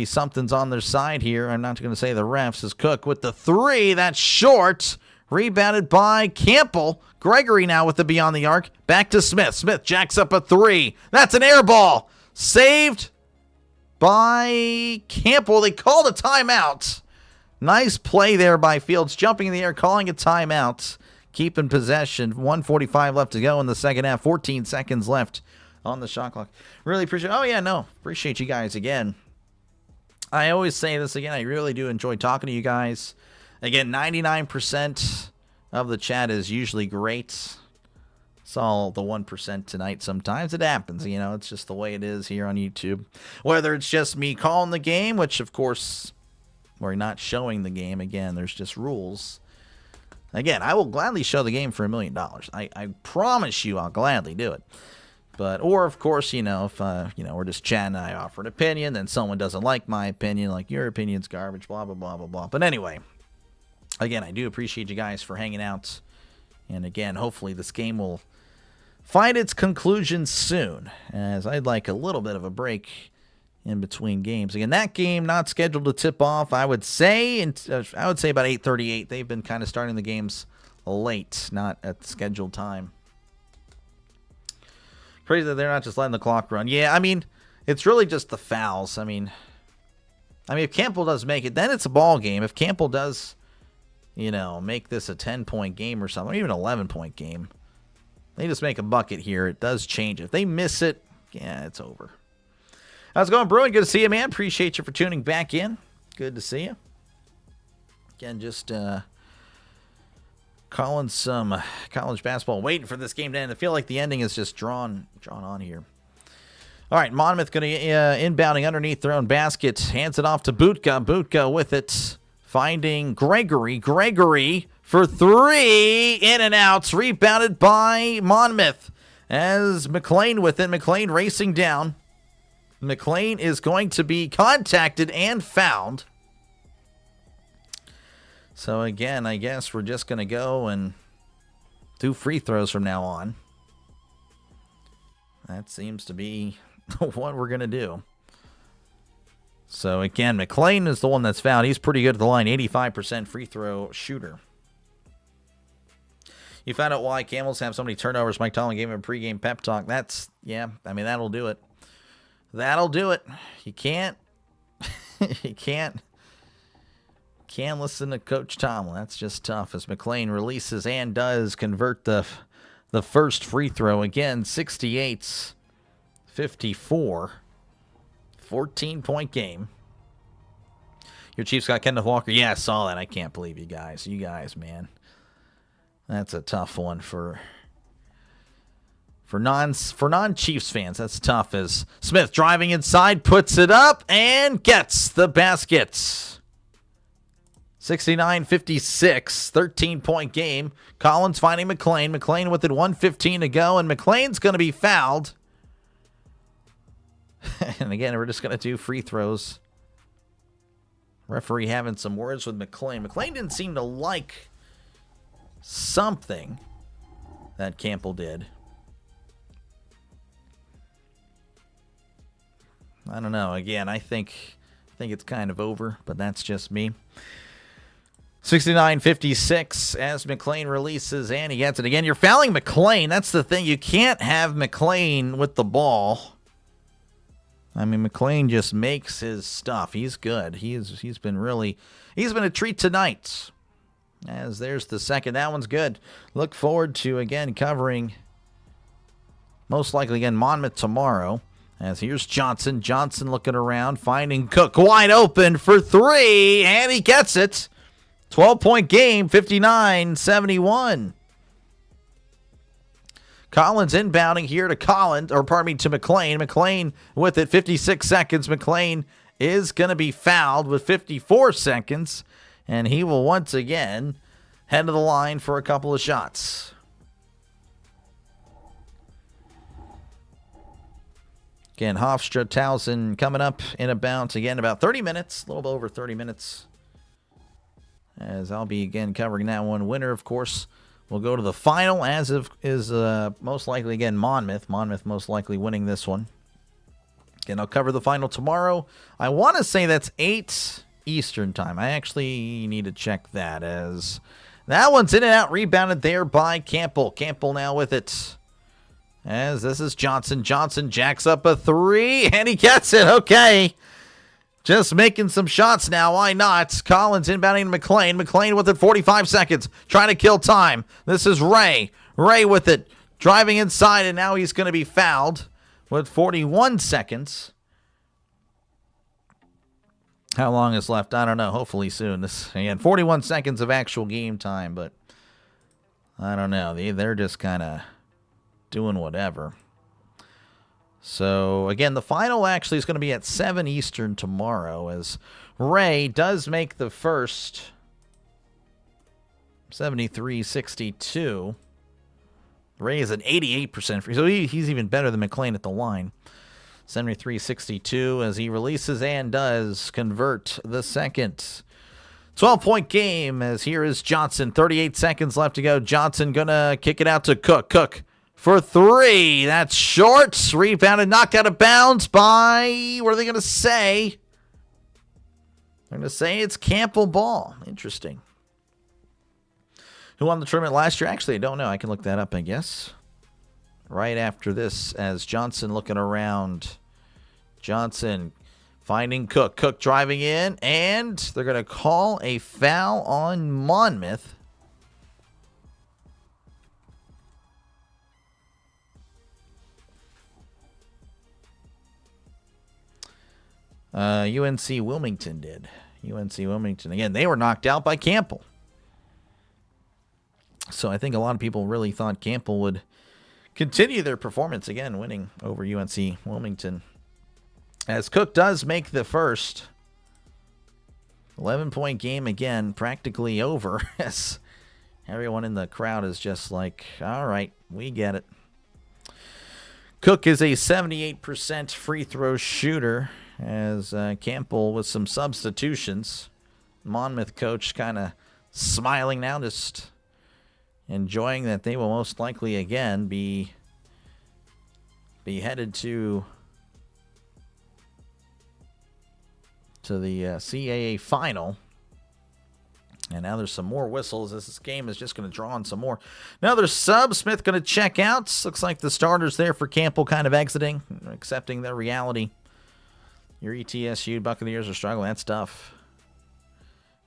A: something's on their side here. I'm not going to say the refs. Is Cook with the three. That's short. Rebounded by Campbell. Gregory now with the beyond the arc. Back to Smith. Smith jacks up a three. That's an air ball. Saved by Campbell. They called a timeout. Nice play there by Fields. Jumping in the air, calling a timeout. Keeping possession. 1:45 left to go in the second half. 14 seconds left on the shot clock. Really appreciate appreciate you guys again. I always say this again. I really do enjoy talking to you guys. Again, 99% of the chat is usually great. Saw the 1% tonight. Sometimes it happens, it's just the way it is here on YouTube. Whether it's just me calling the game, which of course we're not showing the game. Again, there's just rules. Again, I will gladly show the game for $1 million. I promise you I'll gladly do it. Or of course, if we're just chatting and I offer an opinion, then someone doesn't like my opinion, like your opinion's garbage, blah, blah, blah, blah, blah. But anyway, again, I do appreciate you guys for hanging out. And again, hopefully this game will find its conclusion soon, as I'd like a little bit of a break in between games. Again, that game not scheduled to tip off, I would say about 8:38. They've been kind of starting the games late, not at the scheduled time. Crazy that they're not just letting the clock run. Yeah, it's really just the fouls. If Campbell does make it, then it's a ball game. If Campbell does, make this a 10-point game or something, or even an 11-point game, they just make a bucket here. It does change. If they miss it, yeah, it's over. How's it going, Bruin? Good to see you, man. Appreciate you for tuning back in. Good to see you. Again, just calling some college basketball, waiting for this game to end. I feel like the ending is just drawn on here. All right, Monmouth going to inbounding underneath their own basket. Hands it off to Butka. Butka with it. Finding Gregory. Gregory for three. In and outs. Rebounded by Monmouth. As McLean with it. McLean racing down. McLean is going to be contacted and fouled. So again, I guess we're just going to go and do free throws from now on. That seems to be what we're going to do. So again, McLean is the one that's fouled. He's pretty good at the line, 85% free throw shooter. You found out why Camels have so many turnovers. Mike Tomlin gave him a pregame pep talk. That'll do it. That'll do it. You can't listen to Coach Tomlin. That's just tough. As McLean releases and does convert the first free throw. Again, 68-54. 14-point game. Your Chiefs got Kenneth Walker. Yeah, I saw that. I can't believe you guys. You guys, man. That's a tough one for non-Chiefs fans. That's tough. As Smith driving inside, puts it up and gets the basket. 69-56, 13-point game. Collins finding McLean. McLean with it, 1:15 to go, and McLean's going to be fouled. And again, we're just going to do free throws. Referee having some words with McLean. McLean didn't seem to like something that Campbell did. I don't know. Again, I think it's kind of over, but that's just me. 69-56 as McLean releases and he gets it again. You're fouling McLean. That's the thing. You can't have McLean with the ball. McLean just makes his stuff. He's good. He's been a treat tonight. As there's the second. That one's good. Look forward to, again, covering most likely, again, Monmouth tomorrow. As here's Johnson. Johnson looking around, finding Cook wide open for three, and he gets it. 12-point game, 59-71. Collins inbounding here to to McLean. McLean with it, 56 seconds. McLean is going to be fouled with 54 seconds, and he will once again head to the line for a couple of shots. Again, Hofstra, Towson coming up in about 30 minutes, a little bit over 30 minutes. As I'll be again covering that one. Winner, of course, will go to the final, as is most likely, again, Monmouth. Monmouth most likely winning this one. Again, I'll cover the final tomorrow. I want to say that's 8 Eastern time. I actually need to check that, as that one's in and out, rebounded there by Campbell. Campbell now with it. As this is Johnson. Johnson jacks up a 3, and he gets it. Okay. Just making some shots now. Why not? Collins inbounding to McLean. McLean with it, 45 seconds. Trying to kill time. This is Ray. Ray with it. Driving inside, and now he's going to be fouled with 41 seconds. How long is left? I don't know. Hopefully soon. He had 41 seconds of actual game time, but I don't know. They're just kind of doing whatever. So, again, the final actually is going to be at 7 Eastern tomorrow, as Ray does make the first 73-62. Ray is an 88% free, so he's even better than McLean at the line. 73-62 as he releases and does convert the second. 12-point game, as here is Johnson. 38 seconds left to go. Johnson going to kick it out to Cook. Cook for 3. That's short. Rebounded, knocked out of bounds by, what are they going to say? They're going to say it's Campbell ball. Interesting. Who won the tournament last year? Actually, I don't know. I can look that up, I guess. Right after this, as Johnson looking around. Johnson finding Cook. Cook driving in, and they're going to call a foul on Monmouth. UNC Wilmington did. UNC Wilmington. Again, they were knocked out by Campbell. So I think a lot of people really thought Campbell would continue their performance, again, winning over UNC Wilmington. As Cook does make the first 11-point game, again, practically over, as everyone in the crowd is just like, all right, we get it. Cook is a 78% free throw shooter, as Campbell with some substitutions. Monmouth coach kind of smiling now, just enjoying that they will most likely again be headed to the CAA final. And now there's some more whistles. This game is just going to draw on some more. Another sub. Smith going to check out. Looks like the starters there for Campbell kind of exiting, accepting their reality. Your ETSU Buccaneers are struggling. That's tough.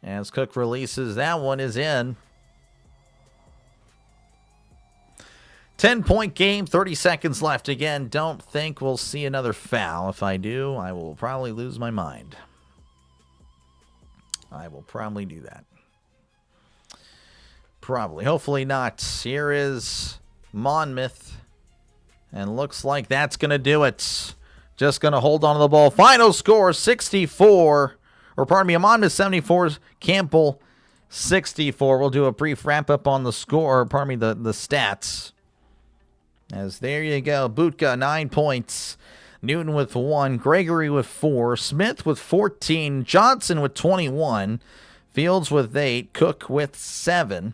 A: As Cook releases, that one is in. 10-point game, 30 seconds left. Again, don't think we'll see another foul. If I do, I will probably lose my mind. I will probably do that. Probably. Hopefully not. Here is Monmouth. And looks like that's going to do it. Just going to hold on to the ball. Final score, 64. Or pardon me, Monmouth 74, Campbell 64. We'll do a brief wrap-up on the score. Pardon me, the stats. As there you go. Butka, 9 points. Newton with 1. Gregory with 4. Smith with 14. Johnson with 21. Fields with 8. Cook with 7.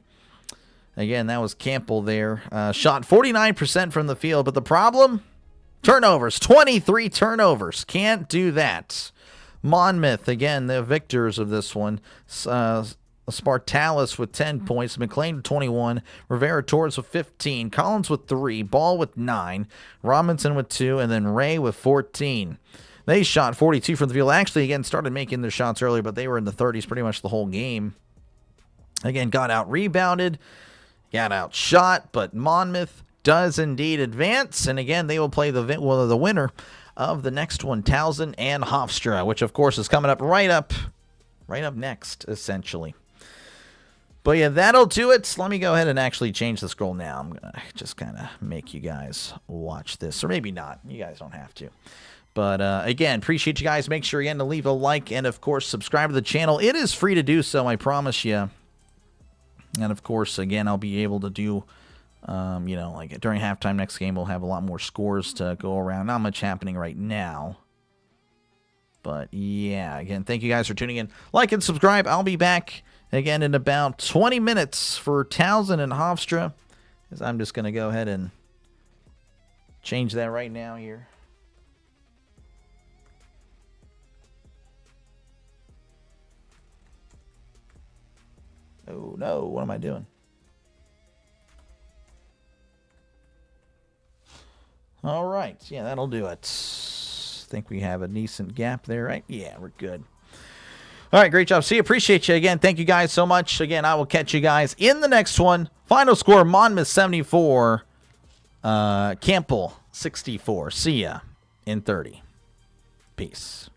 A: Again, that was Campbell there. Shot 49% from the field, but the problem? Turnovers. 23 turnovers. Can't do that. Monmouth, again, the victors of this one. Spartalis with 10 points. McLean with 21. Rivera Torres with 15. Collins with 3. Ball with 9. Robinson with 2. And then Ray with 14. They shot 42 from the field. Actually, again, started making their shots earlier, but they were in the 30s pretty much the whole game. Again, got out-rebounded. Got outshot, but Monmouth does indeed advance. And again, they will play the winner of the next one, Towson and Hofstra, which, of course, is coming up right up next, essentially. But yeah, that'll do it. Let me go ahead and actually change the scroll now. I'm going to just kind of make you guys watch this. Or maybe not. You guys don't have to. But again, appreciate you guys. Make sure again to leave a like and, of course, subscribe to the channel. It is free to do so, I promise you. And, of course, again, I'll be able to do, like during halftime next game, we'll have a lot more scores to go around. Not much happening right now. But, yeah, again, thank you guys for tuning in. Like and subscribe. I'll be back again in about 20 minutes for Townsend and Hofstra. As I'm just going to go ahead and change that right now here. Oh, no. What am I doing? All right. Yeah, that'll do it. Think we have a decent gap there, right? Yeah, we're good. All right, great job. See, appreciate you again. Thank you guys so much. Again, I will catch you guys in the next one. Final score, Monmouth 74, Campbell 64. See ya in 30. Peace.